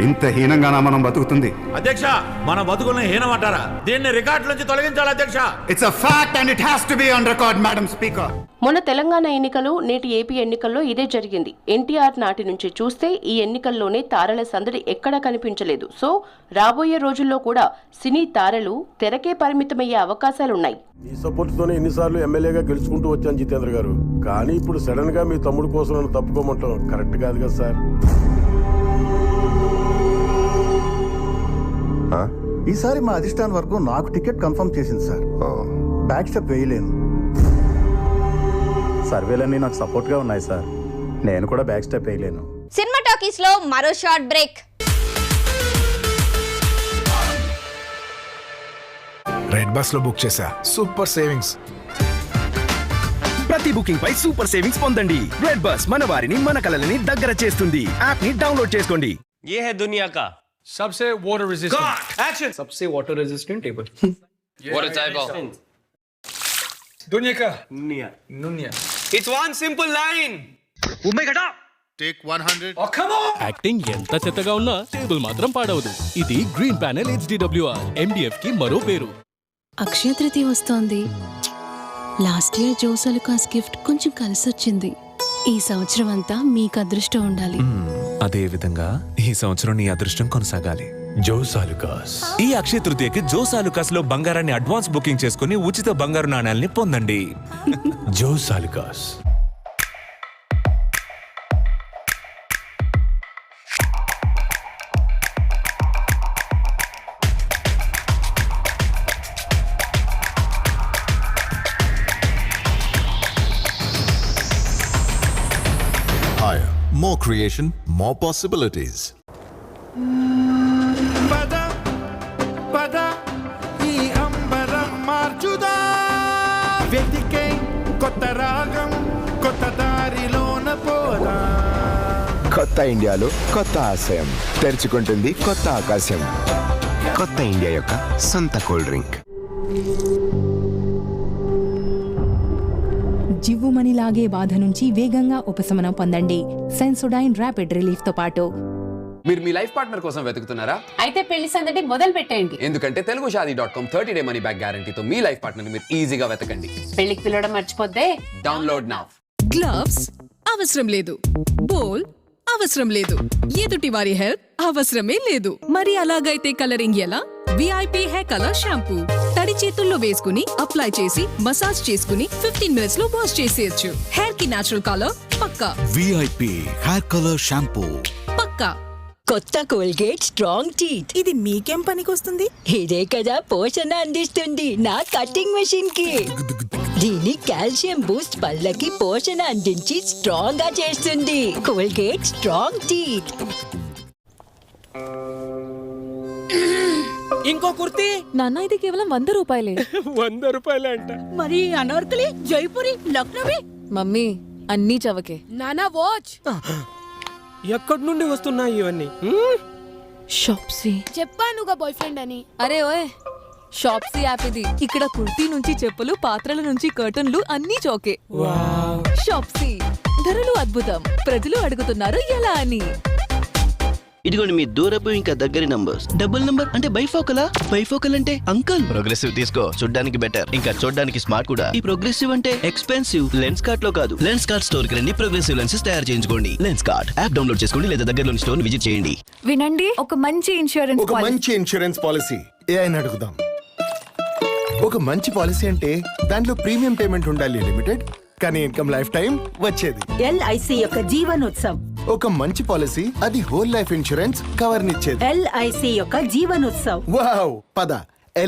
ఇంత హీనంగానా మనం బతుకుతుంది? అధ్యక్ష, మన బతుకుల్ని హీనమంటారా? దీన్ని రికార్డు నుంచి తొలగించాలి అధ్యక్ష. It's a fact and it has to be on record madam speaker. మొన్న తెలంగాణ ఎన్నికలు, నేటి ఏపీ ఎన్నికల్లో ఇదే జరిగింది. ఎన్టీఆర్ నాటి నుంచి చూస్తే ఈ ఎన్నికల్లోనే తారల సందడి ఎక్కడా కనిపించలేదు. సో రాబోయే రోజుల్లో కూడా సినీ తారలు తెరకే పరిమితమయ్యే అవకాశాలున్నాయి. ఈ సపోర్ట్ తోనే ఎన్నిసార్లు ఎమ్మెల్యేగా గెలుచుకుంటూ వచ్చాను జితేంద్ర గారు. కానీ ఇప్పుడు సడన్ గా మీ తమ్ముడు కోసం నన్ను తప్పుకోమంటాం కరెక్ట్ కాదు కదా సార్. ఈసారి మా అధిష్టాన వర్గం నాకు టికెట్ కన్ఫర్మ్ చేసింది సార్. బ్యాక్ స్టెప్ వేయలేను. సర్వేలన్నీ నాకు సపోర్ట్ గా ఉన్నాయి సార్. నేను కూడా బ్యాక్ స్టెప్ వేయలేను. సినిమా టాకీస్ లో మరో షార్ట్ బ్రేక్. రెడ్ బస్ లో బుక్ చేశా. Super savings. ప్రతి బుకింగ్ పై సూపర్ సేవింగ్స్ పొందండి. రెడ్ బస్ మన వారిని, మన కలలని దగ్గర చేస్తుంది. యాప్ ని డౌన్లోడ్ చేసుకోండి. ये है दुनिया का सबसे वाटर रेजिस्टेंट एक्शन सबसे वाटर रेजिस्टेंट टेबल वाटर चाय पाओ दुनिया का दुनिया नुनिया It's one simple line. Take 100. Oh, come on. Acting ఎంత చెత్తగా ఉన్నా టేబుల్ మాత్రం పాడవదు. ఇది గ్రీన్ ప్యానెల్ HDWR MDF కి మరో పేరు. అక్షయ తృతీయ వస్తోంది. లాస్ట్ ఇయర్ జోసాలుకాస్ గిఫ్ట్ కొంచెం కలిసొచ్చింది. ఈ సంవత్సరం అంతా మీకు అదృష్టం ఉండాలి. అదే విధంగా ఈ సంవత్సరం నీ అదృష్టం కొనసాగాలి. జోసాలుకాస్. ఈ అక్షయ తృతీయకి జోసాలుకాస్ లో బంగారాన్ని అడ్వాన్స్ బుకింగ్ చేసుకుని ఉచిత బంగారు నాణాల్ని పొందండి. జోసాలుకాస్. Higher. More creation, more possibilities. ఈ అంబరం మార్చుదా వెతికే కొత్త రాగం కొత్త దారిలోన పోదా. కొత్త ఇండియాలో కొత్త ఆశయం తెరుచుకుంటుంది కొత్త ఆకాశం. కొత్త ఇండియా యొక్క సొంత కూల్ డ్రింక్. జివ్వుమణిలాగే బాధ నుంచి వేగంగా ఉపశమనం పొందండి సెన్సోడైన్ ర్యాపిడ్ రిలీఫ్ తో పాటు. మీరు మీ లైఫ్ పార్ట్నర్ కోసం వెతుకుతున్నారా? అయితే పెళ్లి సందడి మొదలు పెట్టండి. ఎందుకంటే TeluguShadi.com 30-day మనీ బ్యాక్ గ్యారంటీతో మీ లైఫ్ పార్ట్నర్ మీరు ఈజీగా వెతకండి. పెళ్లికి పిలవడం మర్చిపోద్దే. Download now. గ్లవ్స్ అవసరం లేదు. బోల్ అవసరం లేదు. ఎదుటి వారి హెల్ప్ అవసరమే లేదు. మరి అలాగైతే కలరింగ్ ఎలా? VIP hair colour shampoo. తడి చేతుల్లో వేసుకుని అప్లై చేసి మసాజ్ చేసుకుని 15 minutes లో వాష్ చేసేయచ్చు. హెయిర్ కి నేచురల్ కలర్ పక్కా. VIP హెయిర్ కలర్ షాంపూ పక్కా. కొత్త కోల్గేట్ స్ట్రాంగ్ టీత్. ఇది మీకేం పనికొస్తుంది? ఇదే కదా పోషణ అందిస్తుంది నా కటింగ్ మెషిన్ కి. దీని కాల్షియం బూస్ట్ పళ్ళకి పోషణ అందించి స్ట్రాంగ్ గా చేస్తుంది. Colgate strong teeth. ఇంకో కుర్తీ నాన్న ఇది కేవలం 100 రూపాయలే. 100 రూపాయలే అంట. మరి అనార్కలి జైపురి లక్నవి మమ్మీ అన్నీ చవకే. నానా వాచ్. ఎక్కడి నుండి వస్తున్నాయి ఇవన్నీ? షాప్సీ చెప్పానుగా బాయ్ ఫ్రెండ్ అని. అరే ఓయ్ షాప్సీ యాప్ ఇది. ఇక్కడ కుర్తీ నుంచి చెప్పులు పాత్రల నుంచి కర్టన్లు అన్నీ చోకే. షాప్సీ ధరలు అద్భుతం. ప్రజలు అడుగుతున్నారు ఎలా అని. ఇదిగోండి మీ దూరపు ఇంకా దగ్గరి నంబర్స్. డబుల్ నంబర్ అంటే బైఫోకలా? బైఫోకల్ అంటే అంకల్. ప్రోగ్రెసివ్ తీసుకో, చూడ్డానికి బెటర్, ఇంకా చూడ్డానికి స్మార్ట్ కూడా. ఈ ప్రోగ్రెసివ్ అంటే ఎక్స్పెన్సివ్. లెన్స్ కార్ట్ లో కాదు, లెన్స్ కార్ట్ స్టోర్ కి రండి. ప్రోగ్రెసివ్ లెన్సెస్ తయారు చేయించుకోండి. లెన్స్ కార్ట్ యాప్ డౌన్లోడ్ చేసుకోండి లేదా దగ్గరలోని స్టోర్ విజిట్ చేయండి. వినండి, ఒక మంచి ఇన్సూరెన్స్ పాలసీ ఏఐని అడుగుదాం. ఒక మంచి పాలసీ అంటే దాంట్లో ప్రీమియం పేమెంట్ ఉండాలి లిమిటెడ్, కానీ ఇన్కమ్ లైఫ్ టైం వచ్చేది. LIC యొక్క జీవనోత్సవ్. ఒక మంచి పాలసీ అది హోల్ లైఫ్ ఇన్సూరెన్స్ కవర్ నిచ్చేది. LIC యొక్క జీవనోత్సవ్. వావ్, పద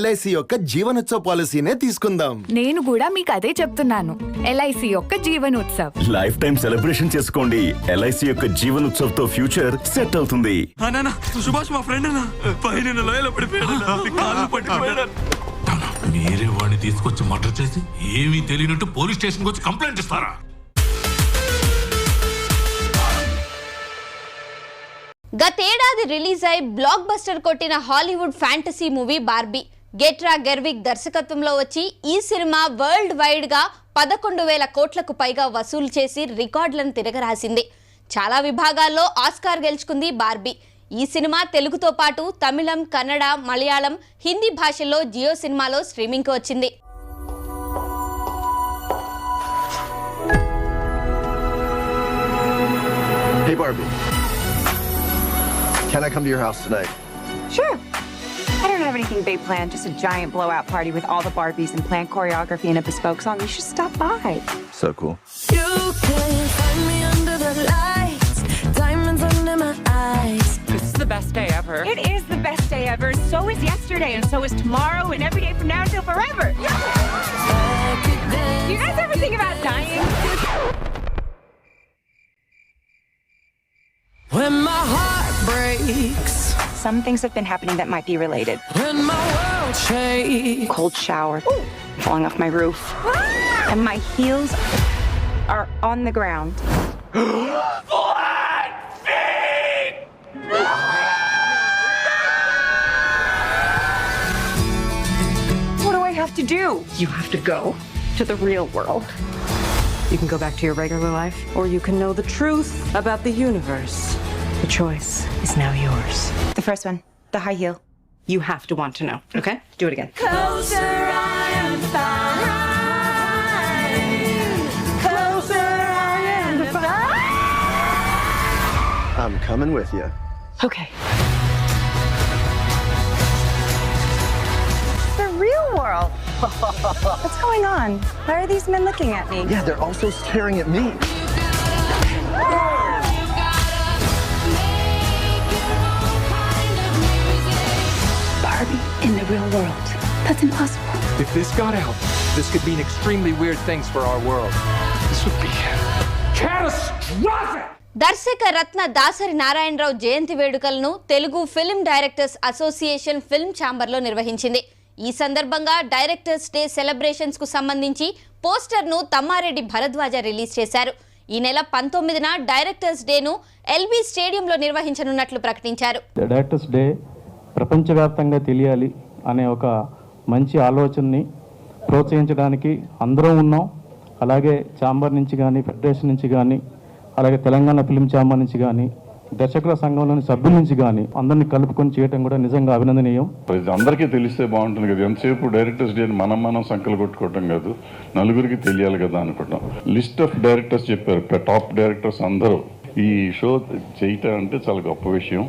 LIC యొక్క జీవనోత్సవ్ పాలసీనే తీసుకుందాం. నేను కూడా మీకు అదే చెప్తున్నాను. LIC యొక్క జీవనోత్సవ్. లైఫ్ టైం సెలబ్రేషన్ చేసుకోండి. LIC యొక్క జీవన్ ఉత్సవ్ తో ఫ్యూచర్ సెట్ అవుతుంది. సుభాష్ మా ఫ్రెండ్ అన్న పైన లోయలో పడిపోయాడు. మీరే వాడిని తీసుకొచ్చి మర్డర్ చేసి ఏమీ తెలియనట్టు పోలీస్ స్టేషన్ వచ్చి కంప్లైంట్ ఇస్తారా? గతేడాది రిలీజ్ అయి బ్లాక్ బస్టర్ కొట్టిన హాలీవుడ్ ఫ్యాంటసీ మూవీ బార్బీ గెట్రా గెర్విగ్ దర్శకత్వంలో వచ్చి ఈ సినిమా వరల్డ్ వైడ్ గా 11,000 కోట్లకు పైగా వసూలు చేసి రికార్డులను తిరగరాసింది. చాలా విభాగాల్లో ఆస్కార్ గెలుచుకుంది బార్బీ. ఈ సినిమా తెలుగుతో పాటు తమిళం, కన్నడ, మలయాళం, హిందీ భాషల్లో జియో సినిమాలో స్ట్రీమింగ్కి వచ్చింది. Hey Barbie, can I come to your house tonight? Sure. I don't have anything big planned, just a giant blowout party with all the Barbies and planned choreography and a bespoke song. You should stop by. So cool. You can find me under the lights, diamonds under my eyes. This is the best day ever. It is the best day ever. So is yesterday, and so is tomorrow, and every day from now until forever. You guys ever think about dying? When my heart breaks. Some things have been happening that might be related. When my world shakes. Cold shower. Ooh. Falling off my roof. And my heels are on the ground. Flat feet! What do I have to do? You have to go to the real world. You can go back to your regular life, or you can know the truth about the universe. The choice is now yours. The first one, the high heel. You have to want to know, okay? Do it again. Closer I am fine. Closer I am fine. I'm coming with you. Okay. The real world. What's going on? Why are these men looking at me? Yeah, they're also staring at me. Barbie in the real world. That's impossible. If this got out, this could mean extremely weird things for our world. This would be catastrophic! దర్శక రత్న దాసరి నారాయణరావు జయంతి వేడుకలను Telugu film directors association film ఛాంబర్లో నిర్వహించింది. ఈ సందర్భంగా directors day celebrations కు సంబంధించి పోస్టర్ను తమ్మారెడ్డి భరద్వాజ రిలీజ్ చేశారు. ఈ నెల 19న డైరెక్టర్స్ డేను ఎల్బీ స్టేడియంలో నిర్వహించనున్నట్లు ప్రకటించారు. డైరెక్టర్స్ డే ప్రపంచవ్యాప్తంగా తెలియాలి అనే ఒక మంచి ఆలోచనని ప్రోత్సహించడానికి అందరం ఉన్నాం. అలాగే ఛాంబర్ నుంచి కానీ, ఫెడరేషన్ నుంచి కానీ, అలాగే తెలంగాణ ఫిల్మ్ ఛాంబర్ నుంచి కానీ, దర్శకుల సంఘంలోని సభ్యుల నుంచి కానీ అందరినీ కలుపుకొని చేయడం కూడా నిజంగా అభినందనీయం. అందరికీ తెలిస్తే బాగుంటుంది కదా. ఎంతసేపు డైరెక్టర్స్ డే మనం సంకలు కొట్టుకోవటం కాదు, నలుగురికి తెలియాలి కదా అనుకుంటాం. లిస్ట్ ఆఫ్ డైరెక్టర్స్ చెప్పారు, టాప్ డైరెక్టర్స్ అందరూ ఈ షో చేయటం అంటే చాలా గొప్ప విషయం.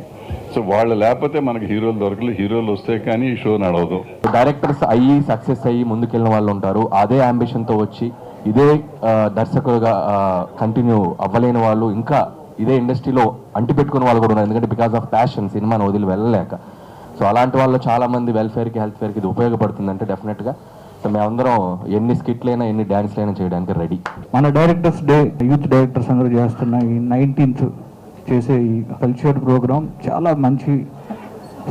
సో వాళ్ళు లేకపోతే మనకి హీరోలు దొరకలేదు, హీరోలు వస్తే కానీ ఈ షో నడవదు. డైరెక్టర్స్ అయ్యి సక్సెస్ అయ్యి ముందుకెళ్ళిన వాళ్ళు ఉంటారు. అదే అంబిషన్తో వచ్చి ఇదే దర్శకులుగా కంటిన్యూ అవ్వలేని వాళ్ళు, ఇంకా ఇదే ఇండస్ట్రీలో అంటిపెట్టుకున్న వాళ్ళు కూడా ఉన్నారు. ఎందుకంటే బికాస్ ఆఫ్ ప్యాషన్ సినిమాను వదిలి వెళ్ళలేక. సో అలాంటి వాళ్ళు చాలామంది వెల్ఫేర్కి, హెల్త్ఫేర్కి ఇది ఉపయోగపడుతుందంటే డెఫినెట్గా సో మేమందరం ఎన్ని స్కిట్లైనా ఎన్ని డ్యాన్స్లైనా చేయడానికి రెడీ. మన డైరెక్టర్స్ డే యూత్ డైరెక్టర్స్ అందరూ చేస్తున్న ఈ 19th చేసే ఈ కల్చర్ ప్రోగ్రామ్ చాలా మంచి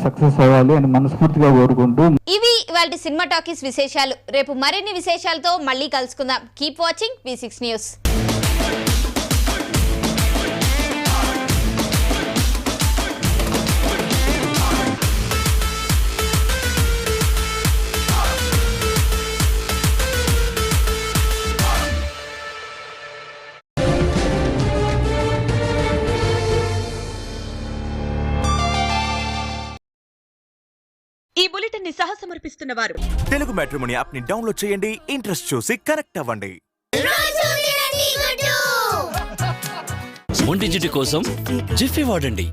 సక్సెస్ అవ్వాలి అని మనస్ఫూర్తిగా కోరుకుంటూ ఇవి ఇవాల్టి సినిమా టాకీస్ విశేషాలు. రేపు మరిన్ని విశేషాలతో మళ్ళీ కలుసుకుందాం. Keep watching V6 news. ఈ బులెటిన్ ని సహసమర్పిస్తున్న వారు తెలుగు మ్యాట్రిమోనీ యాప్ ని డౌన్లోడ్ చేయండి, ఇంట్రెస్ట్ చూసి కనెక్ట్ అవ్వండి. ఒంటి జిడ్డు కోసం జిఫ్ఫీ వాడండి.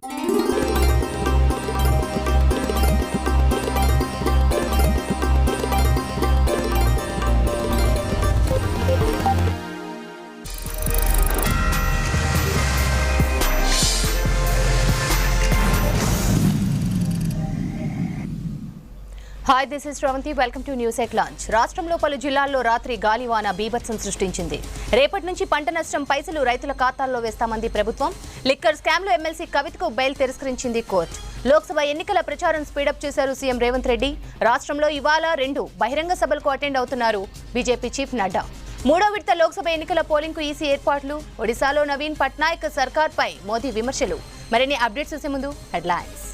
Hi, this is Sravanthi. Welcome to news at launch. రాష్ట్రంలో పలు జిల్లాల్లో రాత్రి గాలివాన బీభత్సం సృష్టించింది. రేపటి నుంచి పంట నష్టం పైసలు రైతుల ఖాతాల్లో వేస్తామంది ప్రభుత్వం. లిక్కర్ స్కామ్లో ఎమ్మెల్సీ కవితకు బెయిల్ తిరస్కరించింది కోర్టు. లోక్సభ ఎన్నికల ప్రచారం స్పీడప్ చేశారు సీఎం రేవంత్ రెడ్డి. రాష్ట్రంలో ఇవాళ 2 బహిరంగ సభలకు అటెండ్ అవుతున్నారు బీజేపీ చీఫ్ నడ్డా. 3వ విడత లోక్సభ ఎన్నికల పోలింగ్ కు ఈసీ ఏర్పాట్లు. ఒడిశాలో నవీన్ పట్నాయక్ సర్కార్పై మోదీ విమర్శలు. మరిన్ని అప్డేట్స్ చూసే ముందు హెడ్లైన్స్.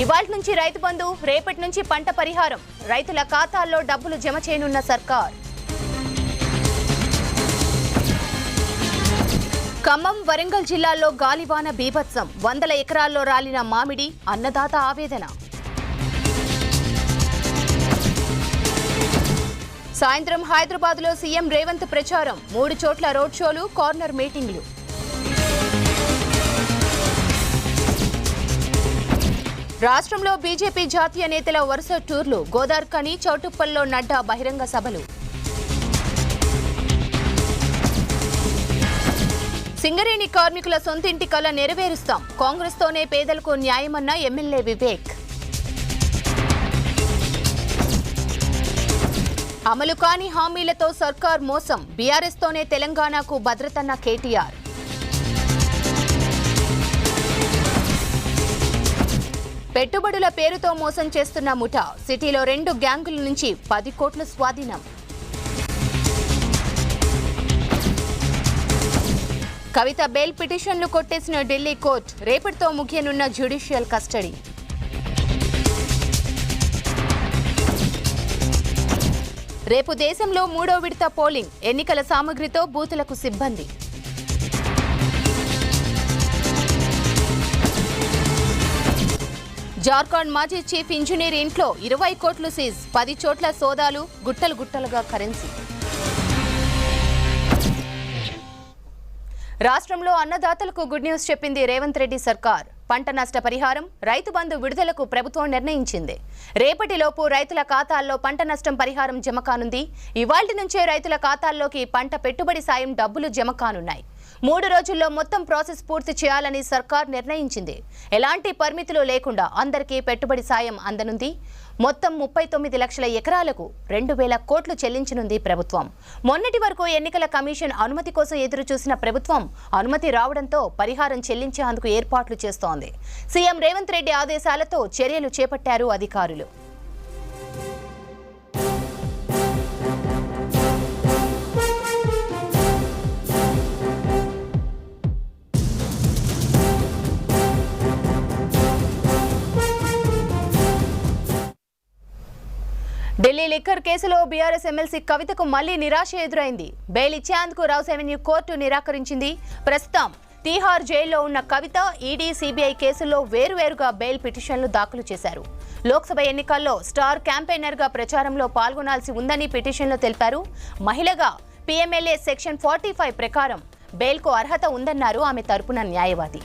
ఇవాల్టి నుంచి రైతు బంధు, రేపటి నుంచి పంట పరిహారం. రైతుల ఖాతాల్లో డబ్బులు జమ చేయనున్న సర్కార్. ఖమ్మం, వరంగల్ జిల్లాల్లో గాలివాన బీభత్సం. 100 ఎకరాల్లో రాలిన మామిడి, అన్నదాత ఆవేదన. సాయంత్రం హైదరాబాద్లో సీఎం రేవంత్ ప్రచారం. 3 చోట్ల రోడ్ షోలు, కార్నర్ మీటింగ్లు. రాష్ట్రంలో బీజేపీ జాతీయ నేతల వరుస టూర్లు. గోదార్కని, చౌటుప్పల్లో నడ్డా బహిరంగ సభలు. సింగరేణి కార్మికుల సొంతింటి కల నెరవేరుస్తాం. కాంగ్రెస్తోనే పేదలకు న్యాయమన్న ఎమ్మెల్యే వివేక్. అమలు కాని హామీలతో సర్కార్ మోసం. బీఆర్ఎస్తోనే తెలంగాణకు భద్రతన్న కేటీఆర్. పెట్టుబడుల పేరుతో మోసం చేస్తున్న ముఠా. సిటీలో 2 గ్యాంగుల నుంచి 10 కోట్ల స్వాధీనం. కవిత బెయిల్ పిటిషన్లు కొట్టేసిన ఢిల్లీ కోర్టు. రేపటితో ముగియనున్న జ్యుడిషియల్ కస్టడీ. రేపు దేశంలో 3వ విడత పోలింగ్. ఎన్నికల సామగ్రితో బూతులకు సిబ్బంది. జార్ఖండ్ మాజీ చీఫ్ ఇంజనీర్ ఇంట్లో 20 కోట్లు సీజ్. 10 చోట్ల సోదాలు. గుట్టలుగా కరెన్సీ. రాష్ట్రంలో అన్నదాతలకు గుడ్ న్యూస్ చెప్పింది రేవంత్ రెడ్డి సర్కార్. పంట నష్ట పరిహారం, రైతు బంధు విడుదలకు ప్రభుత్వం నిర్ణయించింది. రేపటిలోపు రైతుల ఖాతాల్లో పంట నష్టం పరిహారం జమ కానుంది. ఇవాల్టి నుంచే రైతుల ఖాతాల్లోకి పంట పెట్టుబడి సాయం డబ్బులు జమ కానున్నాయి. 3 రోజుల్లో మొత్తం ప్రాసెస్ పూర్తి చేయాలని సర్కార్ నిర్ణయించింది. ఎలాంటి పరిమితులు లేకుండా అందరికీ పెట్టుబడి సాయం అందనుంది. మొత్తం 39 లక్షల ఎకరాలకు 2,000 కోట్లు చెల్లించనుంది ప్రభుత్వం. మొన్నటి వరకు ఎన్నికల కమిషన్ అనుమతి కోసం ఎదురు చూసిన ప్రభుత్వం అనుమతి రావడంతో పరిహారం చెల్లించేందుకు ఏర్పాట్లు చేస్తోంది. సీఎం రేవంత్ రెడ్డి ఆదేశాలతో చర్యలు చేపట్టారు అధికారులు. ఢిల్లీ లిక్కర్ కేసులో బీఆర్ఎస్ ఎమ్మెల్సీ కవితకు మళ్లీ నిరాశ ఎదురైంది. బెయిల్ ఇచ్చేందుకు రౌస్ అవెన్యూ కోర్టు నిరాకరించింది. ప్రస్తుతం తీహార్ జైల్లో ఉన్న కవిత ఈడీ, సీబీఐ కేసుల్లో వేరువేరుగా బెయిల్ పిటిషన్లు దాఖలు చేశారు. లోక్సభ ఎన్నికల్లో స్టార్ క్యాంపెయినర్గా ప్రచారంలో పాల్గొనాల్సి ఉందని పిటిషన్లో తెలిపారు. మహిళగా పీఎంఎల్ఏ సెక్షన్ 45 ప్రకారం బెయిల్కు అర్హత ఉందన్నారు ఆమె తరపున న్యాయవాది.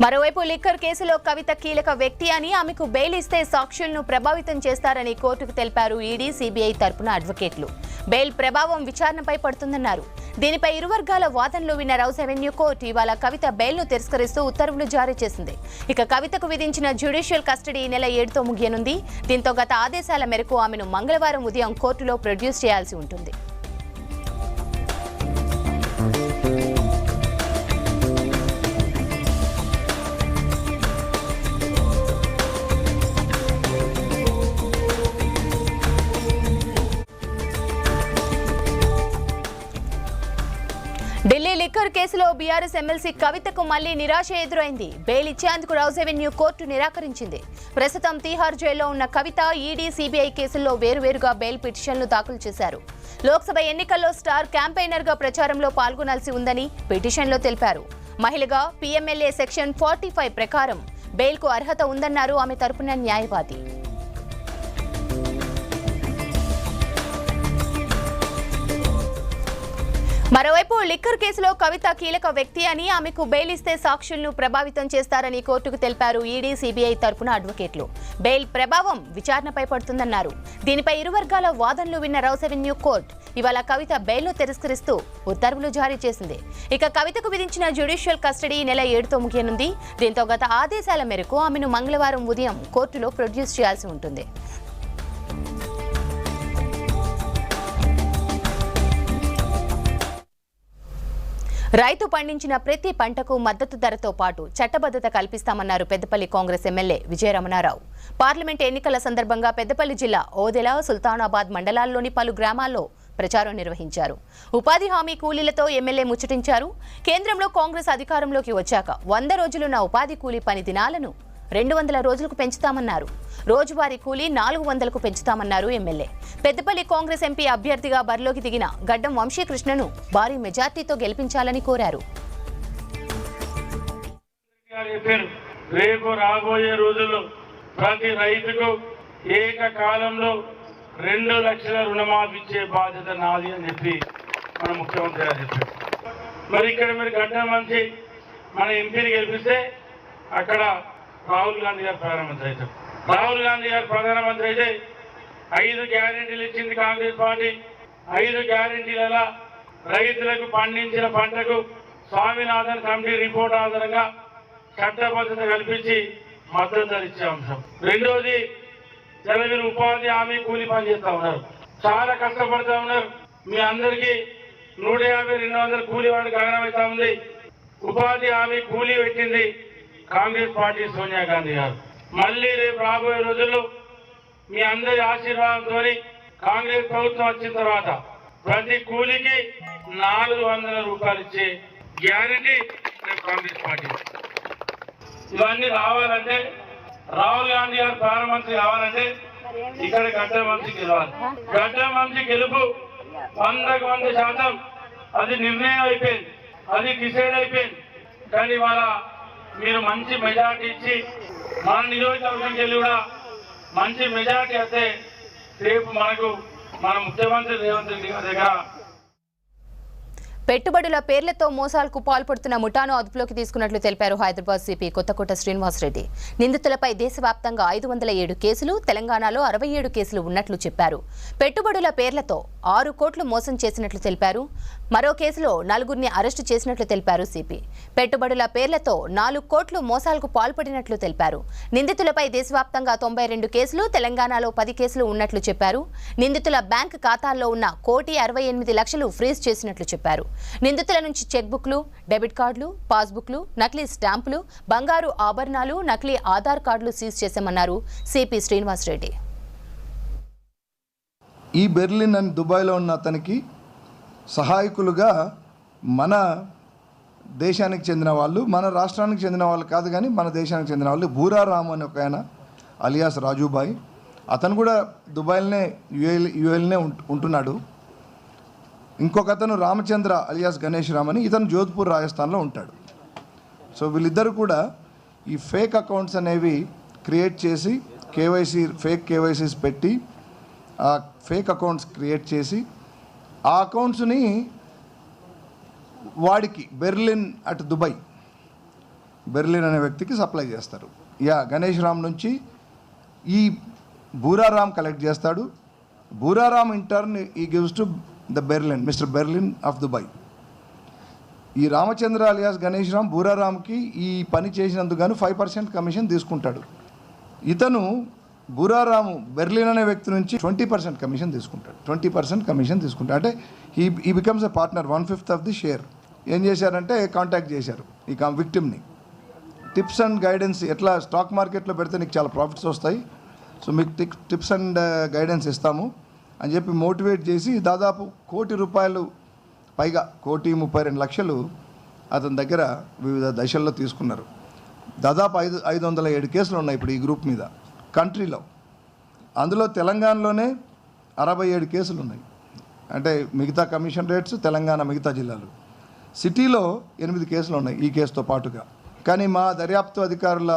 మరోవైపు లిక్కర్ కేసులో కవిత కీలక వ్యక్తి అని, ఆమెకు బెయిల్ ఇస్తే సాక్షులను ప్రభావితం చేస్తారని కోర్టుకు తెలిపారు ఈడీ, సీబీఐ తరపున అడ్వకేట్లు. బెయిల్ ప్రభావం విచారణపై పడుతుందన్నారు. దీనిపై ఇరు వర్గాల వాదనలు విన్న రౌస్ అవెన్యూ కోర్టు ఇవాళ కవిత బెయిల్ను తిరస్కరిస్తూ ఉత్తర్వులు జారీ చేసింది. ఇక కవితకు విధించిన జ్యుడిషియల్ కస్టడీ ఈ నెల 7తో ముగియనుంది. దీంతో గత ఆదేశాల మేరకు ఆమెను మంగళవారం ఉదయం కోర్టులో ప్రొడ్యూస్ చేయాల్సి ఉంటుంది. ఢిల్లీ లిక్కర్ కేసులో బీఆర్ఎస్ ఎమ్మెల్సీ కవితకు మళ్లీ నిరాశ ఎదురైంది. బెయిల్ ఇచ్చేందుకు రౌస్ అవెన్యూ కోర్టు నిరాకరించింది. ప్రస్తుతం తీహార్ జైల్లో ఉన్న కవిత ఈడీ, సీబీఐ కేసుల్లో వేరువేరుగా బెయిల్ పిటిషన్లు దాఖలు చేశారు. లోక్సభ ఎన్నికల్లో స్టార్ క్యాంపెయినర్గా ప్రచారంలో పాల్గొనాల్సి ఉందని పిటిషన్లో తెలిపారు. మహిళగా పీఎంఎల్ఏ సెక్షన్ 45 ప్రకారం బెయిల్కు అర్హత ఉందన్నారు ఆమె తరపున న్యాయవాది. మరోవైపు లిక్కర్ కేసులో కవిత కీలక వ్యక్తి అని, ఆమెకు బెయిల్ ఇస్తే సాక్షులను ప్రభావితం చేస్తారని కోర్టుకు తెలిపారు ఈడీ, సీబీఐ తరపున అడ్వకేట్లు. బెయిల్ ప్రభావం విచారణపై పడుతుందన్నారు. దీనిపై ఇరు వర్గాల వాదనలు విన్న రౌస్ అవెన్యూ కోర్టు ఇవాళ కవిత బెయిల్ను తిరస్కరిస్తూ ఉత్తర్వులు జారీ చేసింది. ఇక కవితకు విధించిన జ్యుడిషియల్ కస్టడీ ఈ నెల 7తో ముగియనుంది. దీంతో గత ఆదేశాల మేరకు ఆమెను మంగళవారం ఉదయం కోర్టులో ప్రొడ్యూస్ చేయాల్సి ఉంటుంది. రైతు పండించిన ప్రతి పంటకు మద్దతు ధరతో పాటు చట్టబద్ధత కల్పిస్తామన్నారు పెద్దపల్లి కాంగ్రెస్ ఎమ్మెల్యే విజయరమణారావు. పార్లమెంట్ ఎన్నికల సందర్భంగా పెద్దపల్లి జిల్లా ఓదెల, సుల్తానాబాద్ మండలాల్లోని పలు గ్రామాల్లో ప్రచారం నిర్వహించారు. ఉపాధి హామీ కూలీలతో ఎమ్మెల్యే ముచ్చటించారు. కేంద్రంలో కాంగ్రెస్ అధికారంలోకి వచ్చాక 100 రోజులున్న ఉపాధి కూలీ పని దినాలను 200 రోజులకు పెంచుతామన్నారు. రోజువారీ కూలీ 400కు పెంచుతామన్నారు ఎమ్మెల్యే. పెద్దపల్లి కాంగ్రెస్ ఎంపీ అభ్యర్థిగా బరిలోకి దిగిన గడ్డం వంశీకృష్ణను భారీ మెజార్టీతో గెలిపించాలని కోరారు. రేపు రాబోయే రోజుల్లో ప్రతి రైతుకు ఏకకాలంలో 2 లక్షల రుణమాఫీ ఇచ్చే బాధ్యత నాది అని చెప్పి మన ముఖ్యమంత్రి గారు చెప్పారు. మరి ఇక్కడ మీరు గడ్డం వంశీ మన ఎంపీని గెలిపిస్తే అక్కడ రాహుల్ గాంధీ గారు ప్రధానమంత్రి అవుతారు. రాహుల్ గాంధీ గారు ప్రధానమంత్రి అయితే 5 గ్యారెంటీలు ఇచ్చింది కాంగ్రెస్ పార్టీ. 5 గ్యారెంటీల రైతులకు పండించిన పంటకు స్వామినాథన్ కమిటీ రిపోర్ట్ ఆధారంగా చట్టబద్ధత కల్పించి మద్దతు ధర ఇచ్చే అంశం. రెండోది, మీరు ఉపాధి హామీ కూలీ పని చేస్తా ఉన్నారు, చాలా కష్టపడతా ఉన్నారు. మీ అందరికీ 150-200 కూలీ వాడికి గగనం అవుతా ఉంది. ఉపాధి హామీ కూలీ పెట్టింది కాంగ్రెస్ పార్టీ సోనియా గాంధీ గారు. మళ్ళీ రేపు రాబోయే రోజుల్లో మీ అందరి ఆశీర్వాదంతో కాంగ్రెస్ ప్రభుత్వం వచ్చిన తర్వాత ప్రతి కూలికి 400 రూపాయలు ఇచ్చే గ్యారంటీ కాంగ్రెస్ పార్టీ. ఇవన్నీ రావాలంటే రాహుల్ గాంధీ గారు ప్రధానమంత్రి కావాలంటే ఇక్కడ గడ్డ వంశీ గెలవాలి. గడ్డ వంశీ గెలుపు 100% అది నిర్ణయం అయిపోయింది, అది డిసైడ్ అయిపోయింది. కానీ ఇవాళ మీరు మంచి మెజార్టీ ఇచ్చి మన నియోజకవర్గంకి వెళ్ళి కూడా మంచి మెజార్టీ వస్తే రేపు మనకు మన ముఖ్యమంత్రి రేవంత్ రెడ్డి గారి దగ్గర పెట్టుబడుల పేర్లతో మోసాలకు పాల్పడుతున్న ముఠాను అదుపులోకి తీసుకున్నట్లు తెలిపారు హైదరాబాద్ సిపి కొత్తకోట శ్రీనివాసరెడ్డి. నిందితులపై దేశవ్యాప్తంగా 507 కేసులు, తెలంగాణలో 67 కేసులు ఉన్నట్లు చెప్పారు. పెట్టుబడుల పేర్లతో 6 కోట్లు మోసం చేసినట్లు తెలిపారు. మరో కేసులో 4గురిని అరెస్టు చేసినట్లు తెలిపారు సిపి. పెట్టుబడుల పేర్లతో 4 కోట్లు మోసాలకు పాల్పడినట్లు తెలిపారు. నిందితులపై దేశవ్యాప్తంగా 92 కేసులు, తెలంగాణలో 10 కేసులు ఉన్నట్లు చెప్పారు. నిందితుల బ్యాంక్ ఖాతాల్లో ఉన్న 1,68,00,000 ఫ్రీజ్ చేసినట్లు చెప్పారు. నిందితుల నుంచి చెక్ బుక్లు, డెబిట్ కార్డులు, పాస్బుక్లు, నకిలీ స్టాంపులు, బంగారు ఆభరణాలు, నకిలీ ఆధార్ కార్డులు సీజ్ చేశామన్నారు సిపి శ్రీనివాసరెడ్డి. ఈ బెర్లిన్ అండ్ దుబాయ్లో ఉన్న అతనికి సహాయకులుగా మన దేశానికి చెందిన వాళ్ళు, మన రాష్ట్రానికి చెందిన వాళ్ళు కాదు కానీ మన దేశానికి చెందిన వాళ్ళు బూరారామ్ అని ఒక ఆయన అలియాస్ రాజుబాయ్, అతను కూడా దుబాయ్లోనే యుఏలోనే ఉంటున్నాడు. ఇంకొక అతను రామచంద్ర అలియాస్ గణేష్ రామ్ అని, ఇతను జోధ్పూర్ రాజస్థాన్లో ఉంటాడు. సో వీళ్ళిద్దరు కూడా ఈ ఫేక్ అకౌంట్స్ అనేవి క్రియేట్ చేసి ఫేక్ కేవైసీస్ పెట్టి ఆ ఫేక్ అకౌంట్స్ క్రియేట్ చేసి ఆ అకౌంట్స్ని వాడికి బెర్లిన్ అట్ దుబాయ్ బెర్లిన్ అనే వ్యక్తికి సప్లై చేస్తారు. గణేష్ రామ్ నుంచి ఈ బూరారామ్ కలెక్ట్ చేస్తాడు. బూరారామ్ ఇన్ టర్న్ ఈ gives to the Berlin, mister Berlin of Dubai. ఈ రామచంద్ర అలియాస్ గణేష్ రామ్ బూరారామ్కి ఈ పని చేసినందుకు గాను 5% కమిషన్ తీసుకుంటాడు. ఇతను బూరారాము బెర్లిన్ అనే వ్యక్తి నుంచి 20% కమిషన్ తీసుకుంటాడు. 20% కమిషన్ తీసుకుంటాడు అంటే ఈ becomes a partner, 1/5 of the share. ఏం చేశారంటే కాంటాక్ట్ చేశారు ఈ విక్టిమ్ని. టిప్స్ అండ్ గైడెన్స్, ఎట్లా స్టాక్ మార్కెట్లో పెడితే నీకు చాలా ప్రాఫిట్స్ వస్తాయి, సో మీకు టిప్స్ అండ్ గైడెన్స్ ఇస్తాము అని చెప్పి మోటివేట్ చేసి దాదాపు ₹1,00,00,000 పైగా 1,32,00,000 అతని దగ్గర వివిధ దశల్లో తీసుకున్నారు. దాదాపు 507 కేసులు ఉన్నాయి ఇప్పుడు ఈ గ్రూప్ మీద కంట్రీలో. అందులో తెలంగాణలోనే 67 కేసులు ఉన్నాయి. అంటే మిగతా కమిషన్ రేట్స్ తెలంగాణ మిగతా జిల్లాలు. సిటీలో 8 కేసులు ఉన్నాయి ఈ కేసుతో పాటుగా. కానీ మా దర్యాప్తు అధికారుల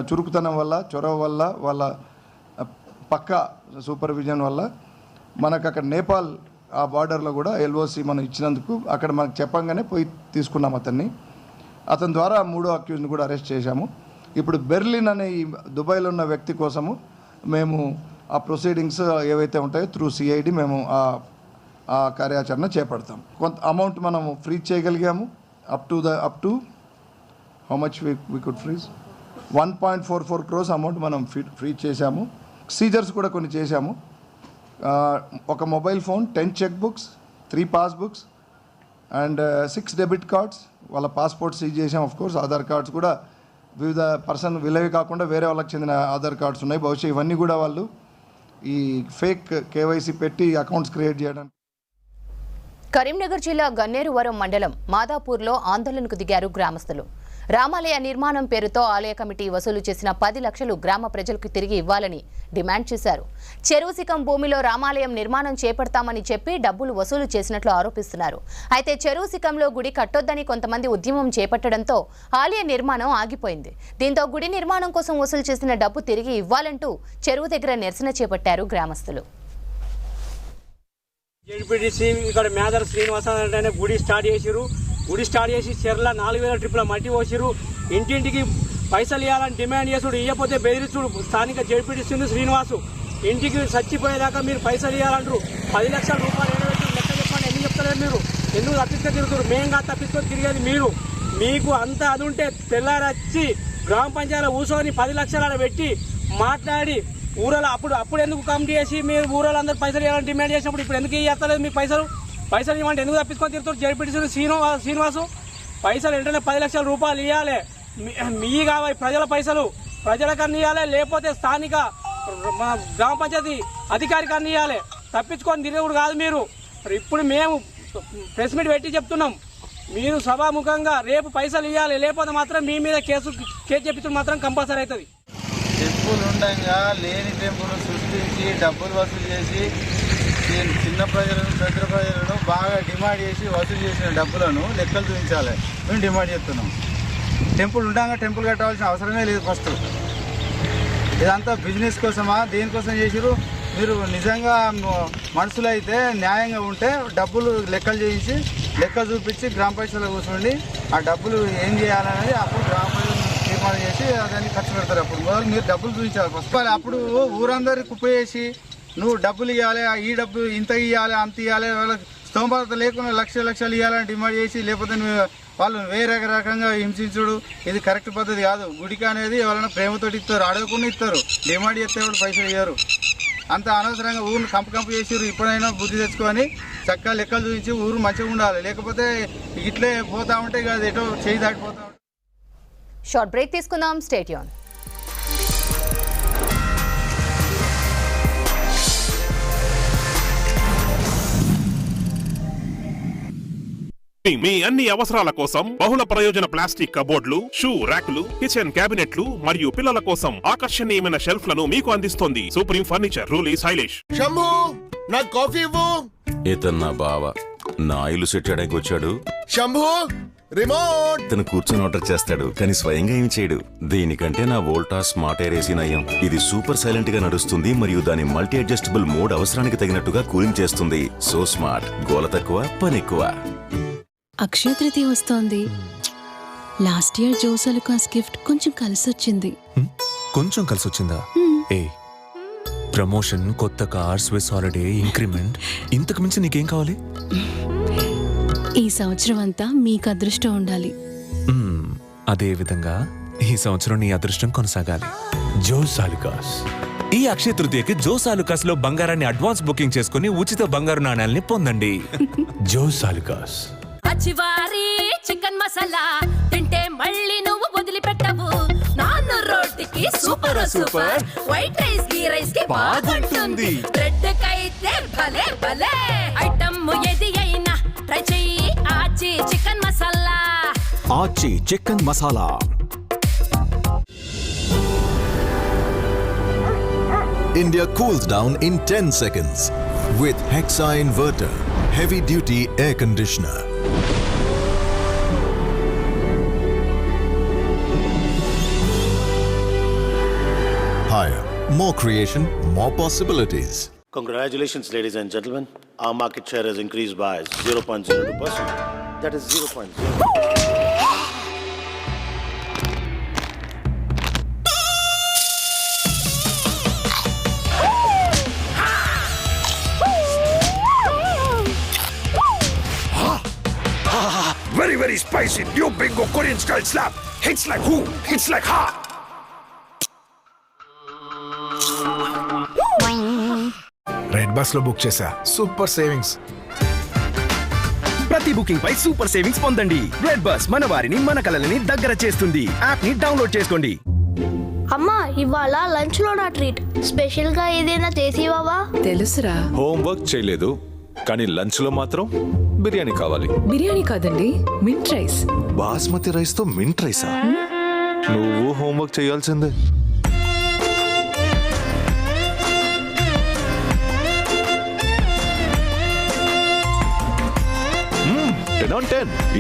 చురుకుతనం వల్ల, చొరవ వల్ల, వాళ్ళ పక్క సూపర్విజన్ వల్ల మనకు అక్కడ నేపాల్ ఆ బార్డర్లో కూడా ఎల్ఓసి మనం ఇచ్చినందుకు అక్కడ మనకు చెప్పంగానే పోయి తీసుకున్నాం అతన్ని. అతని ద్వారా 3వ అక్యూజ్ని కూడా అరెస్ట్ చేశాము. ఇప్పుడు బెర్లిన్ అనే ఈ దుబాయ్లో ఉన్న వ్యక్తి కోసము మేము ఆ ప్రొసీడింగ్స్ ఏవైతే ఉంటాయో త్రూ సిఐడి మేము ఆ కార్యాచరణ చేపడతాం. కొంత అమౌంట్ మనము ఫ్రీజ్ చేయగలిగాము. Up to how much we could freeze 1.44 crores amount మనం ఫ్రీజ్ చేశాము. సీజర్స్ కూడా కొన్ని చేశాము. ఒక mobile phone, 10 cheque books, 3 passbooks and 6 debit cards, వాళ్ళ పాస్పోర్ట్ సీజ్ చేసాం. ఆఫ్ కోర్స్ ఆధార్ కార్డ్స్ కూడా వివిధ పర్సన్ వీళ్ళవి కాకుండా వేరే వాళ్ళకి చెందిన ఆధార్ కార్డ్స్ ఉన్నాయి. బహుశా ఇవన్నీ కూడా వాళ్ళు ఈ ఫేక్ కేవైసీ పెట్టి అకౌంట్స్ క్రియేట్ చేయడానికి. కరీంనగర్ జిల్లా గన్నేరువరం మండలం మాదాపూర్లో ఆందోళనకు దిగారు గ్రామస్తులు. రామాలయ నిర్మాణం పేరుతో ఆలయ కమిటీ వసూలు చేసిన 10 లక్షలు గ్రామ ప్రజలకు తిరిగి ఇవ్వాలని డిమాండ్ చేశారు. చెరువు శిఖం భూమిలో రామాలయం నిర్మాణం చేపడతామని చెప్పి డబ్బులు వసూలు చేసినట్లు ఆరోపిస్తున్నారు. అయితే చెరువు శిఖంలో గుడి కట్టొద్దని కొంతమంది ఉద్యమం చేపట్టడంతో ఆలయ నిర్మాణం ఆగిపోయింది. దీంతో గుడి నిర్మాణం కోసం వసూలు చేసిన డబ్బు తిరిగి ఇవ్వాలంటూ చెరువు దగ్గర నిరసన చేపట్టారు గ్రామస్తులు. ఇక్కడ మేదర్ శ్రీనివాస గుడి స్టార్ట్ చేసి చెర్ల 4,000 ట్రిప్ల మట్టి పోసిరు. ఇంటింటికి పైసలు ఇవ్వాలని డిమాండ్ చేసుడు, ఇవ్వకపోతే బెదిరిస్తుడు. స్థానిక జడ్పీటీసీ శ్రీనివాసు ఇంటికి చచ్చిపోయేదాకా మీరు పైసలు ఇవ్వాలంటారు. 10 లక్షల రూపాయలు ఎడబెట్టి లెక్క చెప్పండి. ఎందుకు చెప్తలేరు మీరు? ఎందుకు తప్పించుకొని తిరుగుతారు? మేంగా తప్పించుకొని తిరిగేది మీరు. మీకు అంత అది ఉంటే తెల్లారచ్చి గ్రామ పంచాయతీలో కూర్చొని 10 లక్షలు పెట్టి మాట్లాడి ఊరలో అప్పుడు ఎందుకు కమిటీ చేసి మీరు ఊరలో అందరూ పైసలు ఇవ్వాలని డిమాండ్ చేసినప్పుడు ఇప్పుడు ఎందుకు ఇవ్వలేదు? మీకు పైసలు ఇవ్వండి ఎందుకు తప్పించుకొని తిరుగుతారు? జడ్పీటీసీ శ్రీనివాసు పైసలు వెంటనే 10 లక్షల రూపాయలు ఇవ్వాలి. మీ కావాలి ప్రజల పైసలు, ప్రజల కన్నా ఇవ్వాలి. లేకపోతే స్థానిక మా గ్రామ పంచాయతీ అధికారికి అందియాలి, తప్పించుకొని తిరుగుడు కాదు మీరు. ఇప్పుడు మేము ప్రెస్ మీట్ పెట్టి చెప్తున్నాం, మీరు సభాముఖంగా రేపు పైసలు ఇవ్వాలి, లేకపోతే మాత్రం మీ మీద కేసు చెప్పించడం మాత్రం కంపల్సరీ అవుతుంది. టెంపుల్ ఉండగా లేని టెంపుల్ సృష్టించి డబ్బులు వసూలు చేసి చిన్న ప్రజలను పెద్ద ప్రజలను బాగా డిమాండ్ చేసి వసూలు చేసిన డబ్బులను లెక్కలు చూపించాలి మేము డిమాండ్ చేస్తున్నాం. టెంపుల్ ఉండగా టెంపుల్ కట్టవలసిన అవసరమే లేదు. ఫస్ట్ ఇదంతా బిజినెస్ కోసమా దేనికోసం చేసిరు? మీరు నిజంగా మనుషులు అయితే న్యాయంగా ఉంటే డబ్బులు లెక్కలు చేయించి లెక్క చూపించి గ్రామ పంచాయతీలో కూర్చోండి, ఆ డబ్బులు ఏం చేయాలనేది అప్పుడు గ్రామ పంచాయతీ తీర్మానం చేసి దాన్ని ఖర్చు పెడతారు. అప్పుడు మొదలు మీరు డబ్బులు చూపించాలి ఫస్ట్. అప్పుడు ఊరందరికి కుప్ప చేసి నువ్వు డబ్బులు ఇవ్వాలి, ఈ డబ్బు ఇంత ఇవ్వాలి అంత ఇవ్వాలి, వాళ్ళకి స్తోమత లేకుండా లక్షలు ఇవ్వాలని డిమాండ్ చేసి లేకపోతే వాళ్ళు వేరే రకంగా హింసించుడు ఇది కరెక్ట్ పద్ధతి కాదు. గుడికి అనేది ఎవరైనా ప్రేమతోటి ఇస్తారు, అడగకుండా ఇస్తారు, డిమాండ్ చేస్తే కూడా పైసలు ఇవ్వరు. అంత అనవసరంగా ఊరిని కంపు చేసిరు. ఇప్పుడైనా బుద్ధి తెచ్చుకొని చక్కగా లెక్కలు చూపించి ఊరు మంచిగా ఉండాలి, లేకపోతే ఇట్లే పోతా ఉంటే ఇక ఎటో చేయి దాటిపోతా ఉంటాయి. షార్ట్ బ్రేక్ తీసుకుందాం, స్టేట్ యూన్. మీ అన్ని అవసరాల కోసం బహుళ ప్రయోజన ప్లాస్టిక్ కబోర్డ్లు, షూ ర్యాకులు, కిచెన్ క్యాబినెట్లు మరియు పిల్లల కోసం ఆకర్షణీయమైన షెల్ఫ్లను మీకు అందిస్తోంది సుప్రీం ఫర్నిచర్, రూలీ శైలేష్. శంభు నాకు కాఫీ ఇవ్వు. ఇతను నా బావ, నా ఇల్లు సెట్ చేయడానికి వచ్చాడు. శంభు రిమోట్. ఇతను కూర్చొని ఆర్డర్ చేస్తాడు కానీ స్వయంగా ఏమి చేయడు. దీనికంటే నా వోల్టాస్ స్మార్ట్ ఎయిర్ ఏసీ నయం. ఇది సూపర్ సైలెంట్ గా నడుస్తుంది మరియు దాని మల్టీ అడ్జస్టబుల్ మోడ్ అవసరానికి తగినట్టుగా కూలింగ్ చేస్తుంది. సో స్మార్ట్, గోల తక్కువ, పని ఎక్కువ. అక్షయ తృతీయ వస్తోంది. లాస్ట్ ఇయర్ జోసలుకాస్ గిఫ్ట్ కొంచెం కలిసొచ్చింది. కొంచెం కలిసొచ్చిందా? ఏ ప్రమోషన్, కొత్త కార్, స్విస్ హాలిడే, ఇంక్రిమెంట్, ఇంతకు మించి నీకేం కావాలి? ఈ సంవత్సరం అంతా మీకు అదృష్టం ఉండాలి. అదే విధంగా ఈ సంవత్సరం నీ అదృష్టం కొనసాగాలి. జోసాలుకాస్. ఈ అక్షయ తృతీయకి జోసాలుకాస్ లో బంగారాన్ని అడ్వాన్స్ బుకింగ్ చేసుకుని ఉచిత బంగారు నాణాలని పొందండి. జోసాలుకాస్. అచివారి చికెన్ మసాలా తింటే మళ్ళీ నువ్వు వదిలిపెట్టవు. నాన్న రోటికి సూపర్ సూపర్, వైట్ రైస్ కి రైస్ కి బాగుంటుంది, బ్రెడ్ కైతే భలే భలే. ఐటమ్ ఏది అయినా ట్రై చెయ్యి ఆచి చికెన్ మసాలా. ఆచి chicken masala. India cools down in 10 seconds with Hexa Inverter heavy duty air conditioner. Higher, more creation, more possibilities. Congratulations, ladies and gentlemen. Our market share has increased by 0.02%. That is 0.0. Very, very spicy new bingo Korean style slap. Hits like who? Hits like ha. Red bus లో book చేశా, super savings. ప్రతి booking పై super savings పొందండి. Red bus మన వారిని, మన కలలని దగ్గర చేస్తుంది. యాప్ ని డౌన్లోడ్ చేసుకోండి. అమ్మా, ఇవాళ లంచ్ లో నా ట్రీట్ స్పెషల్ గా ఏదైనా చేసివావా? తెలుసురా. హోంవర్క్ చేయలేదు కానీ లంచ్ లో మాత్రం బిర్యానీ కావాలి. బిర్యానీ కాదండి, మింట్ రైస్. బాస్మతి రైస్ తో మింట్ రైసా? నువ్వు హోంవర్క్ చేయాల్సిందే.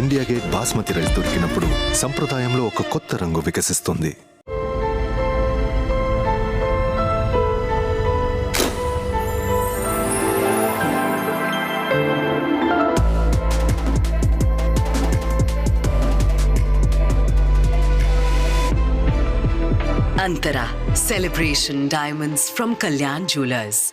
ఇండియా గేట్ బాస్మతి రైస్ దొరికినప్పుడు సంప్రదాయంలో ఒక కొత్త రంగు వికసిస్తుంది. Antara celebration diamonds from Kalyan jewellers.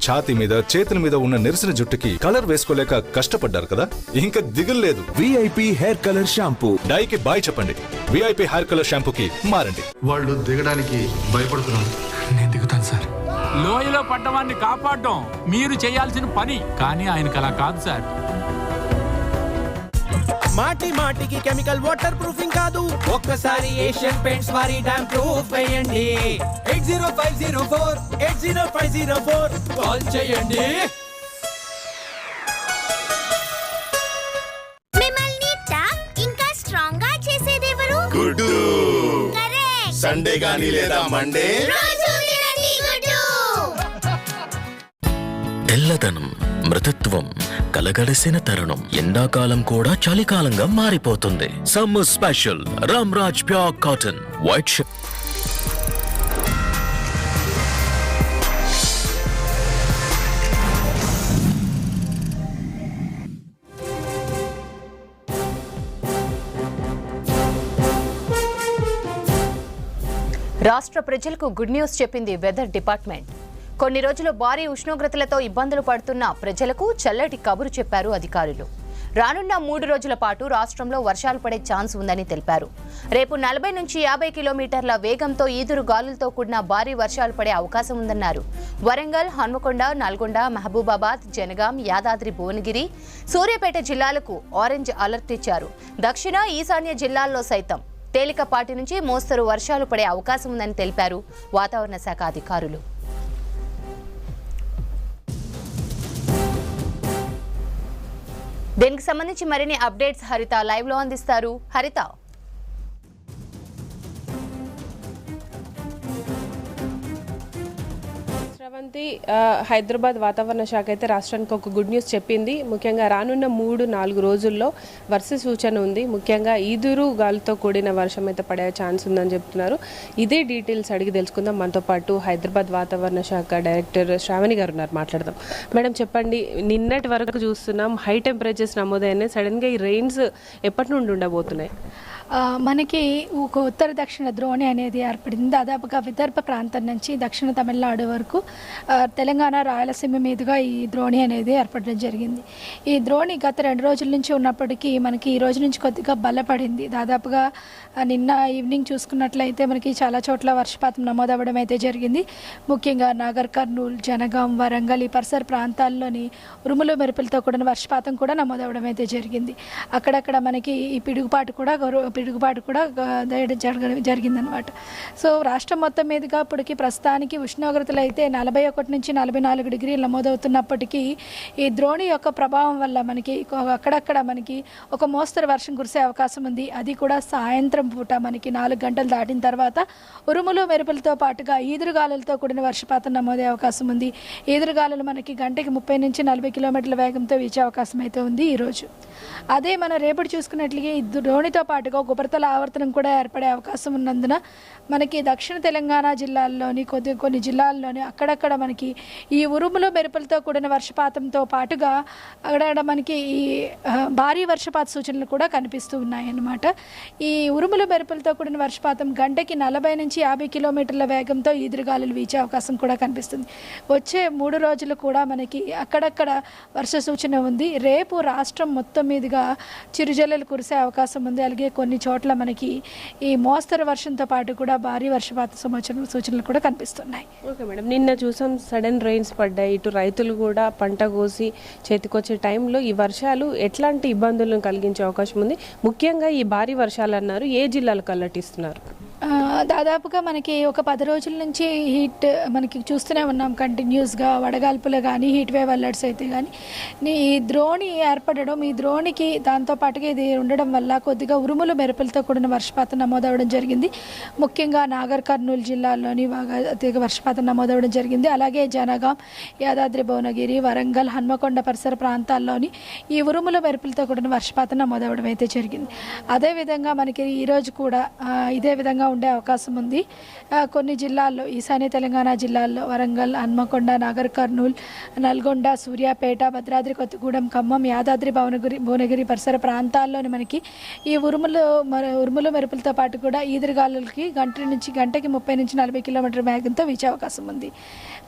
ఛాతీ మీద, చేతుల మీద ఉన్న నెరిసిన జుట్టుకి కలర్ వేసుకోలేక కష్టపడ్డారు కదా, ఇంకా దిగుల్లేదు. VIP hair colour shampoo. డైకి బాయ్ చెప్పండి, విఐపి హెయిర్ కలర్ షాంపూకి మారండి. వాళ్ళు దిగడానికి భయపడుతున్నారు. నేను దిగుతాను సార్. లోయలో పడ్డవాన్ని కాపాడడం మీరు చేయాల్సిన పని, కానీ ఆయనకు అలా కాదు సార్. మాటి మాటికి కెమికల్ వాటర్ ప్రూఫింగ్ కాదు, ఒక్కసారి ఏషియన్ పెయింట్స్ వారి డ్యామ్ ప్రూఫ్ వేయండి. 8050480504 కాల్ చేయండి. మిమ్మల్ని ఇంకా స్ట్రాంగ్ గా చేసేదెవరు? గుడ్డు. సండే గానీ లేదా మండే తెల్లదనం, మృదుత్వం కలగలిసిన తరుణం. ఎండాకాలం కూడా చలికాలంగా మారిపోతుంది. Summer special Ramraj pure cotton white shirt. రాష్ట్ర ప్రజలకు గుడ్ న్యూస్ చెప్పింది వెదర్ డిపార్ట్మెంట్. కొన్ని రోజులు భారీ ఉష్ణోగ్రతలతో ఇబ్బందులు పడుతున్న ప్రజలకు చల్లటి కబురు చెప్పారు అధికారులు. రానున్న 3 రోజుల పాటు రాష్ట్రంలో వర్షాలు పడే ఛాన్స్ ఉందని తెలిపారు. రేపు 40 నుంచి 50 కిలోమీటర్ల వేగంతో ఈదురు గాలులతో కూడిన భారీ వర్షాలు పడే అవకాశం ఉందన్నారు. వరంగల్, హన్మకొండ, నల్గొండ, మహబూబాబాద్, జనగాం, యాదాద్రి భువనగిరి, సూర్యాపేట జిల్లాలకు ఆరెంజ్ అలర్ట్ ఇచ్చారు. దక్షిణ, ఈశాన్య జిల్లాల్లో సైతం తేలికపాటి నుంచి మోస్తరు వర్షాలు పడే అవకాశం ఉందని తెలిపారు వాతావరణ శాఖ అధికారులు. దీనికి సంబంధించి మరిన్ని అప్డేట్స్ హరిత లైవ్ లో అందిస్తారు. హరిత, శ్రవంతి, హైదరాబాద్ వాతావరణ శాఖ అయితే రాష్ట్రానికి ఒక గుడ్ న్యూస్ చెప్పింది. ముఖ్యంగా రానున్న 3-4 రోజుల్లో వర్ష సూచన ఉంది. ముఖ్యంగా ఈదురు గాలితో కూడిన వర్షం అయితే పడే ఛాన్స్ ఉందని చెప్తున్నారు. ఇదే డీటెయిల్స్ అడిగి తెలుసుకుందాం. మనతో పాటు హైదరాబాద్ వాతావరణ శాఖ డైరెక్టర్ శ్రావణి గారు ఉన్నారు, మాట్లాడదాం. మేడం చెప్పండి, నిన్నటి వరకు చూస్తున్నాం హై టెంపరేచర్స్ నమోదైనాయి. సడన్గా ఈ రెయిన్స్ ఎప్పటి నుండి ఉండబోతున్నాయి? మనకి ఒక ఉత్తర దక్షిణ ద్రోణి అనేది ఏర్పడింది. దాదాపుగా విదర్భ ప్రాంతం నుంచి దక్షిణ తమిళనాడు వరకు తెలంగాణ, రాయలసీమ మీదుగా ఈ ద్రోణి అనేది ఏర్పడడం జరిగింది. ఈ ద్రోణి గత 2 రోజుల నుంచి ఉన్నప్పటికీ మనకి ఈ రోజు నుంచి కొద్దిగా బలపడింది. దాదాపుగా నిన్న ఈవినింగ్ చూసుకున్నట్లయితే మనకి చాలా చోట్ల వర్షపాతం నమోదవ్వడం అయితే జరిగింది. ముఖ్యంగా నాగర్ కర్నూలు, జనగాం, వరంగల్ ఈ పరిసర ప్రాంతాల్లోని ఉరుములు మెరుపులతో కూడిన వర్షపాతం కూడా నమోదవ్వడం అయితే జరిగింది. అక్కడక్కడ మనకి ఈ పిడుగుపాటు కూడా జరిగిందనమాట. సో రాష్ట్రం మొత్తం మీదుగా ఇప్పటికి ప్రస్తుతానికి ఉష్ణోగ్రతలు అయితే 41 నుంచి 44 డిగ్రీలు నమోదవుతున్నప్పటికీ ఈ ద్రోణి యొక్క ప్రభావం వల్ల మనకి అక్కడక్కడ మనకి ఒక మోస్తరు వర్షం కురిసే అవకాశం ఉంది. అది కూడా సాయంత్రం పూట మనకి 4 గంటలు దాటిన తర్వాత ఉరుములు మెరుపులతో పాటుగా ఈదురుగాలులతో కూడిన వర్షపాతం నమోదే అవకాశం ఉంది. ఈదురుగాలులు మనకి గంటకి 30 నుంచి 40 కిలోమీటర్ల వేగంతో వీచే అవకాశం అయితే ఉంది ఈరోజు. అదే మనం రేపటి చూసుకున్నట్లుగా ఈ ద్రోణితో పాటుగా ఉపరితల ఆవర్తనం కూడా ఏర్పడే అవకాశం ఉన్నందున మనకి దక్షిణ తెలంగాణ జిల్లాల్లోని కొన్ని జిల్లాల్లోని అక్కడక్కడ మనకి ఈ ఉరుములు మెరుపులతో కూడిన వర్షపాతంతో పాటుగా అక్కడ మనకి ఈ భారీ వర్షపాత సూచనలు కూడా కనిపిస్తూ ఉన్నాయన్నమాట. ఈ ఉరుములు మెరుపులతో కూడిన వర్షపాతం గంటకి 40 నుంచి 50 కిలోమీటర్ల వేగంతో ఈదురుగాలులు వీచే అవకాశం కూడా కనిపిస్తుంది. వచ్చే 3 రోజులు కూడా మనకి అక్కడక్కడ వర్ష సూచన ఉంది. రేపు రాష్ట్రం మొత్తం మీదుగా చిరుజల్లులు కురిసే అవకాశం ఉంది. అలాగే కొన్ని చోట్ల మనకి ఈ మోస్తరు వర్షంతో పాటు కూడా భారీ వర్షపాత సూచనలు కూడా కనిపిస్తున్నాయి. ఓకే మేడం, నిన్న చూసాం సడన్ రెయిన్స్ పడ్డాయి. ఇటు రైతులు కూడా పంట కోసి చేతికొచ్చే టైంలో ఈ వర్షాలు ఎట్లాంటి ఇబ్బందులను కలిగించే అవకాశం ఉంది? ముఖ్యంగా ఈ భారీ వర్షాలు అన్నారు, ఏ జిల్లాలకు అలర్టిస్తున్నారు? దాదాపుగా మనకి ఒక 10 రోజుల నుంచి హీట్ మనకి చూస్తూనే ఉన్నాం కంటిన్యూస్గా. వడగాల్పులు కానీ హీట్ వేవ్ అలర్ట్స్ అయితే కానీ ఈ ద్రోణి ఏర్పడడం, ఈ ద్రోణికి దాంతోపాటుగా ఇది ఉండడం వల్ల కొద్దిగా ఉరుములు మెరుపులతో కూడిన వర్షపాతం నమోదవడం జరిగింది. ముఖ్యంగా నాగర్ కర్నూలు జిల్లాల్లోని బాగా అధిక వర్షపాతం నమోదవడం జరిగింది. అలాగే జనగాం, యాదాద్రి భువనగిరి, వరంగల్, హన్మకొండ పరిసర ప్రాంతాల్లోని ఈ ఉరుముల మెరుపులతో కూడిన వర్షపాతం నమోదవడం అయితే జరిగింది. అదేవిధంగా మనకి ఈరోజు కూడా ఇదే విధంగా ఉండే అవకాశం ఉంది. కొన్ని జిల్లాల్లో, ఈశాన్య తెలంగాణ జిల్లాల్లో వరంగల్, హన్మకొండ, నాగర్ కర్నూలు, నల్గొండ, సూర్యాపేట, భద్రాద్రి కొత్తగూడెం, ఖమ్మం, యాదాద్రి భువనగిరి పరిసర ప్రాంతాల్లోని మనకి ఈ ఉరుములు మెరుపులతో పాటు కూడా ఈదురుగాలులకి గంటకి 30 నుంచి 40 కిలోమీటర్ల వేగంతో వీచే అవకాశం ఉంది.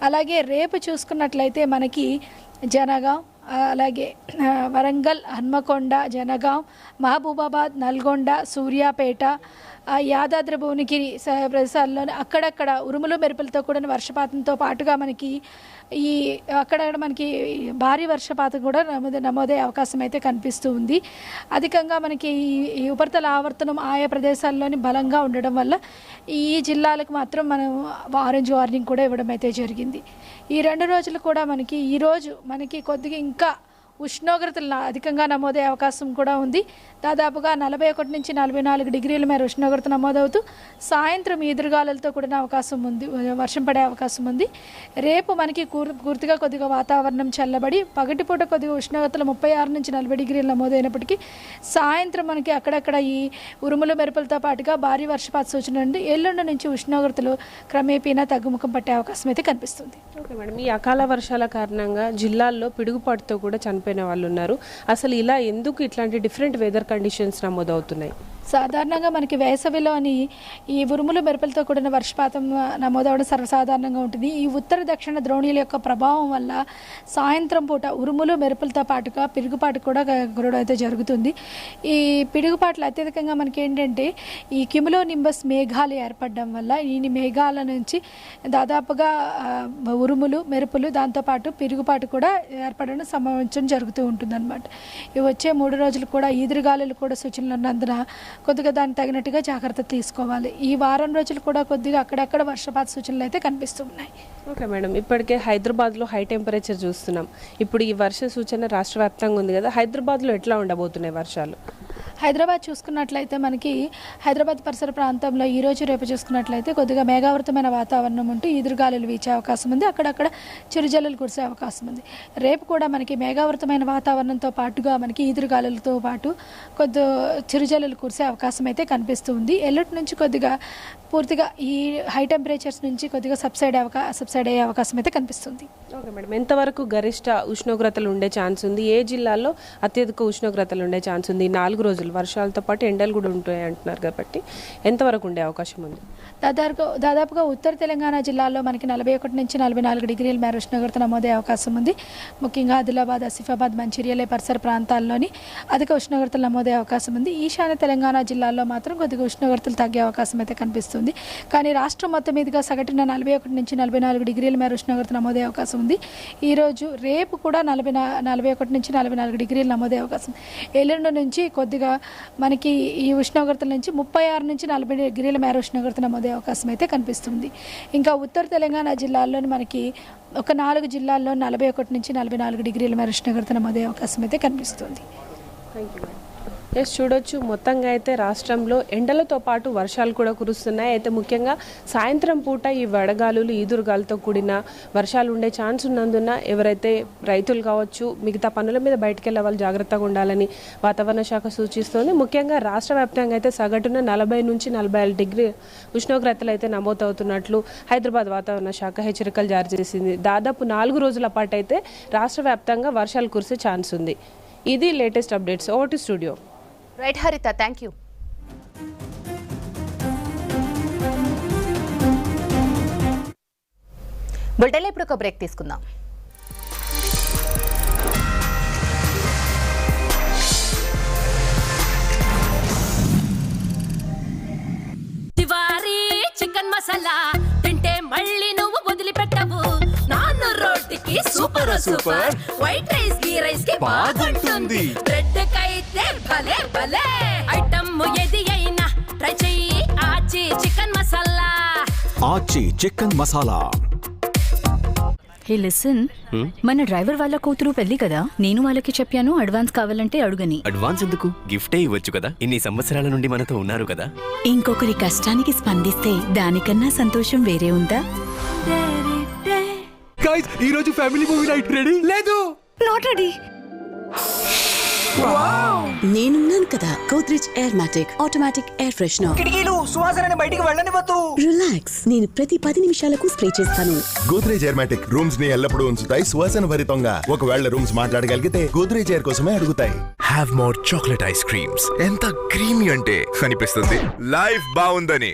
అలాగే రేపు చూసుకున్నట్లయితే మనకి జనగాం, అలాగే వరంగల్, హన్మకొండ, జనగాం, మహబూబాబాద్, నల్గొండ, సూర్యాపేట, యాదాద్రి భువనగిరి ప్రదేశాల్లోనే అక్కడక్కడ ఉరుములు మెరుపులతో కూడిన వర్షపాతంతో పాటుగా మనకి అక్కడక్కడ మనకి భారీ వర్షపాతం కూడా నమోదయ్యే అవకాశం అయితే కనిపిస్తూ ఉంది. అధికంగా మనకి ఈ ఉపరితల ఆవర్తనం ఆయా ప్రదేశాల్లోని బలంగా ఉండడం వల్ల ఈ జిల్లాలకు మాత్రం మనం ఆరెంజ్ వార్నింగ్ కూడా ఇవ్వడం అయితే జరిగింది. ఈ 2 రోజులు కూడా ఈరోజు మనకి కొద్దిగా ఇంకా ఉష్ణోగ్రతలు అధికంగా నమోదయ్యే అవకాశం కూడా ఉంది. దాదాపుగా 41 నుంచి 44 డిగ్రీల మేర ఉష్ణోగ్రత నమోదవుతూ సాయంత్రం ఈదురుగాలులతో కూడిన అవకాశం ఉంది, వర్షం పడే అవకాశం ఉంది. రేపు మనకి పూర్తిగా కొద్దిగా వాతావరణం చల్లబడి పగటిపూట కొద్దిగా ఉష్ణోగ్రతలు 36 నుంచి 40 డిగ్రీలు నమోదైనప్పటికీ సాయంత్రం మనకి అక్కడక్కడ ఈ ఉరుములు మెరుపులతో పాటుగా భారీ వర్షపాత సూచన ఉంది. ఎల్లుండి నుంచి ఉష్ణోగ్రతలు క్రమేపీనా తగ్గుముఖం పట్టే అవకాశం అయితే కనిపిస్తుంది. ఓకే మేడం, ఈ అకాల వర్షాల కారణంగా జిల్లాల్లో పిడుగుపాటుతో కూడా చనిపోయిన వాళ్ళు ఉన్నారు. అసలు ఇలా ఎందుకు ఇట్లాంటి డిఫరెంట్ వెదర్ కండిషన్స్ నమోదవుతున్నాయి? సాధారణంగా మనకి వేసవిలోని ఈ ఉరుములు మెరుపులతో కూడిన వర్షపాతం నమోదవడం సర్వసాధారణంగా ఉంటుంది. ఈ ఉత్తర దక్షిణ ద్రోణుల యొక్క ప్రభావం వల్ల సాయంత్రం పూట ఉరుములు మెరుపులతో పాటుగా పిడుగుపాటు కూడా కురవడం అయితే జరుగుతుంది. ఈ పిడుగుపాట్లు అత్యధికంగా మనకి ఏంటంటే ఈ క్యుములోనింబస్ మేఘాలు ఏర్పడడం వల్ల ఈ మేఘాల నుంచి దాదాపుగా ఉరుములు మెరుపులు దాంతోపాటు పిడుగుపాటు కూడా ఏర్పడడం సంభవించడం జరుగుతూ ఉంటుంది అన్నమాట. ఇవి వచ్చే 3 రోజులు కూడా ఈదురుగాలులు కూడా సూచనలు ఉన్నందున కొద్దిగా దానికి తగినట్టుగా జాగ్రత్త తీసుకోవాలి. ఈ వారం రోజులు కూడా కొద్దిగా అక్కడక్కడ వర్షపాత సూచనలు అయితే కనిపిస్తున్నాయి. ఓకే మేడం, ఇప్పటికే హైదరాబాద్లో హై టెంపరేచర్ చూస్తున్నాం. ఇప్పుడు ఈ వర్ష సూచన రాష్ట్ర వ్యాప్తంగా ఉంది కదా, హైదరాబాద్లో ఎట్లా ఉండబోతున్నాయి వర్షాలు? హైదరాబాద్ చూసుకున్నట్లయితే మనకి హైదరాబాద్ పరిసర ప్రాంతంలో ఈరోజు రేపు చూసుకున్నట్లయితే కొద్దిగా మేఘావృతమైన వాతావరణం ఉంటూ ఈదురుగాలులు వీచే అవకాశం ఉంది. అక్కడక్కడ చిరుజల్లులు కురిసే అవకాశం ఉంది. రేపు కూడా మనకి మేఘావృతమైన వాతావరణంతో పాటుగా మనకి ఈదురుగాలులతో పాటు కొద్ది చిరుజల్లులు కురిసే అవకాశం అయితే కనిపిస్తుంది. ఎల్లుండి నుంచి కొద్దిగా పూర్తిగా ఈ హై టెంపరేచర్స్ నుంచి కొద్దిగా సబ్సైడ్ అయ్యే అవకాశం అయితే కనిపిస్తుంది. ఓకే మేడం, ఎంతవరకు గరిష్ట ఉష్ణోగ్రతలు ఉండే ఛాన్స్ ఉంది? ఏ జిల్లాల్లో అత్యధిక ఉష్ణోగ్రతలు ఉండే ఛాన్స్ ఉంది? 4 రోజులు వర్షాలతో పాటు ఎండలు కూడా ఉంటాయి అంటున్నారు కాబట్టి ఎంతవరకు ఉండే అవకాశం ఉంది? దాదాపుగా ఉత్తర తెలంగాణ జిల్లాల్లో మనకి 41 నుంచి 44 డిగ్రీల మేర ఉష్ణోగ్రత నమోదయ్యే అవకాశం ఉంది. ముఖ్యంగా ఆదిలాబాద్, ఆసిఫాబాద్, మంచిర్యాల పరిసర ప్రాంతాల్లోని అధిక ఉష్ణోగ్రతలు నమోదయ్యే అవకాశం ఉంది. ఈశాన్య తెలంగాణ జిల్లాల్లో మాత్రం కొద్దిగా ఉష్ణోగ్రతలు తగ్గే అవకాశం అయితే కనిపిస్తుంది. కానీ రాష్ట్రం మొత్తం మీదుగా సగటున 41 నుంచి 44 డిగ్రీల మేర ఉష్ణోగ్రత నమోదయ్యే అవకాశం ఉంది. ఈరోజు రేపు కూడా 41 నుంచి 44 డిగ్రీలు నమోదయ్యే అవకాశం. ఎల్లుండి నుంచి కొద్దిగా మనకి ఈ ఉష్ణోగ్రతల నుంచి 36 నుంచి 40 డిగ్రీల మేర ఉష్ణోగ్రత నమోదయ్యే అవకాశం అయితే కనిపిస్తుంది. ఇంకా ఉత్తర తెలంగాణ జిల్లాల్లోని మనకి ఒక 4 జిల్లాల్లో 41 నుంచి 44 డిగ్రీల మేర ఉష్ణోగ్రత నమోదయ్యే అవకాశం అయితే కనిపిస్తుంది. Thank you. ఎస్, చూడొచ్చు మొత్తంగా అయితే రాష్ట్రంలో ఎండలతో పాటు వర్షాలు కూడా కురుస్తున్నాయి. అయితే ముఖ్యంగా సాయంత్రం పూట ఈ వడగాలులు ఈదురుగాలతో కూడిన వర్షాలు ఉండే ఛాన్స్ ఉన్నందున ఎవరైతే రైతులు కావచ్చు మిగతా పనుల మీద బయటకు వెళ్ళే వాళ్ళు జాగ్రత్తగా ఉండాలని వాతావరణ శాఖ సూచిస్తోంది. ముఖ్యంగా రాష్ట్ర వ్యాప్తంగా అయితే సగటున 40 నుంచి 45 డిగ్రీ ఉష్ణోగ్రతలు అయితే నమోదవుతున్నట్లు హైదరాబాద్ వాతావరణ శాఖ హెచ్చరికలు జారీ చేసింది. దాదాపు 4 రోజుల పాటు అయితే రాష్ట్ర వ్యాప్తంగా వర్షాలు కురిసే ఛాన్స్ ఉంది. ఇది latest updates. Over to studio. Right హరిత, థ్యాంక్ యూ. బులెటిన్లో ఇప్పుడు ఒక బ్రేక్ తీసుకుందాం. దివారీ చికెన్ మసాలా తింటే మళ్ళీ నువ్వు వదిలిపెట్టవు. నాన్న రోటికి సూపర్ సూపర్, వైట్ రైస్ కి రైస్ కి బాగుంటుంది, బ్రెడ్ కైతే భలే భలే. ఐటమ్ ఏది అయినా ట్రై చెయ్యి ఆచి చికెన్ మసాలా. ఆచి చికెన్ మసాలా. హే లిసన్, మన డ్రైవర్ వాళ్ళ కూతురు పెళ్లి కదా, నేను వాళ్ళకి చెప్పాను అడ్వాన్స్ కావాలంటే అడుగని. అడ్వాన్స్ ఎందుకు, గిఫ్టే ఇవ్వచ్చు కదా, ఇన్ని సంవత్సరాల నుండి మనతో ఉన్నారు కదా. ఇంకొకరి కష్టానికి స్పందిస్తే దానికన్నా సంతోషం వేరే ఉందా? గైస్, ఈ రోజు ఫ్యామిలీ మూవీ నైట్ రెడీ? లేదు, నాట్ రెడీ. నేనున్నాను కదా, గోద్రేజ్ ఎయిర్మాటిక్ ఆటోమేటిక్ ఎయిర్ ఫ్రెషనర్. కిటికీలు సువాసనని బయటికి వెళ్ళనివ్వద్దు. రిలాక్స్, నేను ప్రతి 10 నిమిషాలకు స్ప్రే చేస్తాను. గోద్రేజ్ ఎయిర్మాటిక్ రూమ్స్ ని ఎల్లప్పుడూ ఉంచుతాయి సువాసన భరితంగా. ఒకవేళ రూమ్స్ మాట్లాడగలిగితే గోద్రేజ్ ఎయిర్ కోసమే అడుగుతాయి. Have more chocolate ice creams. ఎంత క్రీమీ అంటే అనిపిస్తుంది లైఫ్ బాగుందని.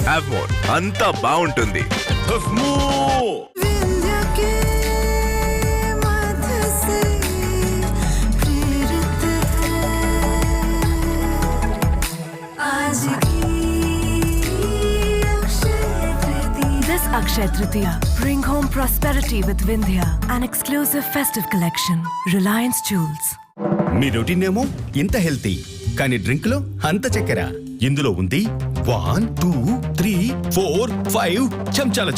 హ్యావ్ మోర్, అంతా బాగుంటుంది. Akshaya Tritiya. Bring home prosperity with Vindhya. An exclusive festive collection. Reliance Jewels. Me routine ఏమో ఇంత హెల్తీ కానీ డ్రింక్ లో అంత చక్కెర. ఇందులో ఉంది 1 2 3 4 5 చెంచాల